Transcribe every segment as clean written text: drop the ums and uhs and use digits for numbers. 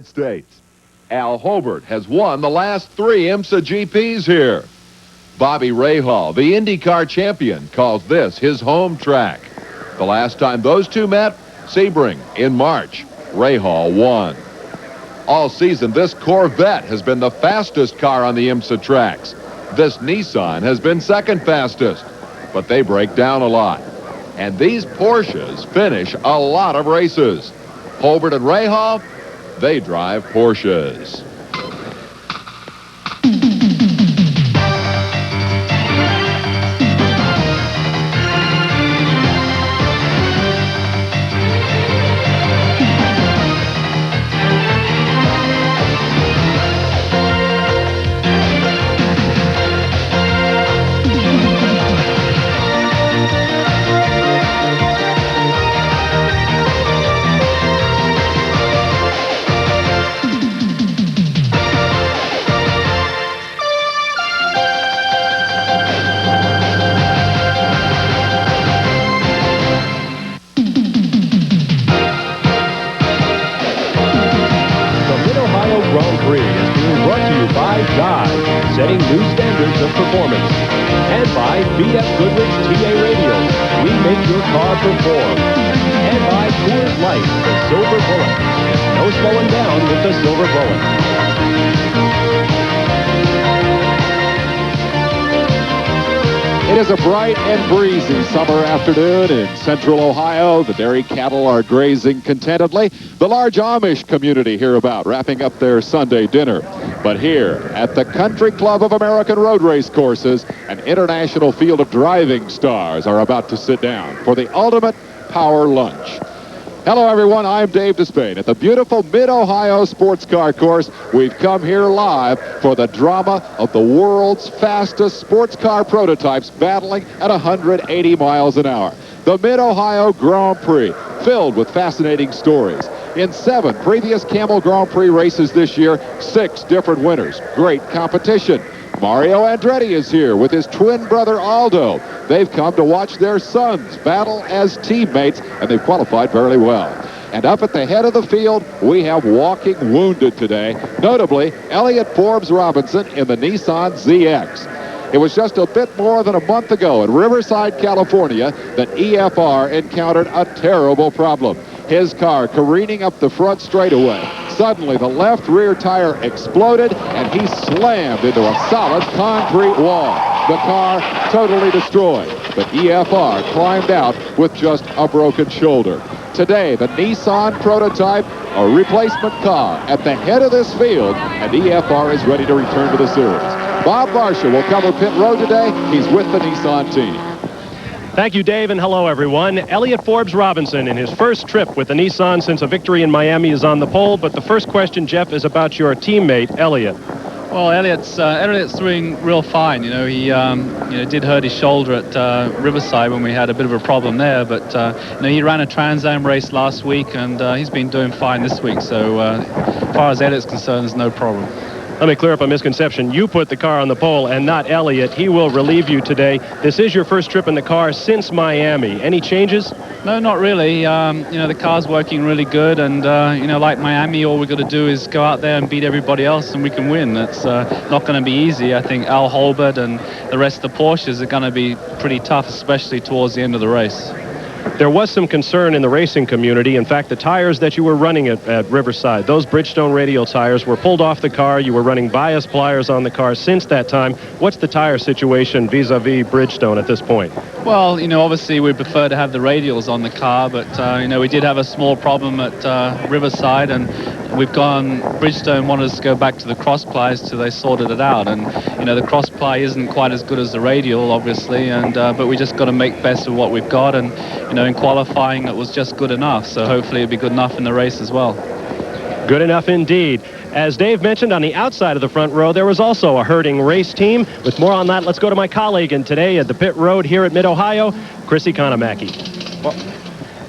States. Al Holbert has won the last 3 IMSA GPs here. Bobby Rahal, the IndyCar champion, calls this his home track. The last time those two met, Sebring in March. Rahal won. All season, this Corvette has been the fastest car on the IMSA tracks. This Nissan has been second fastest, but they break down a lot. And these Porsches finish a lot of races. Holbert and Rahal, they drive Porsches. Setting new standards of performance. And by BF Goodrich TA Radios, we make your car perform. And by Coors Light, the Silver Bullet. No slowing down with the Silver Bullet. It is a bright and breezy summer afternoon in central Ohio. The dairy cattle are grazing contentedly. The large Amish community hereabout wrapping up their Sunday dinner. But here at the Country Club of American Road Race Courses, an international field of driving stars are about to sit down for the ultimate power lunch. Hello, everyone. I'm Dave Despain at the beautiful Mid-Ohio Sports Car Course. We've come here live for the drama of the world's fastest sports car prototypes battling at 180 miles an hour. The Mid-Ohio Grand Prix, filled with fascinating stories. In 7 previous Camel Grand Prix races this year, 6 different winners. Great competition. Mario Andretti is here with his twin brother Aldo. They've come to watch their sons battle as teammates, and they've qualified very well. And up at the head of the field, we have walking wounded today, notably Elliott Forbes Robinson in the Nissan ZX. It was just a bit more than a month ago in Riverside, California, that EFR encountered a terrible problem. His car careening up the front straightaway. Suddenly, the left rear tire exploded, and he slammed into a solid concrete wall. The car totally destroyed, but EFR climbed out with just a broken shoulder. Today, the Nissan prototype, a replacement car, at the head of this field, and EFR is ready to return to the series. Bob Marshall will cover pit road today. He's with the Nissan team. Thank you, Dave, and hello, everyone. Elliott Forbes Robinson, in his first trip with the Nissan since a victory in Miami, is on the pole. But the first question, Jeff, is about your teammate, Elliott. Well, Elliott's doing real fine. You know, he did hurt his shoulder at Riverside when we had a bit of a problem there. But he ran a Trans Am race last week, and he's been doing fine this week. So as far as Elliott's concerned, there's no problem. Let me clear up a misconception. You put the car on the pole and not Elliott. He will relieve you today. This is your first trip in the car since Miami. Any changes? No, not really. The car's working really good, and like Miami, all we've got to do is go out there and beat everybody else, and we can win. That's not going to be easy. I think Al Holbert and the rest of the Porsches are going to be pretty tough, especially towards the end of the race. There was some concern in the racing community. In fact, the tires that you were running at Riverside, those Bridgestone radial tires, were pulled off the car. You were running bias pliers on the car since that time. What's the tire situation vis-a-vis Bridgestone at this point? Well, obviously we prefer to have the radials on the car, but, we did have a small problem at Riverside, and Bridgestone wanted us to go back to the cross plies till they sorted it out. And, the cross ply isn't quite as good as the radial, obviously, and but we just got to make best of what we've got. And, in qualifying, it was just good enough. So hopefully it'll be good enough in the race as well. Good enough indeed. As Dave mentioned, on the outside of the front row, there was also a herding race team. With more on that, let's go to my colleague, and today at the pit road here at Mid-Ohio, Chris Economaki. Well,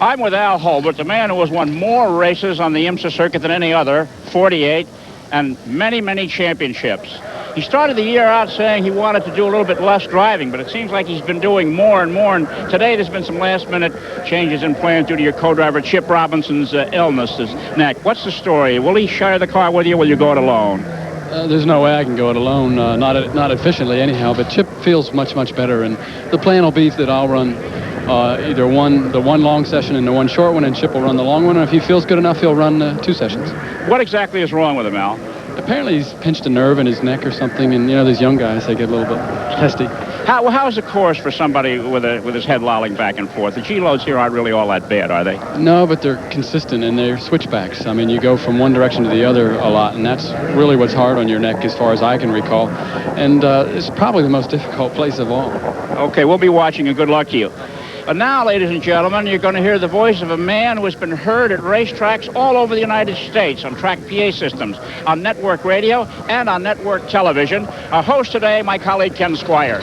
I'm with Al Holbert, the man who has won more races on the IMSA circuit than any other, 48, and many, many championships. He started the year out saying he wanted to do a little bit less driving, but it seems like he's been doing more and more. And today there's been some last-minute changes in plans due to your co-driver Chip Robinson's illness, his neck. What's the story? Will he share the car with you, or will you go it alone? There's no way I can go it alone, not efficiently anyhow, but Chip feels much, much better. And the plan will be that I'll run either the one long session and the one short one, and Chip will run the long one. And if he feels good enough, he'll run 2 sessions. What exactly is wrong with him, Al? Apparently he's pinched a nerve in his neck or something, and you know, these young guys, they get a little bit testy. How's the course for somebody with his head lolling back and forth? The G-loads here aren't really all that bad, are they? No, but they're consistent, and they're switchbacks. I mean, you go from one direction to the other a lot, and that's really what's hard on your neck as far as I can recall. And it's probably the most difficult place of all. Okay, we'll be watching, and good luck to you. But now, ladies and gentlemen, you're going to hear the voice of a man who has been heard at racetracks all over the United States on track PA systems, on network radio, and on network television. Our host today, my colleague Ken Squire.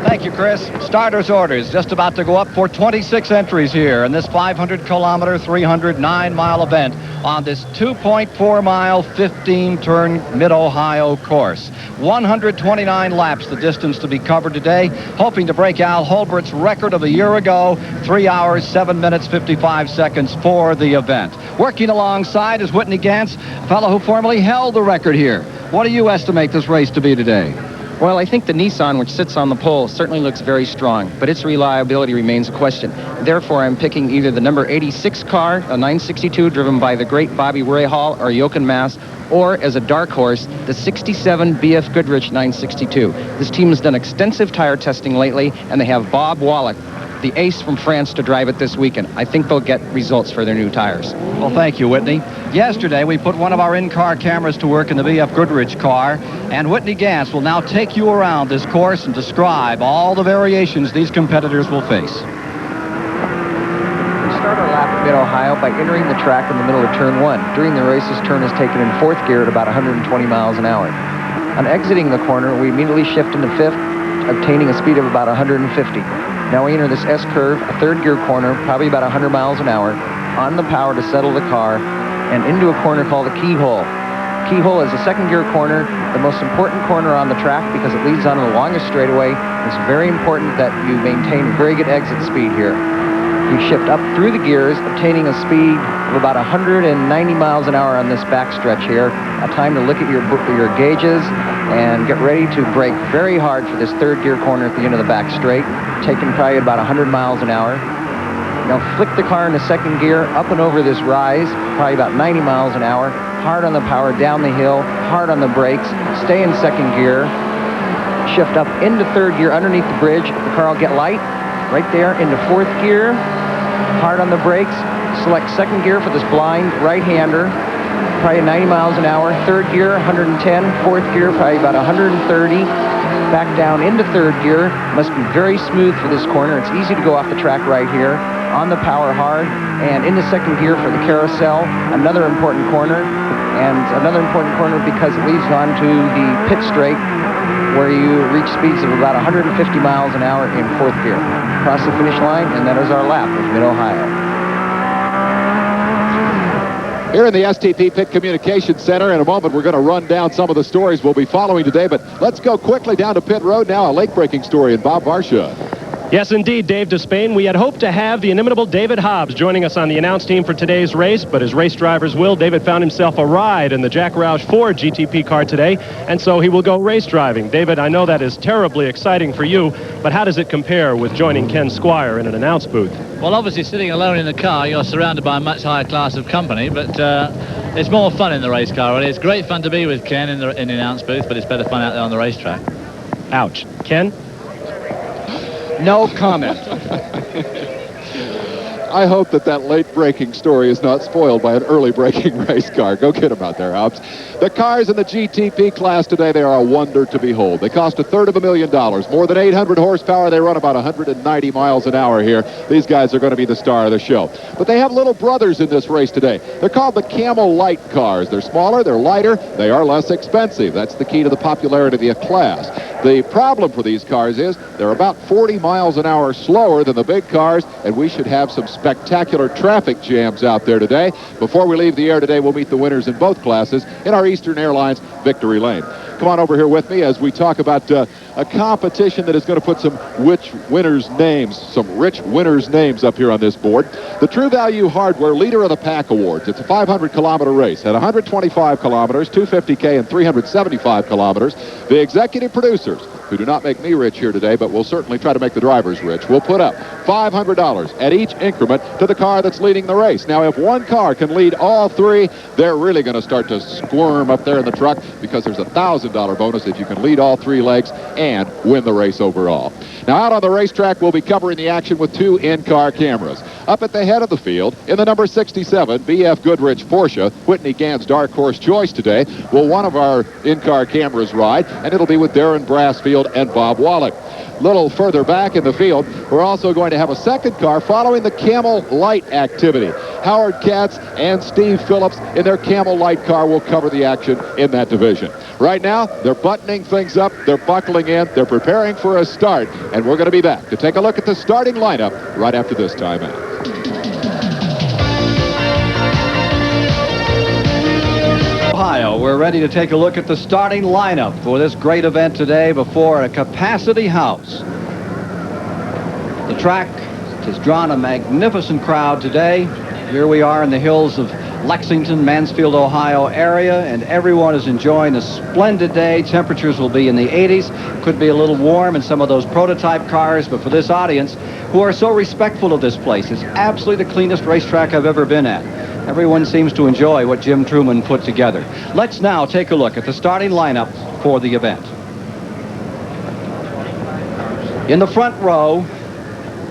Thank you, Chris. Starter's orders just about to go up for 26 entries here in this 500-kilometer, 309-mile event on this 2.4-mile, 15-turn Mid-Ohio course. 129 laps, the distance to be covered today, hoping to break Al Holbert's record of a year ago, 3 hours, 7 minutes, 55 seconds for the event. Working alongside is Whitney Gantz, a fellow who formerly held the record here. What do you estimate this race to be today? Well, I think the Nissan, which sits on the pole, certainly looks very strong, but its reliability remains a question. Therefore, I'm picking either the number 86 car, a 962 driven by the great Bobby Rahal or Jochen Mass, or as a dark horse, the 67 BF Goodrich 962. This team has done extensive tire testing lately, and they have Bob Wallach, the ace from France, to drive it this weekend. I think they'll get results for their new tires. Well, thank you, Whitney. Yesterday, we put one of our in-car cameras to work in the BF Goodrich car, and Whitney Gantz will now take you around this course and describe all the variations these competitors will face. We start our lap at Mid-Ohio by entering the track in the middle of turn 1. During the race, this turn is taken in 4th gear at about 120 miles an hour. On exiting the corner, we immediately shift into 5th, obtaining a speed of about 150. Now we enter this S-curve, a 3rd gear corner, probably about 100 miles an hour, on the power to settle the car, and into a corner called the keyhole. Keyhole is a 2nd gear corner, the most important corner on the track because it leads onto the longest straightaway. It's very important that you maintain very good exit speed here. You shift up through the gears, obtaining a speed of about 190 miles an hour on this backstretch here. A time to look at your gauges and get ready to brake very hard for this 3rd gear corner at the end of the back straight, taking probably about 100 miles an hour. Now flick the car into 2nd gear, up and over this rise, probably about 90 miles an hour, hard on the power, down the hill, hard on the brakes, stay in 2nd gear, shift up into 3rd gear underneath the bridge. The car will get light, right there into 4th gear, hard on the brakes, select 2nd gear for this blind right-hander, probably 90 miles an hour, 3rd gear, 110, 4th gear, probably about 130, back down into 3rd gear. Must be very smooth for this corner. It's easy to go off the track right here, on the power hard, and into 2nd gear for the carousel, another important corner, and another important corner because it leads on to the pit straight, where you reach speeds of about 150 miles an hour in 4th gear. Across the finish line, and that is our lap of Mid-Ohio. Here in the STP Pit Communications Center, in a moment, we're going to run down some of the stories we'll be following today, but let's go quickly down to pit road now, a lake-breaking story in Bob Varsha. Yes, indeed, Dave Despain. We had hoped to have the inimitable David Hobbs joining us on the announce team for today's race, but as race drivers will, David found himself a ride in the Jack Roush Ford GTP car today, and so he will go race driving. David, I know that is terribly exciting for you, but how does it compare with joining Ken Squire in an announce booth? Well, obviously, sitting alone in the car, you're surrounded by a much higher class of company, but it's more fun in the race car. Really. It's great fun to be with Ken in the announce booth, but it's better fun out there on the racetrack. Ouch. Ken? No comment. I hope that late-breaking story is not spoiled by an early-breaking race car. Go get him out there, Hobbs. The cars in the GTP class today, they are a wonder to behold. They cost $250,000, more than 800 horsepower. They run about 190 miles an hour here. These guys are going to be the star of the show. But they have little brothers in this race today. They're called the Camel Light cars. They're smaller, they're lighter, they are less expensive. That's the key to the popularity of the class. The problem for these cars is they're about 40 miles an hour slower than the big cars, and we should have some spectacular traffic jams out there today. Before we leave the air today, we'll meet the winners in both classes in our Eastern Airlines Victory Lane. Come on over here with me as we talk about a competition that is going to put some rich winners' names up here on this board. The True Value Hardware Leader of the Pack Awards. It's a 500-kilometer race at 125 kilometers, 250K, and 375 kilometers. The executive producers, who do not make me rich here today, but will certainly try to make the drivers rich, will put up $500 at each increment to the car that's leading the race. Now, if one car can lead all three, they're really going to start to squirm up there in the truck, because there's a $1,000 bonus if you can lead all three legs and win the race overall. Now, out on the racetrack, we'll be covering the action with two in-car cameras. Up at the head of the field, in the number 67 B.F. Goodrich Porsche, Whitney Gann's dark horse choice today, will one of our in-car cameras ride, and it'll be with Darren Brassfield and Bob Wallach. Little further back in the field, we're also going to have a second car following the Camel Light activity. Howard Katz and Steve Phillips in their Camel Light car will cover the action in that division. Right now, they're buttoning things up, they're buckling in, they're preparing for a start, and we're going to be back to take a look at the starting lineup right after this timeout. Ohio, we're ready to take a look at the starting lineup for this great event today before a capacity house. The track has drawn a magnificent crowd today. Here we are in the hills of Lexington, Mansfield, Ohio area, and everyone is enjoying a splendid day. Temperatures will be in the 80s. Could be a little warm in some of those prototype cars, but for this audience, who are so respectful of this place, it's absolutely the cleanest racetrack I've ever been at. Everyone seems to enjoy what Jim Truman put together. Let's now take a look at the starting lineup for the event. In the front row,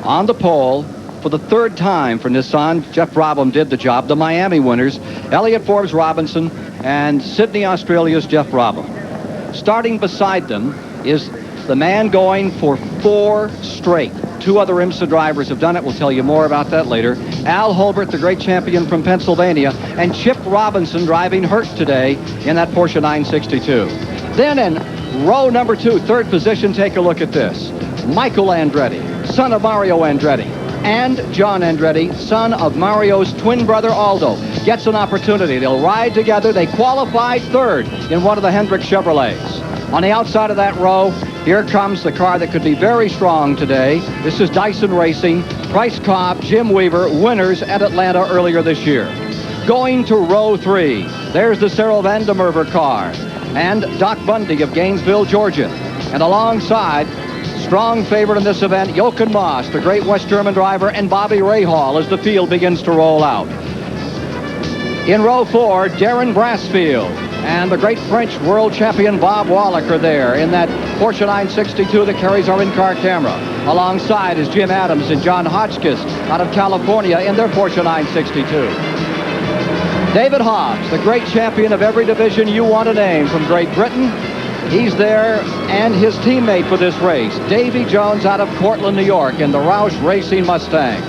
on the pole, for the third time for Nissan, Jeff Brabham did the job. The Miami winners, Elliott Forbes Robinson and Sydney, Australia's Jeff Brabham. Starting beside them is the man going for 4 straight. 2 other IMSA drivers have done it. We'll tell you more about that later. Al Holbert, the great champion from Pennsylvania, and Chip Robinson driving Hurt today in that Porsche 962. Then in row number 2, third position, take a look at this. Michael Andretti, son of Mario Andretti, and John Andretti, son of Mario's twin brother Aldo, gets an opportunity. They'll ride together. They qualified third in one of the Hendrick Chevrolets. On the outside of that row, here comes the car that could be very strong today. This is Dyson Racing, Price Cobb, Jim Weaver, winners at Atlanta earlier this year. Going to row 3, there's the Cyril Vandemerver car and Doc Bundy of Gainesville, Georgia. And alongside, strong favorite in this event, Jochen Moss, the great West German driver, and Bobby Rahal as the field begins to roll out. In row 4, Darren Brassfield and the great French world champion Bob Wallach are there in that Porsche 962 that carries our in-car camera. Alongside is Jim Adams and John Hotchkiss out of California in their Porsche 962. David Hobbs, the great champion of every division you want to name from Great Britain. He's there, and his teammate for this race, Davy Jones out of Cortland, New York, in the Roush Racing Mustang.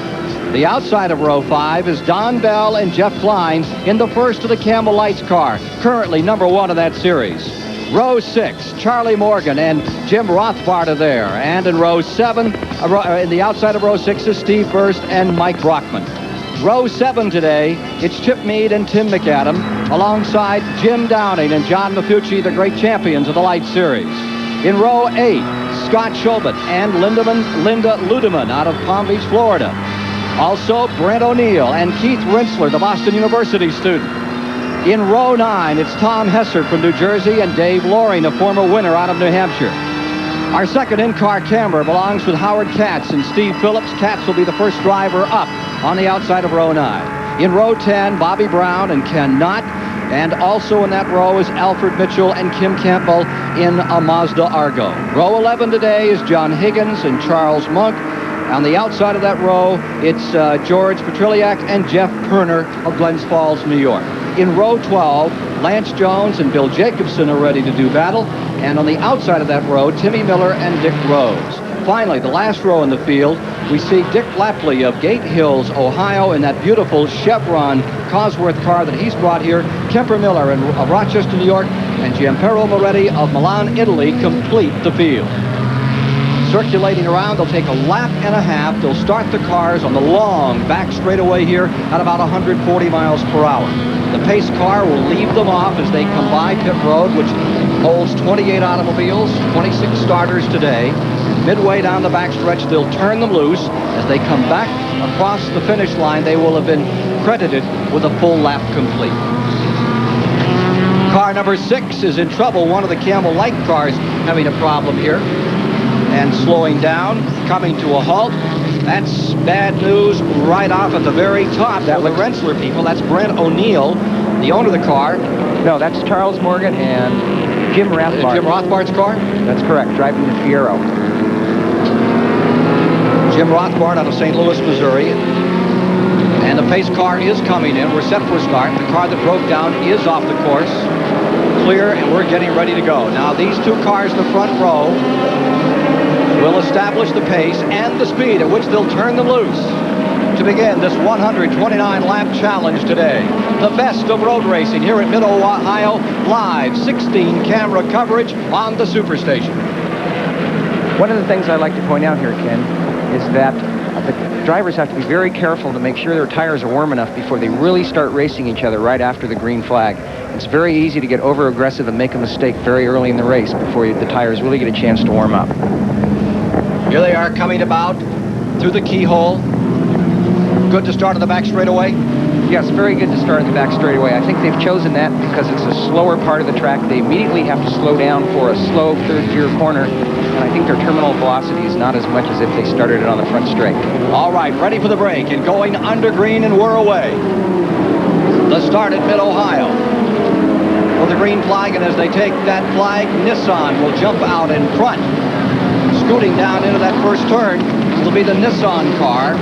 The outside of row 5 is Don Bell and Jeff Klein in the first of the Camel Lights car, currently number 1 of that series. Row 6, Charlie Morgan and Jim Rothbard are there. And in row 7, in the outside of row 6 is Steve Burst and Mike Brockman. Row 7 today, it's Chip Meade and Tim McAdam, alongside Jim Downing and John Mafucci, the great champions of the Light Series. In row 8, Scott Schobert and Linda Ludeman out of Palm Beach, Florida. Also, Brent O'Neill and Keith Rinsler, the Boston University student. In row 9, it's Tom Hessert from New Jersey and Dave Loring, a former winner out of New Hampshire. Our second in-car camera belongs with Howard Katz and Steve Phillips. Katz will be the first driver up on the outside of row 9. In row 10, Bobby Brown and Ken Knott. And also in that row is Alfred Mitchell and Kim Campbell in a Mazda Argo. Row 11 today is John Higgins and Charles Monk. On the outside of that row, it's George Petriliak and Jeff Perner of Glens Falls, New York. In row 12, Lance Jones and Bill Jacobson are ready to do battle. And on the outside of that row, Timmy Miller and Dick Rose. Finally, the last row in the field, we see Dick Lapley of Gate Hills, Ohio, in that beautiful Chevron Cosworth car that he's brought here, Kemper Miller of Rochester, New York, and Giampero Moretti of Milan, Italy complete the field. Circulating around, they'll take a lap and a half. They'll start the cars on the long back straightaway here at about 140 miles per hour. The pace car will leave them off as they come by pit road, which holds 28 automobiles, 26 starters today. Midway down the backstretch, they'll turn them loose. As they come back across the finish line, they will have been credited with a full lap complete. Car number 6 is in trouble. One of the Camel Light cars having a problem here and slowing down, coming to a halt. That's bad news right off at the very top. That the Rensselaer people. That's Brent O'Neill, the owner of the car. No, that's Charles Morgan and Jim Rothbard. Jim Rothbard's car? That's correct, driving the Fiero. Jim Rothbard out of St. Louis, Missouri. And the pace car is coming in. We're set for a start. The car that broke down is off the course. Clear, and we're getting ready to go. Now, these two cars in the front row will establish the pace and the speed at which they'll turn them loose to begin this 129-lap challenge today. The best of road racing here at Mid-Ohio, live 16 camera coverage on the Superstation. One of the things I'd like to point out here, Ken, is that the drivers have to be very careful to make sure their tires are warm enough before they really start racing each other right after the green flag. It's very easy to get over-aggressive and make a mistake very early in the race before the tires really get a chance to warm up. Here they are coming about through the keyhole. Good to start on the back straightaway? Yes, very good to start in the back straightaway. I think they've chosen that because it's a slower part of the track. They immediately have to slow down for a slow third-gear corner, and I think their terminal velocity is not as much as if they started it on the front straight. All right, ready for the break and going under green, and we're away. The start at Mid-Ohio. With the green flag, and as they take that flag, Nissan will jump out in front. Scooting down into that first turn will be the Nissan car.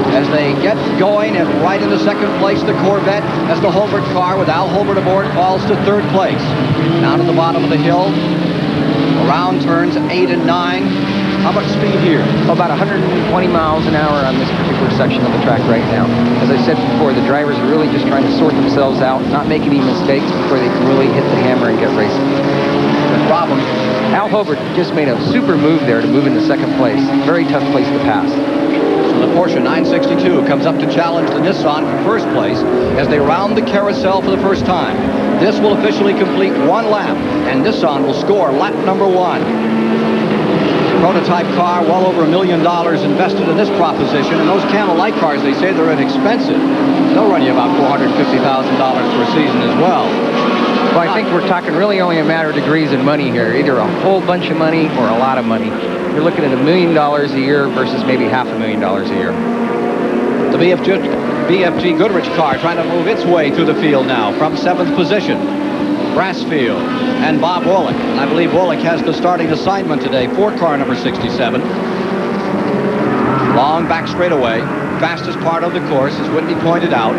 As they get going, and right into second place, the Corvette, as the Holbert car with Al Holbert aboard falls to third place. Down to the bottom of the hill, around turns 8 and 9. How much speed here? About 120 miles an hour on this particular section of the track right now. As I said before, the drivers are really just trying to sort themselves out, not make any mistakes before they can really hit the hammer and get racing. The problem, Al Holbert just made a super move there to move into second place. Very tough place to pass. the Porsche 962 comes up to challenge the Nissan for first place as they round the carousel for the first time. This will officially complete one lap, and Nissan will score lap number 1. Prototype car, well over $1 million invested in this proposition, and those Camel Light cars, they say they're inexpensive. They'll run you about $450,000 for a season as well. Well, I think we're talking really only a matter of degrees in money here, either a whole bunch of money or a lot of money. You're looking at $1 million a year versus maybe $500,000 a year. The BFG Goodrich car trying to move its way through the field now from 7th position. Brassfield and Bob Wollick. And I believe Wollick has the starting assignment today for car number 67. Long back straightaway. Fastest part of the course, as Whitney pointed out.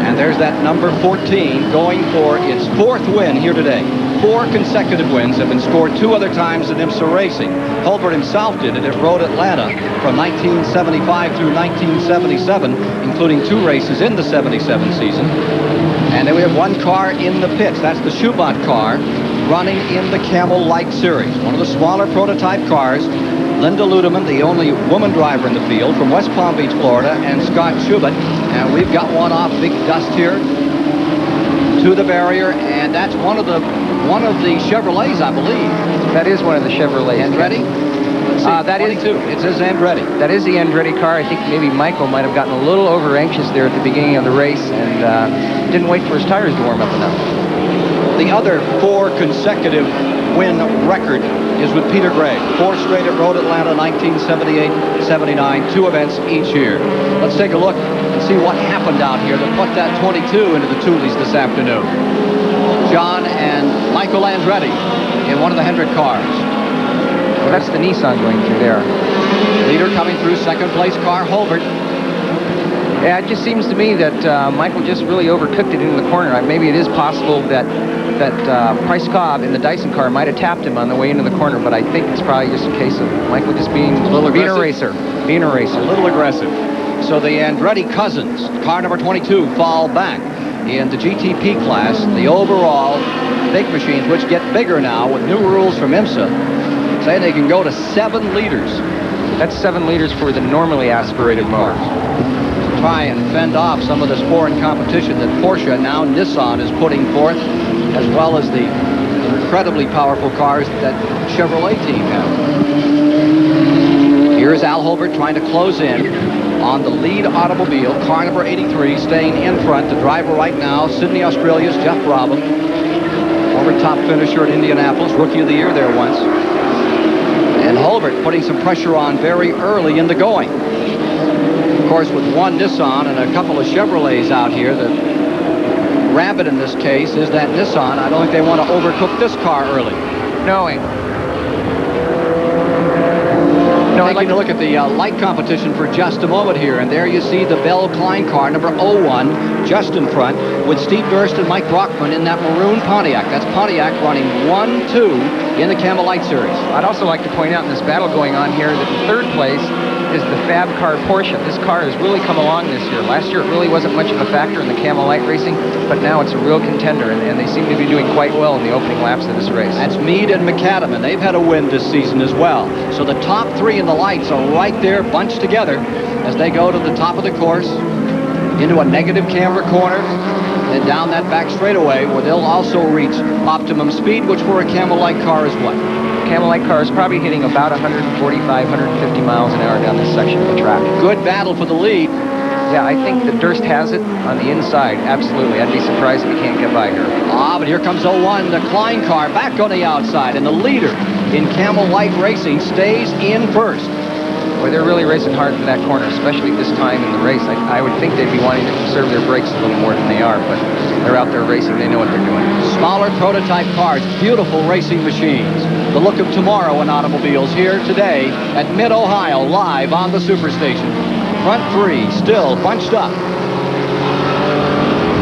And there's that number 14 going for its 4th win here today. 4 consecutive wins have been scored 2 other times in IMSA racing. Holbert himself did it at Road Atlanta from 1975 through 1977, including 2 races in the 77 season. And then we have 1 car in the pits. That's the Schubert car running in the Camel Light series. One of the smaller prototype cars. Linda Ludeman, the only woman driver in the field from West Palm Beach, Florida, and Scott Schubert. And we've got one off Big Dust here to the barrier, and that's one of the Chevrolets, I believe. That is one of the Chevrolets. Andretti? That is 22. It says Andretti. That is the Andretti car. I think maybe Michael might have gotten a little over anxious there at the beginning of the race and didn't wait for his tires to warm up enough. The other 4 consecutive win record is with Peter Gray. 4 straight at Road Atlanta, 1978, 79, 2 events each year. Let's take a look and see what happened out here to put that 22 into the Toolies this afternoon. John and Michael Andretti in one of the Hendrick cars. Well, that's the Nissan going through there. Leader coming through, 2nd place car, Holbert. Yeah, it just seems to me that Michael just really overcooked it into the corner. Maybe it is possible that Price Cobb in the Dyson car might have tapped him on the way into the corner, but I think it's probably just a case of Michael just being a racer. Being a racer. A little aggressive. So the Andretti cousins, car number 22, fall back. in the GTP class, the overall big machines, which get bigger now with new rules from IMSA, say they can go to 7 liters. That's 7 liters for the normally aspirated motor. To try and fend off some of this foreign competition that Porsche, now Nissan, is putting forth, as well as the incredibly powerful cars that Chevrolet team have. Here's Al Holbert trying to close in on the lead automobile, car number 83, staying in front. The driver right now, Sydney, Australia's Jeff Brabham, former top finisher at Indianapolis, Rookie of the Year there once. And Holbert putting some pressure on very early in the going. Of course, with one Nissan and a couple of Chevrolets out here, the rabbit in this case is that Nissan. I don't think they want to overcook this car early. Taking a look at the light competition for just a moment here, and there you see the Bell Klein car, number 01, just in front, with Steve Durst and Mike Brockman in that maroon Pontiac. That's Pontiac running 1-2 in the Camel Light Series. I'd also like to point out in this battle going on here that in third place is the Fab car Porsche. This car has really come along this year. Last year it really wasn't much of a factor in the Camel Light racing, but now it's a real contender, and they seem to be doing quite well in the opening laps of this race. That's Meade and McAdam, and they've had a win this season as well. So the top 3 in the lights are right there bunched together as they go to the top of the course, into a negative camber corner, and down that back straightaway where they'll also reach optimum speed, which for a Camel Light car is what? Camel Light car is probably hitting about 145, 150 miles an hour down this section of the track. Good battle for the lead. Yeah, I think that Durst has it on the inside. Absolutely. I'd be surprised if he can't get by here. But here comes 01, the Klein car, back on the outside, and the leader in Camel Light racing stays in first. Boy, they're really racing hard for that corner, especially this time in the race. I would think they'd be wanting to conserve their brakes a little more than they are, but they're out there racing. They know what they're doing. Smaller prototype cars, beautiful racing machines. The look of tomorrow in automobiles here today at Mid-Ohio, live on the Superstation. Front 3 still bunched up.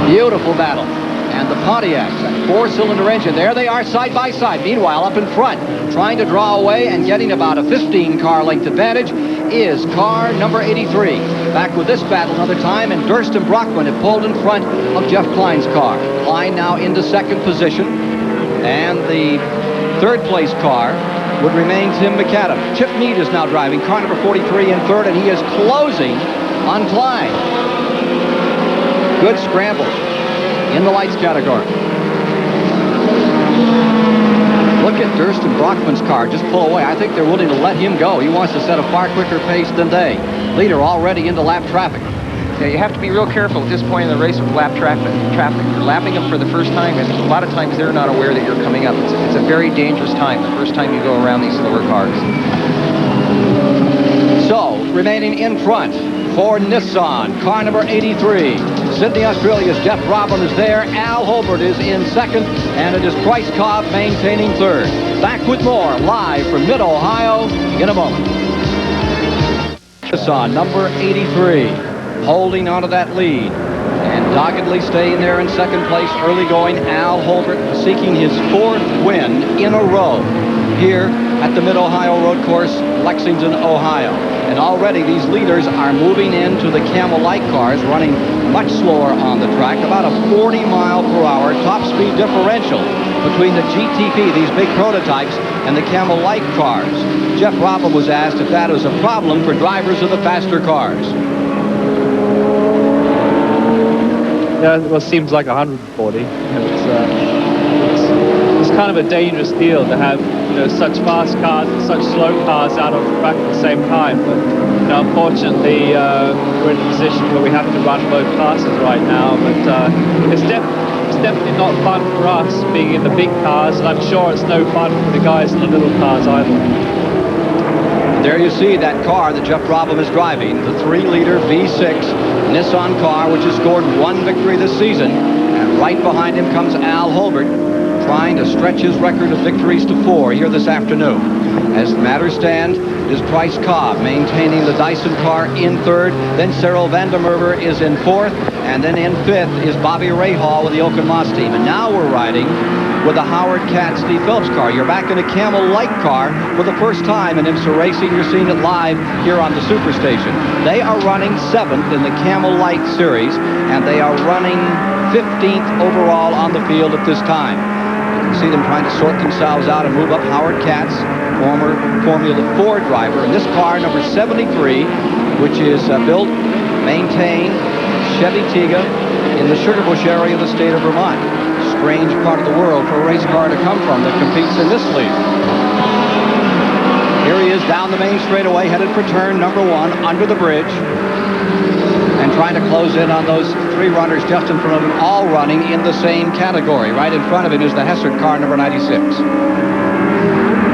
Beautiful battle. And the Pontiac, that 4-cylinder engine, there they are side by side. Meanwhile, up in front, trying to draw away and getting about a 15-car length advantage is car number 83. Back with this battle another time, and Durst and Brockman have pulled in front of Jeff Klein's car. Klein now into second position, and the third place car would remain Tim McAdam. Chip Meade is now driving car number 43 in third, and he is closing on Klein. Good scramble in the lights category. Look at Durst and Brockman's car just pull away. I think they're willing to let him go. He wants to set a far quicker pace than they. Leader already into lap traffic. Yeah, you have to be real careful at this point in the race with lap traffic. You're lapping them for the first time, and a lot of times they're not aware that you're coming up. It's a very dangerous time, the first time you go around these slower cars. So, remaining in front for Nissan, car number 83. Sydney, Australia's Jeff Brabham is there. Al Holbert is in second, and it is Price Cobb maintaining third. Back with more live from Mid-Ohio in a moment. Nissan, number 83, holding onto that lead and doggedly staying there in second place. Early going, Al Holbert seeking his 4th win in a row here at the Mid-Ohio Road Course, Lexington, Ohio. And already these leaders are moving into the Camel Light cars, running much slower on the track, about a 40-mile-per-hour top speed differential between the GTP, these big prototypes, and the Camel Light cars. Jeff Brabham was asked if that was a problem for drivers of the faster cars. Yeah, well, it seems like 140. It's kind of a dangerous deal to have such fast cars and such slow cars out on the track at the same time. But unfortunately, we're in a position where we have to run both classes right now. But it's definitely not fun for us being in the big cars, and I'm sure it's no fun for the guys in the little cars either. There you see that car that Jeff Brabham is driving, the 3-liter V6 Nissan car, which has scored 1 victory this season. And right behind him comes Al Holbert, trying to stretch his record of victories to 4 here this afternoon. As matters stand, is Price Cobb maintaining the Dyson car in third. Then Cyril Vandermerver is in fourth. And then in fifth is Bobby Rahal with the Oken Moss team. And now we're riding with the Howard Cat Steve Phillips car. You're back in a Camel Light car for the first time in IMSA racing. You're seeing it live here on the Superstation. They are running 7th in the Camel Light series, and they are running 15th overall on the field at this time. You can see them trying to sort themselves out and move up. Howard Katz, former Formula 4 driver, and this car, number 73, which is built, maintained, Chevy Tiga in the Sugar Bush area of the state of Vermont. Strange part of the world for a race car to come from that competes in this league. Here he is down the main straightaway, headed for turn number 1 under the bridge, and trying to close in on those 3 runners just in front of him, all running in the same category. Right in front of him is the Hessert car, number 96.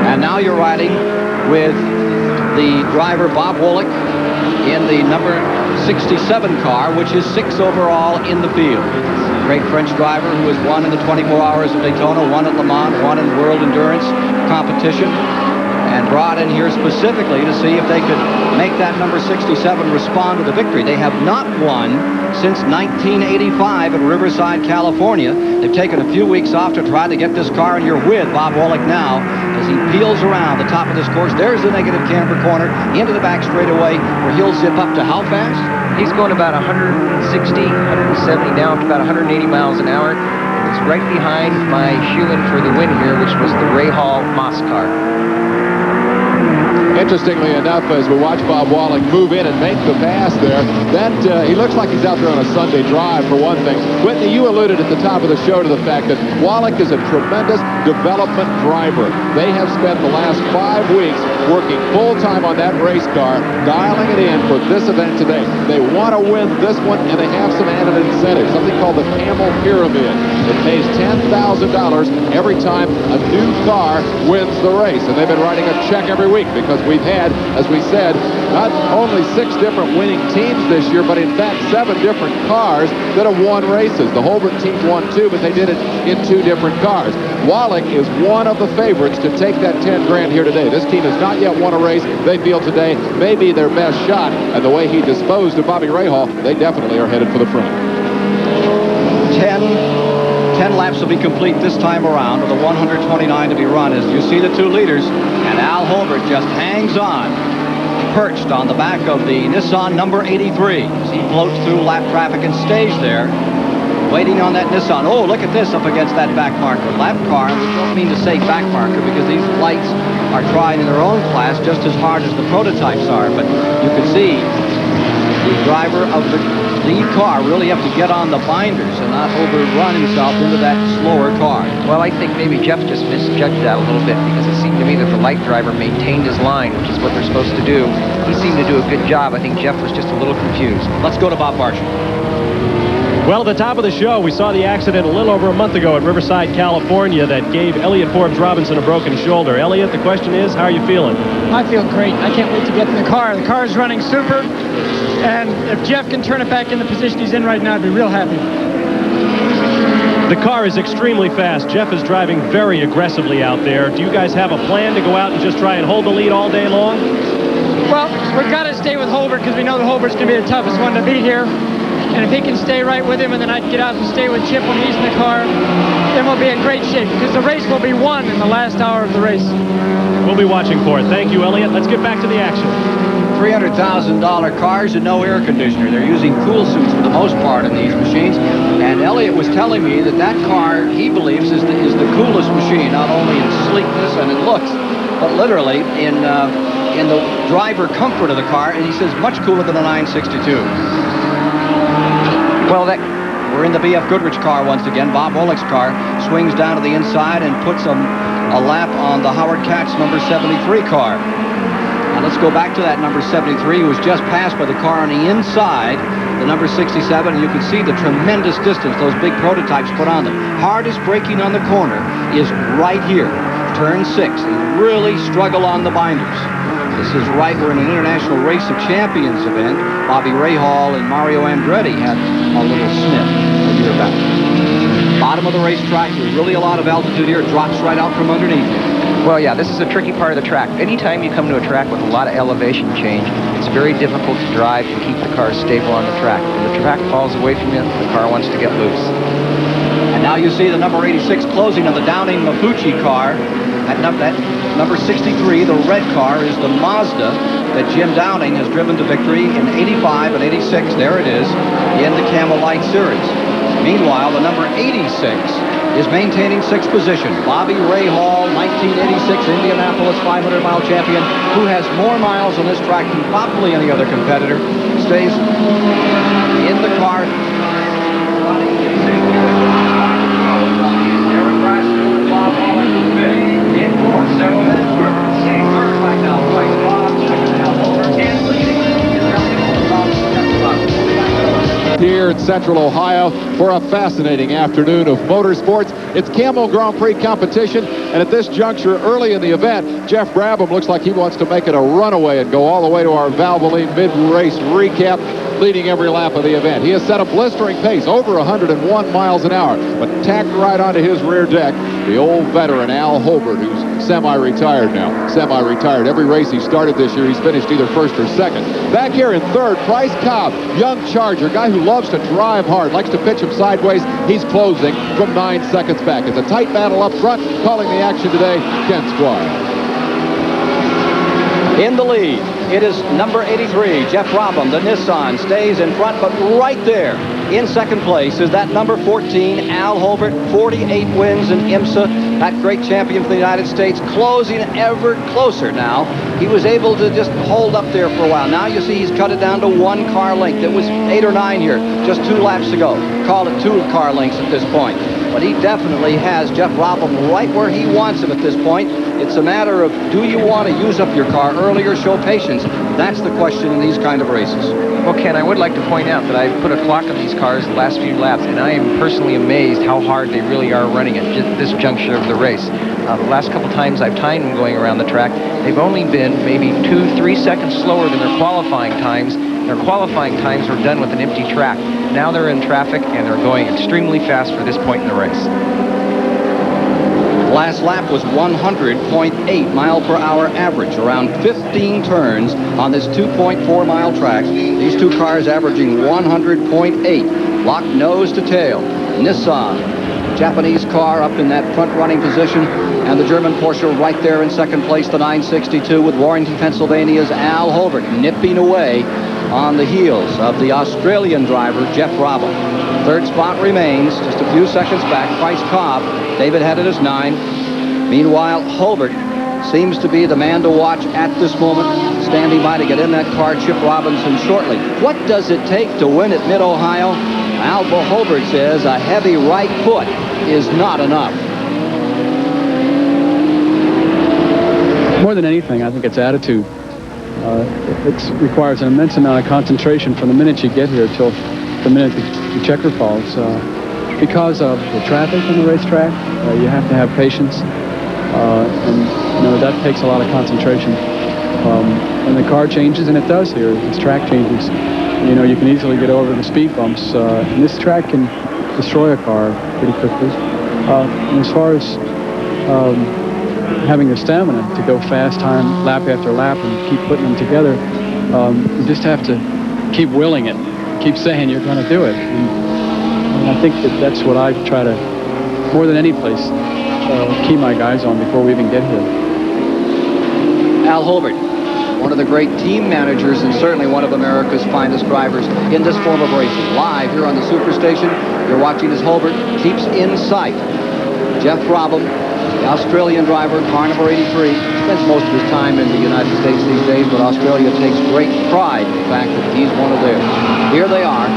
And now you're riding with the driver, Bob Woolek, in the number 67 car, which is 6th overall in the field. Great French driver who has won in the 24 Hours of Daytona, won at Le Mans, won in World Endurance competition, and brought in here specifically to see if they could make that number 67 respond to the victory. They have not won since 1985 at Riverside, California. They've taken a few weeks off to try to get this car, and you're with Bob Woolek now as he peels around the top of this course. There's the negative camber corner into the back straightaway, where he'll zip up to how fast? He's going about 160, 170 now, up to about 180 miles an hour. He's right behind my shoe-in for the win here, which was the Ray Hall Moss car. Interestingly enough, as we watch Bob Woolek move in and make the pass there, that he looks like he's out there on a Sunday drive, for one thing. Whitney, you alluded at the top of the show to the fact that Woolek is a tremendous development driver. They have spent the last 5 weeks working full-time on that race car, dialing it in for this event today. They want to win this one, and they have some added incentives, something called the Camel Pyramid. It pays $10,000 every time a new car wins the race, and they've been writing a check every week because we've had, as we said, not only 6 different winning teams this year, but in fact 7 different cars that have won races. The Holbert team won 2, but they did it in 2 different cars. Woolek is one of the favorites to take that 10 grand here today. This team has not yet won a race. They feel today may be their best shot, and the way he disposed of Bobby Rahal, they definitely are headed for the front. 10 laps will be complete this time around, with the 129 to be run, as you see the 2 leaders, and Al Holbert just hangs on, perched on the back of the Nissan number 83 as he floats through lap traffic and stays there, waiting on that Nissan. Oh, look at this up against that back marker. Lap car, we don't mean to say back marker because these lights are trying in their own class just as hard as the prototypes are, but you can see the driver of the lead car really have to get on the binders and not overrun himself into that slower car. Well, I think maybe Jeff just misjudged that a little bit, because it seemed to me that the light driver maintained his line, which is what they're supposed to do. He seemed to do a good job. I think Jeff was just a little confused. Let's go to Bob Marshall. Well, at the top of the show, we saw the accident a little over a month ago at Riverside, California, that gave Elliott Forbes Robinson a broken shoulder. Elliott, the question is, how are you feeling? I feel great. I can't wait to get in the car. The car is running super, and if Jeff can turn it back in the position he's in right now, I'd be real happy. The car is extremely fast. Jeff is driving very aggressively out there. Do you guys have a plan to go out and just try and hold the lead all day long? Well, we've got to stay with Holbert because we know that Holbert's going to be the toughest one to beat here. And if he can stay right with him, and then I can get out and stay with Chip when he's in the car, then we'll be in great shape, because the race will be won in the last hour of the race. We'll be watching for it. Thank you, Elliott. Let's get back to the action. $300,000 cars and no air conditioner. They're using cool suits for the most part in these machines. And Elliott was telling me that that car, he believes, is the coolest machine, not only in sleekness and in looks, but literally in the driver comfort of the car. And he says much cooler than a 962. Well, we're in the B.F. Goodrich car once again. Bob Woolek's car swings down to the inside and puts a lap on the Howard Katz number 73 car. Now let's go back to that number 73, who was just passed by the car on the inside, the number 67, and you can see the tremendous distance those big prototypes put on them. Hardest braking on the corner is right here, turn 6. They really struggle on the binders. This is right, we're in an International Race of Champions event. Bobby Rahal and Mario Andretti had a little sniff a year back. Bottom of the racetrack, there's really a lot of altitude here. It drops right out from underneath you. Well, yeah, this is a tricky part of the track. Anytime you come to a track with a lot of elevation change, it's very difficult to drive and keep the car stable on the track. When the track falls away from you, the car wants to get loose. And Now you see the number 86 closing on the Downing Mafucci car. That number 63, the red car, is the Mazda that Jim Downing has driven to victory in 85 and 86. There it is in the Camel Light Series. Meanwhile, the number 86 is maintaining sixth position. Bobby Rahal, 1986 Indianapolis 500-mile champion, who has more miles on this track than probably any other competitor, stays in the car. Here in Central Ohio for a fascinating afternoon of motorsports. It's Camel Grand Prix competition, and at this juncture early in the event, Jeff Brabham looks like he wants to make it a runaway and go all the way to our Valvoline mid-race recap, leading every lap of the event. He has set a blistering pace, over 101 miles an hour, but tacked right onto his rear deck, the old veteran Al Holbert, who's semi-retired now. Semi-retired. Every race he started this year, he's finished either first or second. Back here in third, Prix Cobb, young Charger, guy who loves to drive hard, likes to pitch him sideways. He's closing from 9 seconds back. It's a tight battle up front. Calling the action today, Ken Squire. In the lead, it is number 83, Jeff Brabham. The Nissan stays in front, but right there in second place is that number 14, Al Holbert, 48 wins in IMSA, that great champion for the United States, closing ever closer now. He was able to just hold up there for a while. Now you see he's cut it down to 1 car length. It was 8 or 9 here just 2 laps ago. Call it 2 car lengths at this point. But he definitely has Jeff Brabham right where he wants him at this point. It's a matter of, do you want to use up your car early or show patience? That's the question in these kind of races. Well, Ken, I would like to point out that I've put a clock on these cars the last few laps, and I am personally amazed how hard they really are running at this juncture of the race. The last couple times I've timed them going around the track, they've only been maybe 2-3 seconds slower than their qualifying times. Their qualifying times were done with an empty track. Now they're in traffic, and they're going extremely fast for this point in the race. Last lap was 100.8 mile per hour average, around 15 turns on this 2.4 mile track. These two cars averaging 100.8, locked nose to tail. Nissan, Japanese car up in that front running position, and the German Porsche right there in second place, the 962 with Warrington, Pennsylvania's Al Holbert nipping away on the heels of the Australian driver, Jeff Brabham. Third spot remains just a few seconds back. Prix Cobb, David had it as 9. Meanwhile, Holbert seems to be the man to watch at this moment, standing by to get in that car, Chip Robinson, shortly. What does it take to win at Mid-Ohio? Al Holbert says a heavy right foot is not enough. More than anything, I think it's attitude. It requires an immense amount of concentration from the minute you get here till the minute the checker falls. Because of the traffic on the racetrack, you have to have patience, and you know that takes a lot of concentration. And the car changes, and it does here. This track changes. You know, you can easily get over the speed bumps, and this track can destroy a car pretty quickly. And as far as having the stamina to go fast time lap after lap and keep putting them together, you just have to keep willing it, keep saying you're going to do it. And I think that's what I try to, more than any place, key my guys on before we even get here. Al Holbert, one of the great team managers and certainly one of America's finest drivers in this form of racing. Live here on the Superstation, you're watching as Holbert keeps in sight Jeff Brabham, the Australian driver, car number 83, spends most of his time in the United States these days, but Australia takes great pride in the fact that he's one of theirs. Here they are,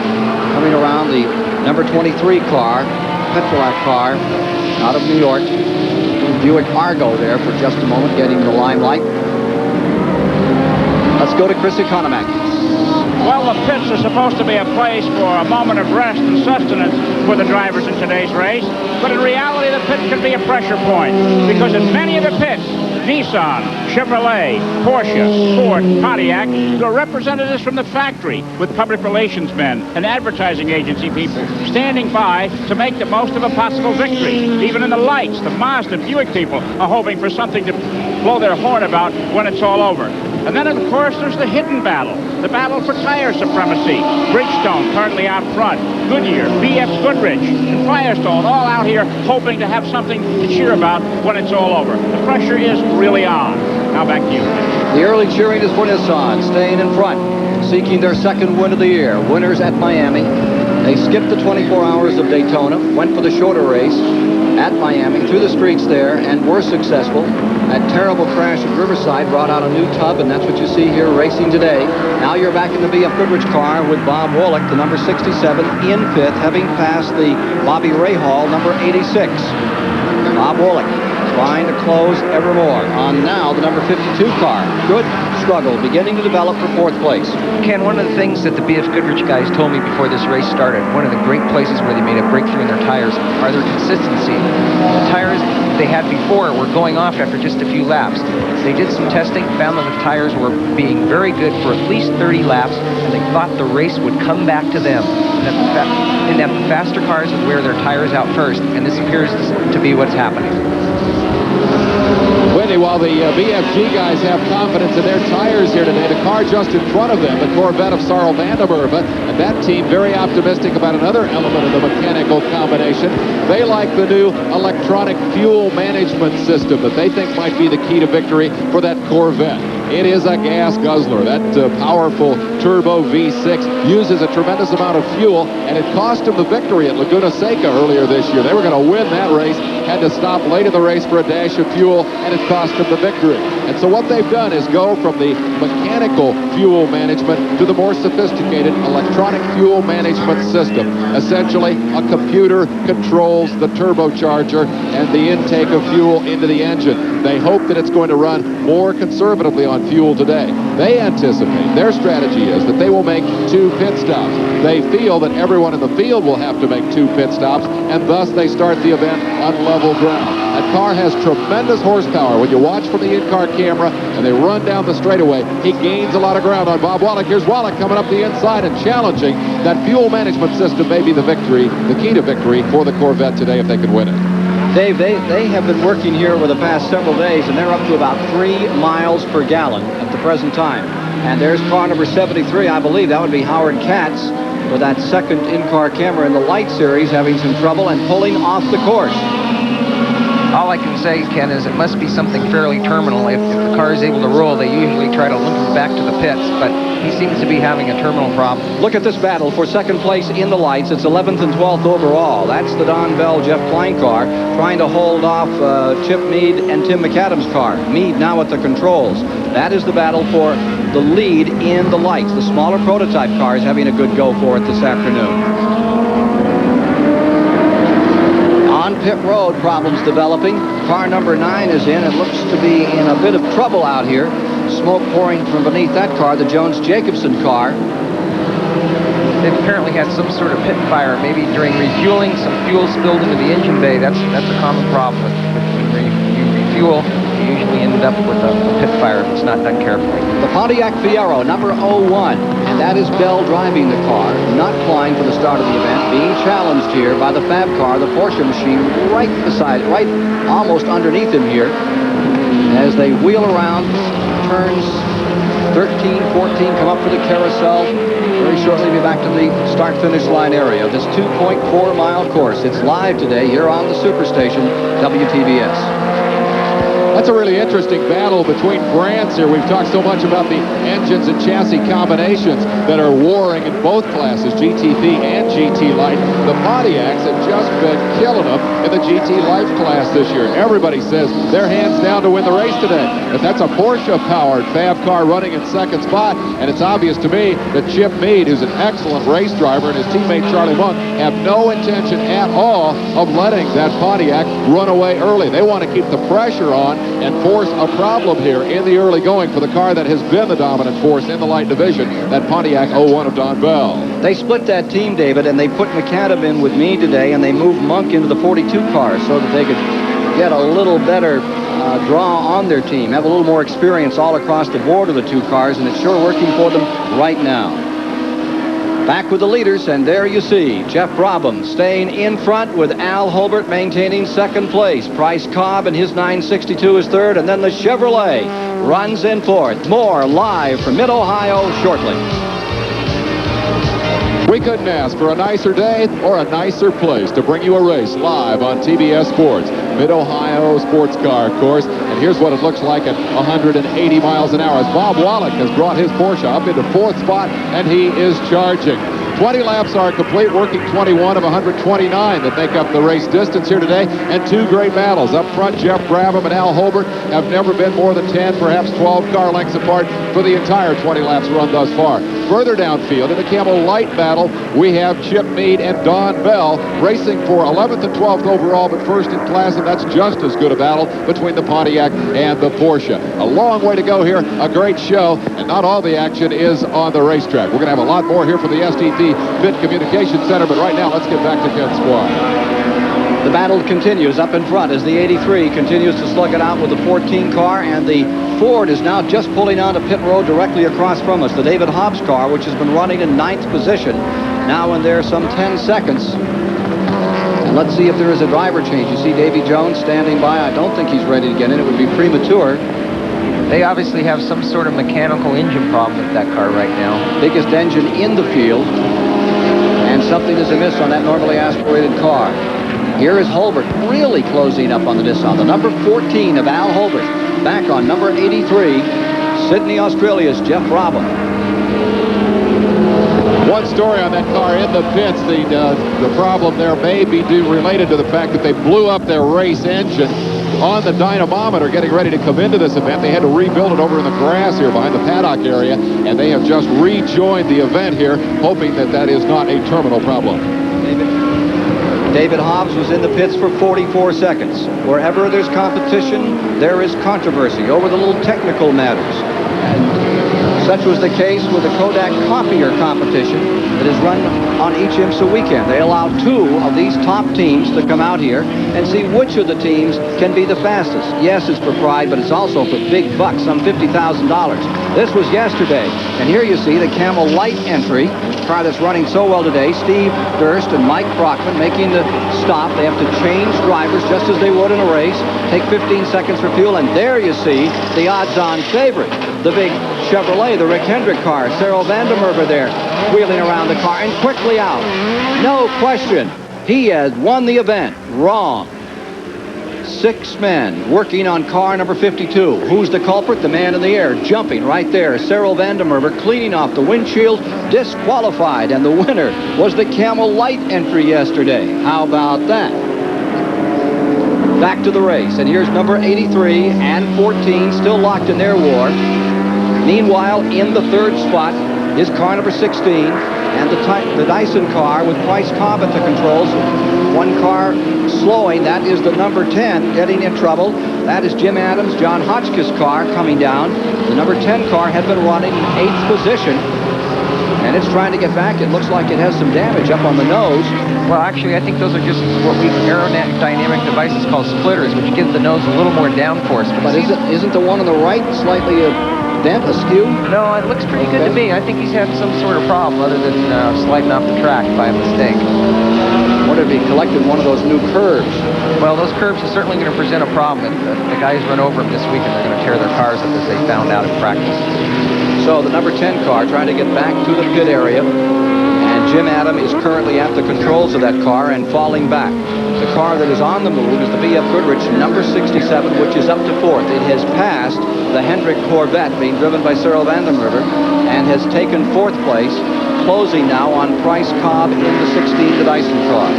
coming around the number 23 car, Petrolak car, out of New York. Buick Argo there for just a moment, getting the limelight. Let's go to Chris Economac. Well, the pits are supposed to be a place for a moment of rest and sustenance for the drivers in today's race. But in reality, the pit can be a pressure point, because in many of the pits, Nissan, Chevrolet, Porsche, Ford, Pontiac, there are representatives from the factory with public relations men and advertising agency people standing by to make the most of a possible victory. Even in the lights, the Mazda Buick people are hoping for something to blow their horn about when it's all over. And then, of course, there's the hidden battle, the battle for tire supremacy. Bridgestone currently out front. Goodyear, BF Goodrich, and Firestone all out here hoping to have something to cheer about when it's all over. The pressure is really on. Now back to you. The early cheering is for Nissan, staying in front, seeking their second win of the year. Winners at Miami. They skipped the 24 hours of Daytona, went for the shorter race at Miami, through the streets there, and were successful. That terrible crash at Riverside brought out a new tub, and that's what you see here racing today. Now you're back in the BF Goodrich car with Bob Wallach, the number 67, in fifth, having passed the Bobby Rahal, number 86. Bob Wallach trying to close ever more on now the number 52 car. Good struggle beginning to develop for fourth place. Ken, one of the things that the BF Goodrich guys told me before this race started, one of the great places where they made a breakthrough in their tires are their consistency. The tires they had before were going off after just a few laps. They did some testing, found that the tires were being very good for at least 30 laps, and they thought the race would come back to them. And that the faster cars would wear their tires out first, and this appears to be what's happening. Wendy, while the BFG guys have confidence in their tires here today, the car just in front of them, the Corvette of Sarl Vandermerve, and that team very optimistic about another element of the mechanical combination. They like the new electronic fuel management system that they think might be the key to victory for that Corvette. It is a gas guzzler. That powerful turbo V6 uses a tremendous amount of fuel, and it cost them the victory at Laguna Seca earlier this year. They were going to win that race, had to stop late in the race for a dash of fuel, and it cost them the victory. And so what they've done is go from the mechanical fuel management to the more sophisticated electronic fuel management system. Essentially, a computer controls the turbocharger and the intake of fuel into the engine. They hope that it's going to run more conservatively on fuel today. They anticipate, their strategy is that they will make 2 pit stops. They feel that everyone in the field will have to make 2 pit stops, and thus they start the event on level ground. That car has tremendous horsepower. When you watch from the in-car camera and they run down the straightaway, he gains a lot of ground on Bob Wallach. Here's Wallach coming up the inside and challenging. That fuel management system may be the victory, the key to victory for the Corvette today if they can win it. Dave, they have been working here over the past several days, and they're up to about 3 miles per gallon at the present time. And there's car number 73, I believe. That would be Howard Katz with that second in-car camera in the light series, having some trouble and pulling off the course. All I can say, Ken, is it must be something fairly terminal. If the car is able to roll, they usually try to limp him back to the pits, but he seems to be having a terminal problem. Look at this battle for second place in the lights. It's 11th and 12th overall. That's the Don Bell, Jeff Klein car, trying to hold off Chip Mead and Tim McAdams' car. Mead now at the controls. That is the battle for the lead in the lights. The smaller prototype cars having a good go for it this afternoon. On pit road, problems developing. Car number 9 is in. It looks to be in a bit of trouble out here. Smoke pouring from beneath that car, the Jones-Jacobson car. They've apparently had some sort of pit fire, maybe during refueling. Some fuel spilled into the engine bay. That's a common problem with when you refuel. You usually end up with a pit fire if it's not done carefully. The Pontiac Fiero, number 01, and that is Bell driving the car, not Klein for the start of the event, being challenged here by the Fab car, the Porsche machine, right beside, right almost underneath him here, as they wheel around, turns 13, 14, come up for the carousel. Very shortly be back to the start-finish line area of this 2.4-mile course. It's live today here on the Superstation, WTVS. That's a really interesting battle between brands here. We've talked so much about the engines and chassis combinations that are warring in both classes, GTP and GT Light. The Pontiacs have just been killing them in the GT Life class this year. Everybody says they're hands down to win the race today. But that's a Porsche-powered Fab car running in second spot, and it's obvious to me that Chip Mead, who's an excellent race driver, and his teammate Charlie Monk have no intention at all of letting that Pontiac run away early. They want to keep the pressure on and force a problem here in the early going for the car that has been the dominant force in the light division, that Pontiac 01 of Don Bell. They split that team, David, and they put McAdam in with me today, and they moved Monk into the 42 car so that they could get a little better draw on their team, have a little more experience all across the board of the two cars, and it's sure working for them right now. Back with the leaders, and there you see Jeff Brabham staying in front with Al Holbert maintaining second place. Price Cobb and his 962 is third, and then the Chevrolet runs in fourth. More live from Mid-Ohio shortly. We couldn't ask for a nicer day or a nicer place to bring you a race live on TBS Sports. Mid-Ohio sports car, of course. And here's what it looks like at 180 miles an hour as Bob Wallach has brought his Porsche up into fourth spot, and he is charging. 20 laps are complete, working 21 of 129 that make up the race distance here today, and two great battles. Up front, Jeff Brabham and Al Holbert have never been more than 10, perhaps 12 car lengths apart for the entire 20 laps run thus far. Further downfield in the Camel Light battle, we have Chip Meade and Don Bell racing for 11th and 12th overall, but first in class, and that's just as good a battle between the Pontiac and the Porsche. A long way to go here, a great show, and not all the action is on the racetrack. We're going to have a lot more here from the STT Bit Communication Center, but right now, let's get back to Ken Squire. The battle continues up in front as the 83 continues to slug it out with the 14 car, and the Ford is now just pulling onto pit road directly across from us. The David Hobbs car, which has been running in 9th position, now in there some 10 seconds. And let's see if there is a driver change. You see Davy Jones standing by. I don't think he's ready to get in. It would be premature. They obviously have some sort of mechanical engine problem with that car right now. Biggest engine in the field, and something is amiss on that normally aspirated car. Here is Holbert really closing up on the Nissan. The number 14 of Al Holbert back on number 83, Sydney, Australia's Jeff Brabham. One story on that car in the pits, the problem there may be related to the fact that they blew up their race engine on the dynamometer getting ready to come into this event. They had to rebuild it over in the grass here behind the paddock area, and they have just rejoined the event here, hoping that that is not a terminal problem. David Hobbs was in the pits for 44 seconds. Wherever there's competition, there is controversy over the little technical matters. And such was the case with the Kodak copier competition that is run on each IMSA weekend. They allow two of these top teams to come out here and see which of the teams can be the fastest. Yes, it's for pride, but it's also for big bucks, some $50,000. This was yesterday, and here you see the Camel Light entry, car that's running so well today. Steve Durst and Mike Brockman making the stop. They have to change drivers just as they would in a race, take 15 seconds for fuel, and there you see the odds-on favorite, the big Chevrolet, the Rick Hendrick car. Cyril Vandermerver there, wheeling around the car and quickly out. No question, he has won the event. Wrong. 6 men working on car number 52. Who's the culprit? The man in the air, jumping right there. Cyril Vandermerver cleaning off the windshield, disqualified, and the winner was the Camel Light entry yesterday. How about that? Back to the race, and here's number 83 and 14 still locked in their war. Meanwhile, in the third spot is car number 16 and the Dyson car with Price Cobb at the controls. One car slowing, that is the number 10 getting in trouble. That is Jim Adams, John Hotchkiss' car coming down. The number 10 car had been running in 8th position, and it's trying to get back. It looks like it has some damage up on the nose. Well, actually, I think those are just what we aerodynamic devices called splitters, which give the nose a little more downforce. But isn't the one on the right slightly bent, askew? No, it looks pretty good to me. I think he's had some sort of problem other than sliding off the track by a mistake. What if he collected one of those new curves? Well, those curves are certainly going to present a problem. The guys run over them this week, and they're going to tear their cars up as they found out in practice. So the number 10 car trying to get back to the pit area, and Jim Adam is currently at the controls of that car and falling back. The car that is on the move is the B.F. Goodrich number 67, which is up to 4th. It has passed the Hendrick Corvette being driven by Cyril Vandermerver and has taken 4th place, closing now on Price Cobb in the 16, the Dyson car.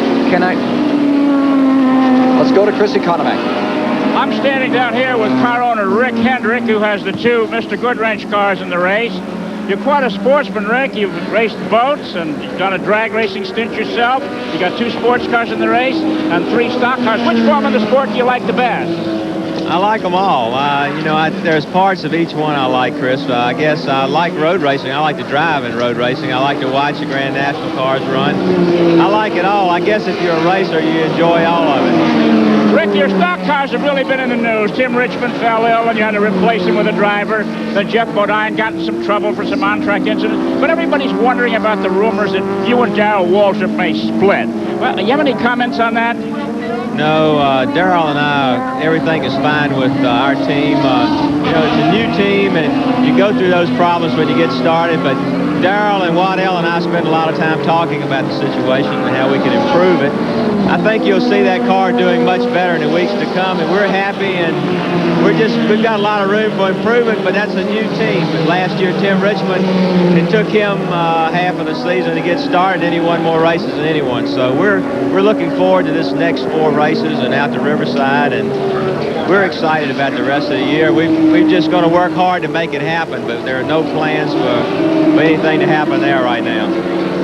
Let's go to Chris Economac. I'm standing down here with car owner Rick Hendrick, who has the two Mr. Goodwrench cars in the race. You're quite a sportsman, Rick. You've raced boats and you've done a drag racing stint yourself. You got 2 sports cars in the race and 3 stock cars. Which form of the sport do you like the best? I like them all. There's parts of each one I like, Chris. I guess I like road racing. I like to drive in road racing. I like to watch the Grand National cars run. I like it all. I guess if you're a racer, you enjoy all of it. Rick, your stock cars have really been in the news. Tim Richmond fell ill, and you had to replace him with a driver. Then Jeff Bodine got in some trouble for some on-track incidents. But everybody's wondering about the rumors that you and Darrell Waltrip may split. Well, you have any comments on that? No, Darrell and I, everything is fine with our team. You know, it's a new team, and you go through those problems when you get started, but Darrell and Waddell and I spend a lot of time talking about the situation and how we can improve it. I think you'll see that car doing much better in the weeks to come, and we're happy, and we've got a lot of room for improvement, but that's a new team. And last year, Tim Richmond, it took him half of the season to get started, and he won more races than anyone. So we're looking forward to this next 4 races and out to Riverside, and we're excited about the rest of the year. We're just going to work hard to make it happen, but there are no plans for anything to happen there right now.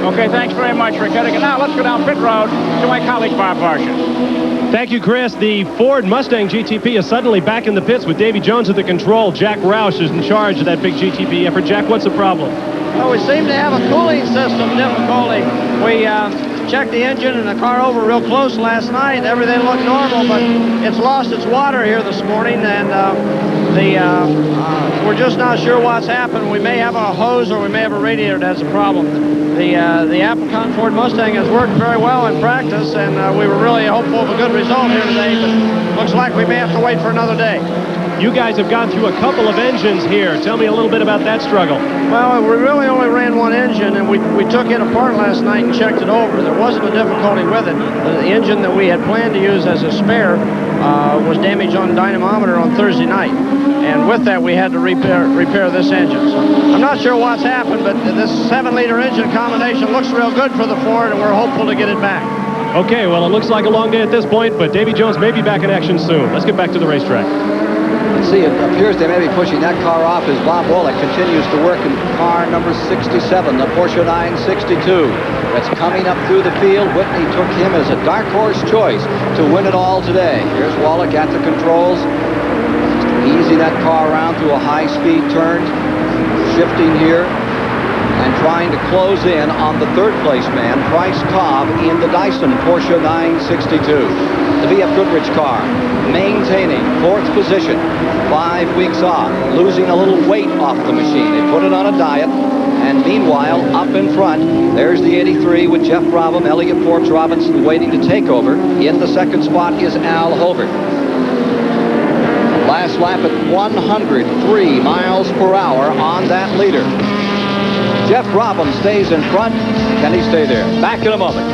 Okay, thanks very much, Rick Hedigan. Now let's go down pit road to my colleague, Bob Varsha. Thank you, Chris. The Ford Mustang GTP is suddenly back in the pits with Davy Jones at the control. Jack Roush is in charge of that big GTP effort. Jack, what's the problem? Well, we seem to have a cooling system difficulty. We checked the engine and the car over real close last night. Everything looked normal, but it's lost its water here this morning, and we're just not sure what's happened. We may have a hose or we may have a radiator that has a problem. The Applecon Ford Mustang has worked very well in practice, and we were really hopeful of a good result here today, but looks like we may have to wait for another day. You guys have gone through a couple of engines here. Tell me a little bit about that struggle. Well, we really only ran one engine, and we took it apart last night and checked it over. There wasn't a difficulty with it. The engine that we had planned to use as a spare was damaged on dynamometer on Thursday night. And with that, we had to repair this engine. So I'm not sure what's happened, but this 7-liter engine combination looks real good for the Ford, and we're hopeful to get it back. Okay, well, it looks like a long day at this point, but Davy Jones may be back in action soon. Let's get back to the racetrack. Let's see, it appears they may be pushing that car off as Bob Wallach continues to work in car number 67, the Porsche 962. That's coming up through the field. Whitney took him as a dark horse choice to win it all today. Here's Wallach at the controls. Easing that car around through a high-speed turn. Shifting here. And trying to close in on the third-place man, Price Cobb, in the Dyson Porsche 962. The VF Goodrich car, maintaining 4th position, 5 weeks off, losing a little weight off the machine. They put it on a diet, and meanwhile, up in front, there's the 83 with Jeff Brabham, Elliott Forbes Robinson waiting to take over. In the second spot is Al Holbert. Last lap at 103 miles per hour on that leader. Jeff Brabham stays in front. Can he stay there? Back in a moment.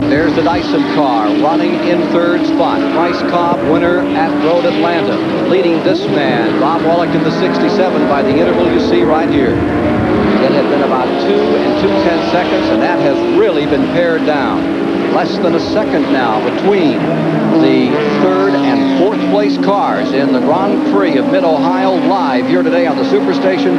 There's the Dyson car running in 3rd spot. Price Cobb, winner at Road Atlanta. Leading this man, Bob Wallach, in the 67 by the interval you see right here. It had been about 2 2/10 seconds, and that has really been pared down. Less than a second now between the 3rd and 4th place cars in the Grand Prix of Mid-Ohio, live here today on the Superstation.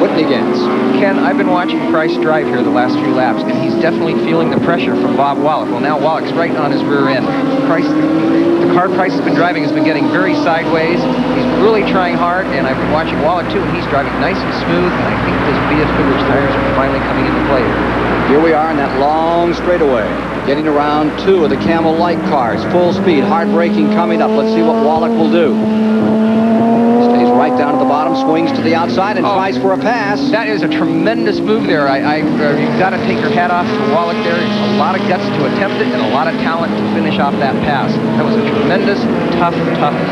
Whitney Gantz. Ken, I've been watching Price drive here the last few laps, and he's definitely feeling the pressure from Bob Wallach. Well, now Wallach's right on his rear end. The car Price has been driving has been getting very sideways. He's really trying hard, and I've been watching Wallach too, and he's driving nice and smooth, and I think his VF Goodrich tires are finally coming into play. Here we are in that long straightaway, getting around 2 of the Camel Light cars, full speed, hard braking coming up. Let's see what Wallach will do. Stays right down to the bottom, swings to the outside, and tries for a pass. That is a tremendous move there. You've got to take your hat off to Wallach there. A lot of guts to attempt it, and a lot of talent to finish off that pass. That was a tremendous, tough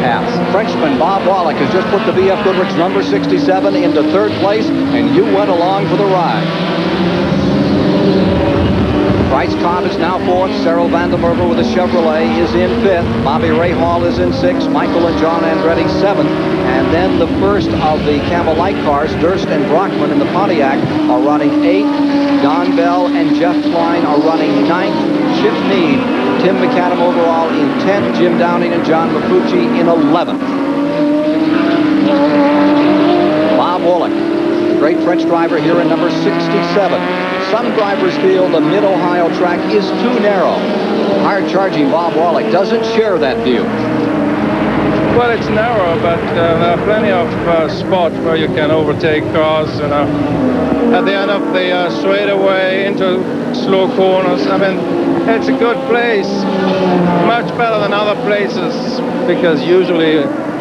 pass. Frenchman Bob Wallach has just put the VF Goodrich number 67 into 3rd place, and you went along for the ride. Price Cobb is now 4th. Cyril van der Merwe with a Chevrolet is in 5th. Bobby Rahal is in 6th. Michael and John Andretti 7th. And then the first of the Camel Light cars, Durst and Brockman in the Pontiac, are running 8th. Don Bell and Jeff Klein are running 9th. Chip Meade, Tim McAdam overall in 10th. Jim Downing and John Mafucci in 11th. Bob Wallach, the great French driver here in number 67. Some drivers feel the Mid-Ohio track is too narrow. Hard-charging Bob Wallach doesn't share that view. Well, it's narrow, but there are plenty of spots where you can overtake cars. You know, at the end of the straightaway into slow corners. I mean, It's a good place, much better than other places, because usually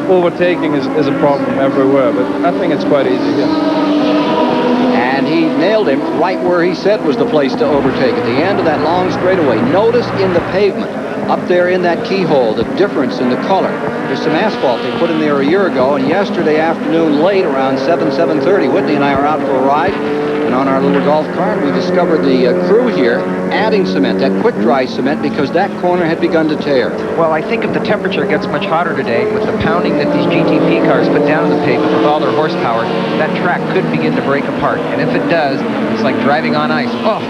overtaking is a problem everywhere, but I think it's quite easy here. And he nailed him right where he said was the place to overtake, at the end of that long straightaway. Notice in the pavement, up there in that keyhole, the difference in the color. There's some asphalt they put in there a year ago, and yesterday afternoon late, around 7:30, Whitney and I are out for a ride, and on our little golf cart, we discovered the crew here adding cement, that quick-dry cement, because that corner had begun to tear. Well, I think if the temperature gets much hotter today, with the pounding that these GTP cars put down on the pavement with all their horsepower, that track could begin to break apart. And if it does, it's like driving on ice. Oh,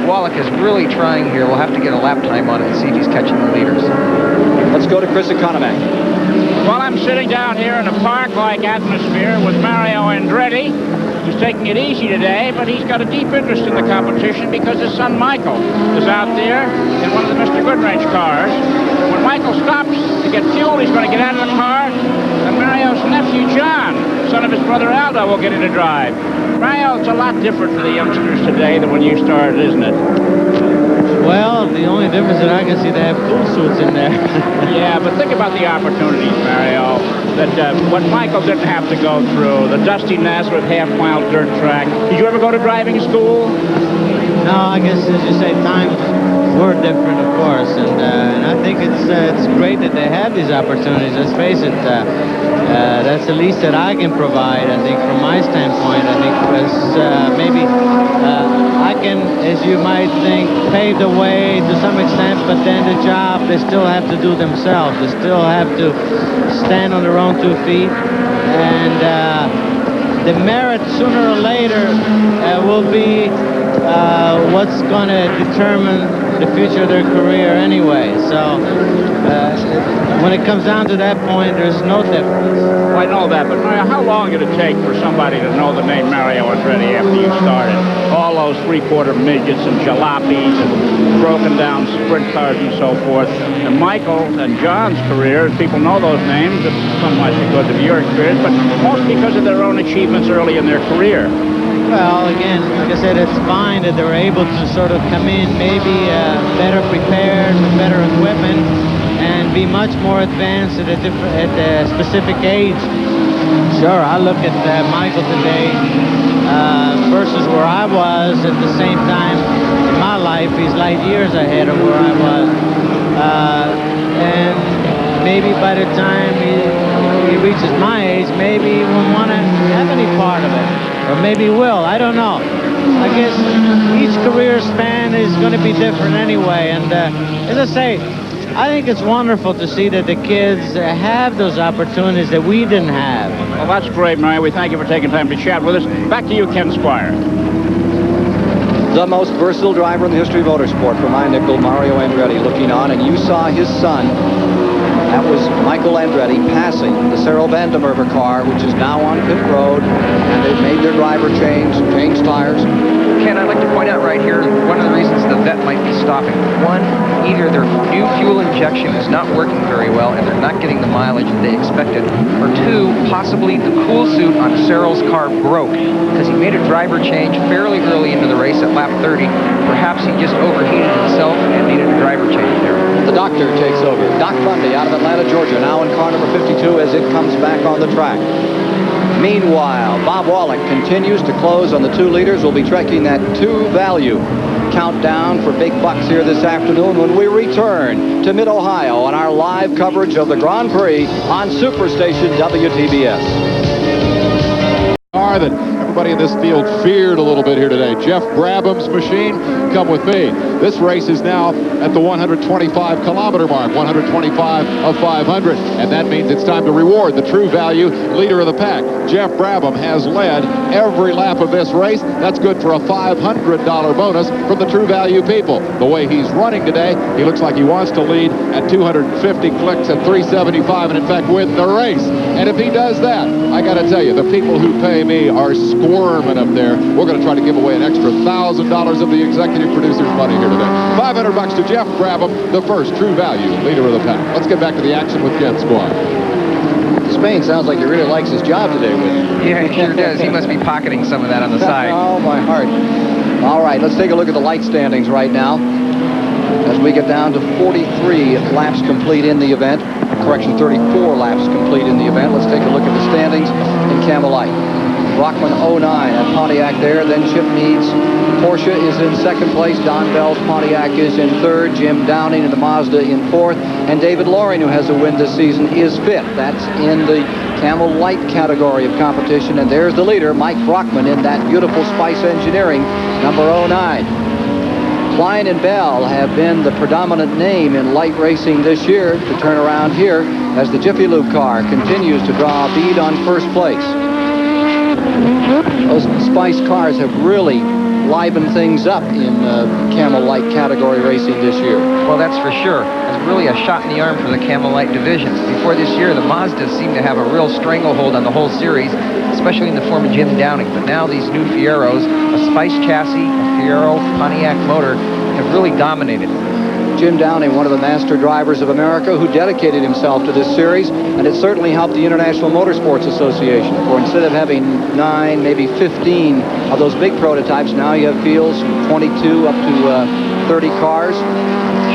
Wallach is really trying here. We'll have to get a lap time on it and see if he's catching the leaders. Let's go to Chris Economac. Well, I'm sitting down here in a park-like atmosphere with Mario Andretti. He's taking it easy today, but he's got a deep interest in the competition because his son Michael is out there in one of the Mr. Goodwrench cars. When Michael stops to get fuel, he's going to get out of the car, and Mario's nephew John, son of his brother Aldo, will get in to drive. Mario, it's a lot different for the youngsters today than when you started, isn't it? Well, the only difference that I can see, they have cool suits in there. Yeah, but think about the opportunities, Mario, that what Michael didn't have to go through, the dusty Nazareth half-mile dirt track. Did you ever go to driving school? No, I guess, as you say, times were different, of course, and I think it's great that they have these opportunities. Let's face it, that's the least that I can provide, I think, from my standpoint. I think because maybe I can, as you might think, pave the way to some extent, but then the job they still have to do themselves. They still have to stand on their own 2 feet, and the merit sooner or later will be what's going to determine the future of their career anyway. So when it comes down to that point, there's no difference. Well, I know that, but Mario, how long did it take for somebody to know the name Mario Andretti after you started? All those three-quarter midgets and jalopies and broken down sprint cars and so forth. And Michael and John's career, people know those names, some might be because of your experience, but most because of their own achievements early in their career. Well, again, like I said, it's fine that they were able to sort of come in maybe better prepared with better equipment and be much more advanced at a specific age. Sure, I look at Michael today versus where I was at the same time in my life. He's light years ahead of where I was. And maybe by the time he reaches my age, maybe he won't want to have any part of it. Or maybe will. I don't know. I guess each career span is going to be different anyway. And as I say, I think it's wonderful to see that the kids have those opportunities that we didn't have. Well, that's great, Mario. We thank you for taking time to chat with us. Back to you, Ken Squire. The most versatile driver in the history of motorsport for my nickel, Mario Andretti, looking on, and you saw his son. That was Michael Andretti passing the Cyril Vandemerver car, which is now on pit road, and they've made their driver change tires. Ken, I'd like to point out right here, one of the reasons the vet might be stopping. One, either their new fuel injection is not working very well and they're not getting the mileage that they expected. Or two, possibly the cool suit on Cyril's car broke because he made a driver change fairly early into the race at lap 30. Perhaps he just overheated himself and needed a driver change there. The doctor takes over. Doc Bundy out of Atlanta, Georgia, now in car number 52 as it comes back on the track. Meanwhile, Bob Wallach continues to close on the 2 leaders. We'll be trekking that 2 value countdown for big bucks here this afternoon when we return to Mid-Ohio on our live coverage of the Grand Prix on Superstation WTBS. That everybody in this field feared a little bit here today. Jeff Brabham's machine, come with me. This race is now at the 125-kilometer mark, 125 of 500, and that means it's time to reward the true value leader of the pack. Jeff Brabham has led every lap of this race. That's good for a $500 bonus from the true value people. The way he's running today, he looks like he wants to lead at 250 clicks at 375, and in fact win the race. And if he does that, I got to tell you, the people who pay me are squirming up there. We're going to try to give away an extra $1,000 of the executive producer's money here today. $500 to Jeff Brabham, the first true value leader of the pack. Let's get back to the action with Ken Squire. Spain sounds like he really likes his job today with you. Yeah, he sure does. He must be pocketing some of that on the side. Oh, my heart. All right, let's take a look at the light standings right now. as we get down to 43 laps complete in the event. Correction, 34 laps complete in the event. Let's take a look at the standings in Camel Light. Brockman 09 at Pontiac there, then Chip Meads. Porsche is in second place. Don Bell's Pontiac is in third. Jim Downing and the Mazda in fourth. And David Loring, who has a win this season, is fifth. That's in the Camel Light category of competition. And there's the leader, Mike Brockman, in that beautiful Spice Engineering number 09. Klein and Bell have been the predominant name in light racing this year to turn around here as the Jiffy Lube car continues to draw a bead on first place. Those Spice cars have really livened things up in Camel Light category racing this year. Well, that's for sure. It's really a shot in the arm for the Camel Light division. Before this year, the Mazdas seem to have a real stranglehold on the whole series, especially in the form of Jim Downing. But now these new Fieros, a Spice chassis, a Fiero Pontiac motor, have really dominated. Jim Downing, one of the master drivers of America, who dedicated himself to this series, and it certainly helped the International Motorsports Association. For instead of having 9, maybe 15 of those big prototypes, now you have fields from 22 up to 30 cars.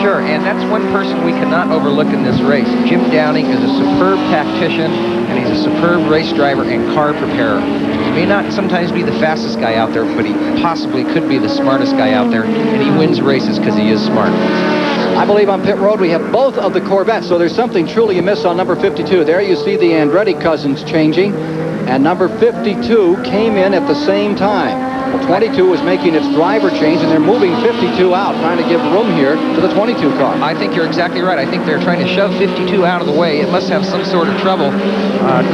Sure, and that's one person we cannot overlook in this race. Jim Downing is a superb tactician, and he's a superb race driver and car preparer. He may not sometimes be the fastest guy out there, but he possibly could be the smartest guy out there, and he wins races because he is smart. I believe on pit road we have both of the Corvettes, so there's something truly amiss on number 52. There you see the Andretti cousins changing, and number 52 came in at the same time. Well, 22 was making its driver change, and they're moving 52 out, trying to give room here to the 22 car. I think you're exactly right. I think they're trying to shove 52 out of the way. It must have some sort of trouble.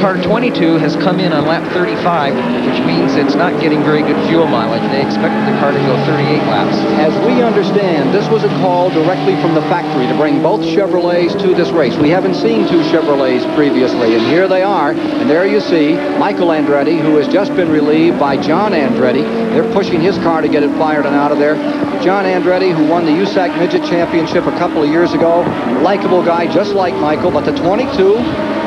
Car 22 has come in on lap 35, which means it's not getting very good fuel mileage. They expected the car to go 38 laps. As we understand, this was a call directly from the factory to bring both Chevrolets to this race. We haven't seen two Chevrolets previously, and here they are. And there you see Michael Andretti, who has just been relieved by John Andretti. They're pushing his car to get it fired and out of there. John Andretti, who won the USAC Midget Championship a couple of years ago. Likeable guy, just like Michael, but the 22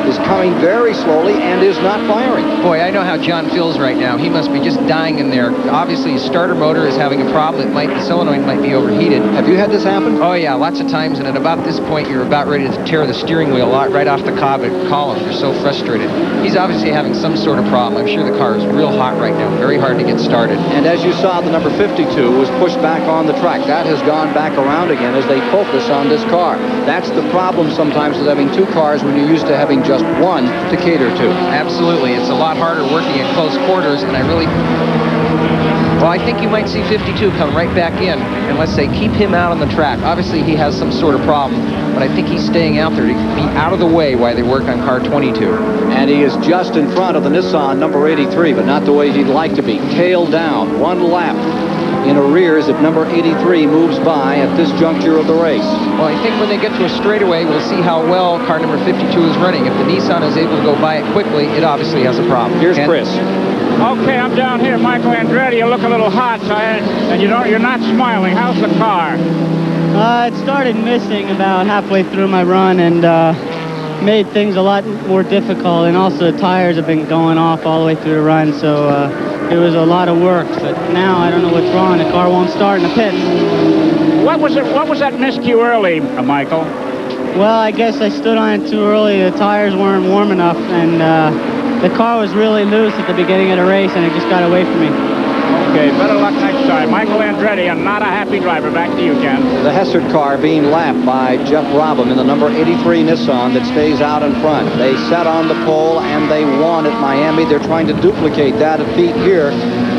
is coming very slowly and is not firing. Boy, I know how John feels right now. He must be just dying in there. Obviously, his starter motor is having a problem. The solenoid might be overheated. Have you had this happen? Oh, yeah, lots of times. And at about this point, you're about ready to tear the steering wheel right off the column. You're so frustrated. He's obviously having some sort of problem. I'm sure the car is real hot right now. Very hard to get started. And as you saw, the number 52 was pushed back on the track. That has gone back around again as they focus on this car. That's the problem sometimes with having two cars when you're used to having just one to cater to. Absolutely. It's a lot harder working in close quarters, and I think you might see 52 come right back in, and let's say keep him out on the track. Obviously, he has some sort of problem, but I think he's staying out there to be out of the way while they work on car 22. And he is just in front of the Nissan number 83, but not the way he'd like to be. Tailed down, one lap in arrears if number 83 moves by at this juncture of the race. Well, I think when they get to a straightaway, we'll see how well car number 52 is running. If the Nissan is able to go by it quickly, it obviously has a problem. Here's Chris. Okay, I'm down here. Michael Andretti, you look a little hot, and you're not smiling. How's the car? It started missing about halfway through my run and made things a lot more difficult. And also the tires have been going off all the way through the run, so it was a lot of work. But now I don't know what's wrong. The car won't start in the pits. What was that miscue early, Michael? Well, I guess I stood on it too early. The tires weren't warm enough, and the car was really loose at the beginning of the race, and it just got away from me. Okay, better luck next time. Michael Andretti, and not a happy driver. Back to you, Ken. The Hessert car being lapped by Jeff Robham in the number 83 Nissan that stays out in front. They sat on the pole and they won at Miami. They're trying to duplicate that feat here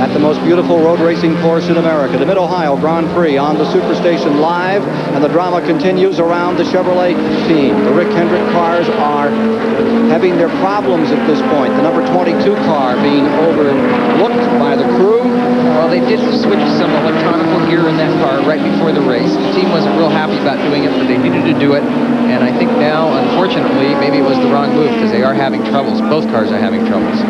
at the most beautiful road racing course in America, the Mid-Ohio Grand Prix on the Superstation Live, and the drama continues around the Chevrolet team. The Rick Hendrick cars are having their problems at this point. The number 22 car being overlooked by the crew. Well, they did switch some electronical gear in that car right before the race. The team wasn't real happy about doing it, but they needed to do it. And I think now, unfortunately, maybe it was the wrong move because they are having troubles. Both cars are having troubles.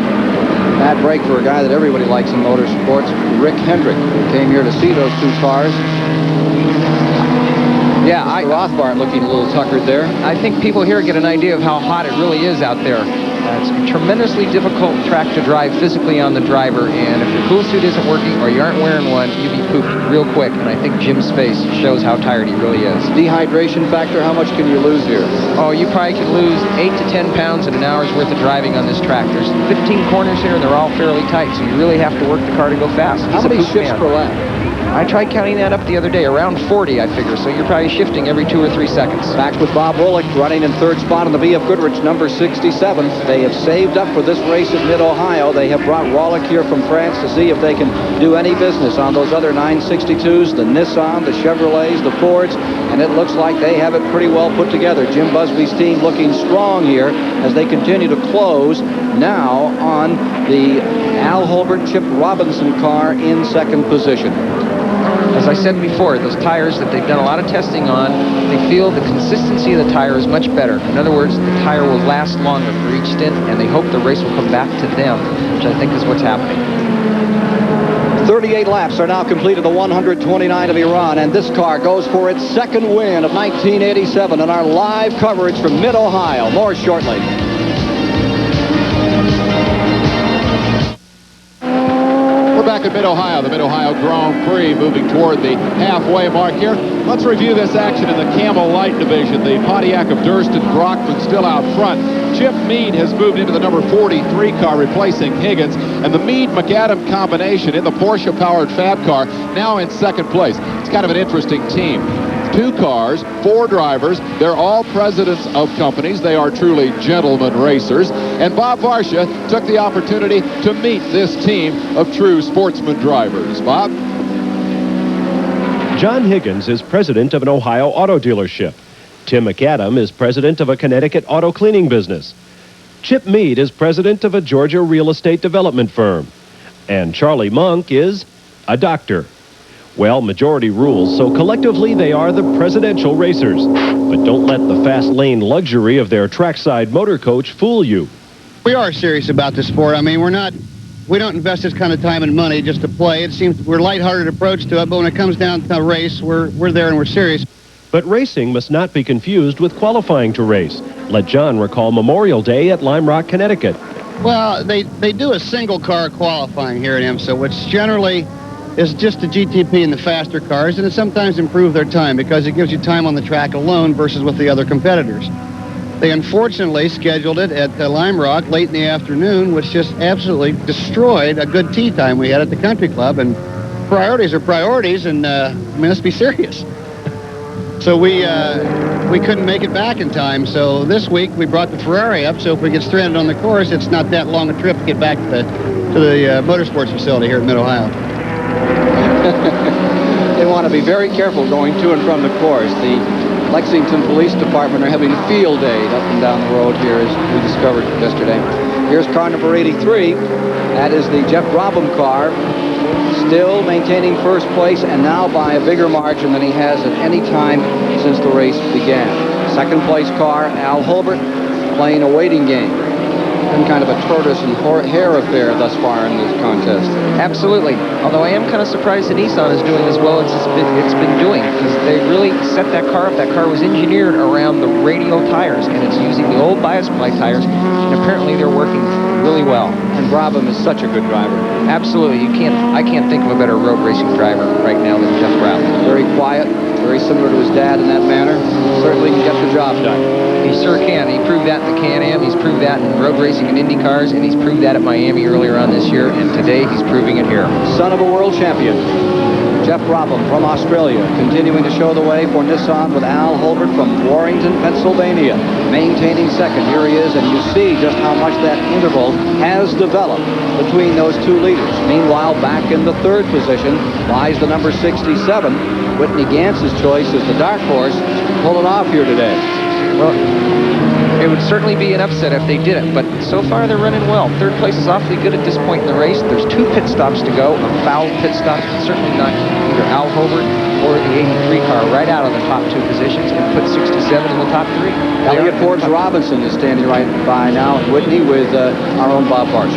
Bad break for a guy that everybody likes in motorsports, Rick Hendrick, who came here to see those two cars. Yeah, Rothbart looking a little tuckered there. I think people here get an idea of how hot it really is out there. It's a tremendously difficult track to drive physically on the driver, and if your cool suit isn't working or you aren't wearing one, you'll be pooped real quick, and I think Jim's face shows how tired he really is. Dehydration factor, how much can you lose here? Oh, you probably can lose 8 to 10 pounds in an hour's worth of driving on this track. There's 15 corners here, and they're all fairly tight, so you really have to work the car to go fast. How many shifts per lap? I tried counting that up the other day, around 40, I figure, so you're probably shifting every 2 or 3 seconds. Back with Bob Bullock, running in third spot on the B.F. Goodrich, number 67. They have saved up for this race at Mid-Ohio. They have brought Wallach here from France to see if they can do any business on those other 962s, the Nissan, the Chevrolets, the Fords, and it looks like they have it pretty well put together. Jim Busby's team looking strong here as they continue to close now on the Al Holbert Chip Robinson car in second position. As I said before, those tires that they've done a lot of testing on, they feel the consistency of the tire is much better. In other words, the tire will last longer for each stint, and they hope the race will come back to them, which I think is what's happening. 38 laps are now completed, the 129 of Iran, and this car goes for its second win of 1987 in our live coverage from Mid-Ohio. More shortly. We're back at Mid-Ohio, the Mid-Ohio Grand Prix, moving toward the halfway mark here. Let's review this action in the Camel Light division. The Pontiac of Durst and Brockman still out front. Chip Meade has moved into the number 43 car, replacing Higgins. And the Meade-McAdam combination in the Porsche-powered Fab car now in second place. It's kind of an interesting team. 2 cars, 4 drivers. They're all presidents of companies. They are truly gentlemen racers. And Bob Varsha took the opportunity to meet this team of true sportsman drivers. Bob? John Higgins is president of an Ohio auto dealership. Tim McAdam is president of a Connecticut auto cleaning business. Chip Meade is president of a Georgia real estate development firm. And Charlie Monk is a doctor. Well, majority rules, so collectively they are the presidential racers. But don't let the fast lane luxury of their trackside motor coach fool you. We are serious about the sport. I mean, we don't invest this kind of time and money just to play. It seems we're a lighthearted approach to it, but when it comes down to a race, we're there and we're serious. But racing must not be confused with qualifying to race. Let John recall Memorial Day at Lime Rock, Connecticut. Well, they do a single car qualifying here at IMSA, which generally is just the GTP and the faster cars, and it sometimes improves their time because it gives you time on the track alone versus with the other competitors. They unfortunately scheduled it at Lime Rock late in the afternoon, which just absolutely destroyed a good tee time we had at the country club. And priorities are priorities, and I mean, let's be serious. So we couldn't make it back in time. So this week we brought the Ferrari up. So if we get stranded on the course, it's not that long a trip to get back to the motorsports facility here at Mid-Ohio. They want to be very careful going to and from the course. The Lexington Police Department are having field day up and down the road here, as we discovered yesterday. Here's car number 83. That is the Jeff Brabham car, still maintaining first place, and now by a bigger margin than he has at any time since the race began. Second place car, Al Holbert, playing a waiting game. Been kind of a tortoise and hare affair thus far in this contest. Absolutely. Although I am kind of surprised that Nissan is doing as well as it's been doing, because they really set that car up. That car was engineered around the radial tires, and it's using the old bias ply tires, and apparently they're working really well. And Brabham is such a good driver. Absolutely. I can't think of a better road racing driver right now than Jeff Brabham. Very quiet, very similar to his dad in that manner. Certainly can get the job done. He sure can. He proved that in the Can-Am. He's proved that in road racing and Indy cars, and he's proved that at Miami earlier on this year, and today he's proving it here. Son of a world champion, Jeff Brabham from Australia, continuing to show the way for Nissan with Al Holbert from Warrington, Pennsylvania, maintaining second. Here he is, and you see just how much that interval has developed between those two leaders. Meanwhile, back in the third position lies the number 67. Whitney Gantz's choice is the dark horse, pulling off here today. Well, it would certainly be an upset if they did it, but so far they're running well. Third place is awfully good at this point in the race. There's 2 pit stops to go, a foul pit stop, certainly not either Al Holbert or the 83 car right out of the top 2 positions and put 67 in the top 3. Elliot Forbes Robinson is standing right by now, Whitney, with our own Bob Varsha.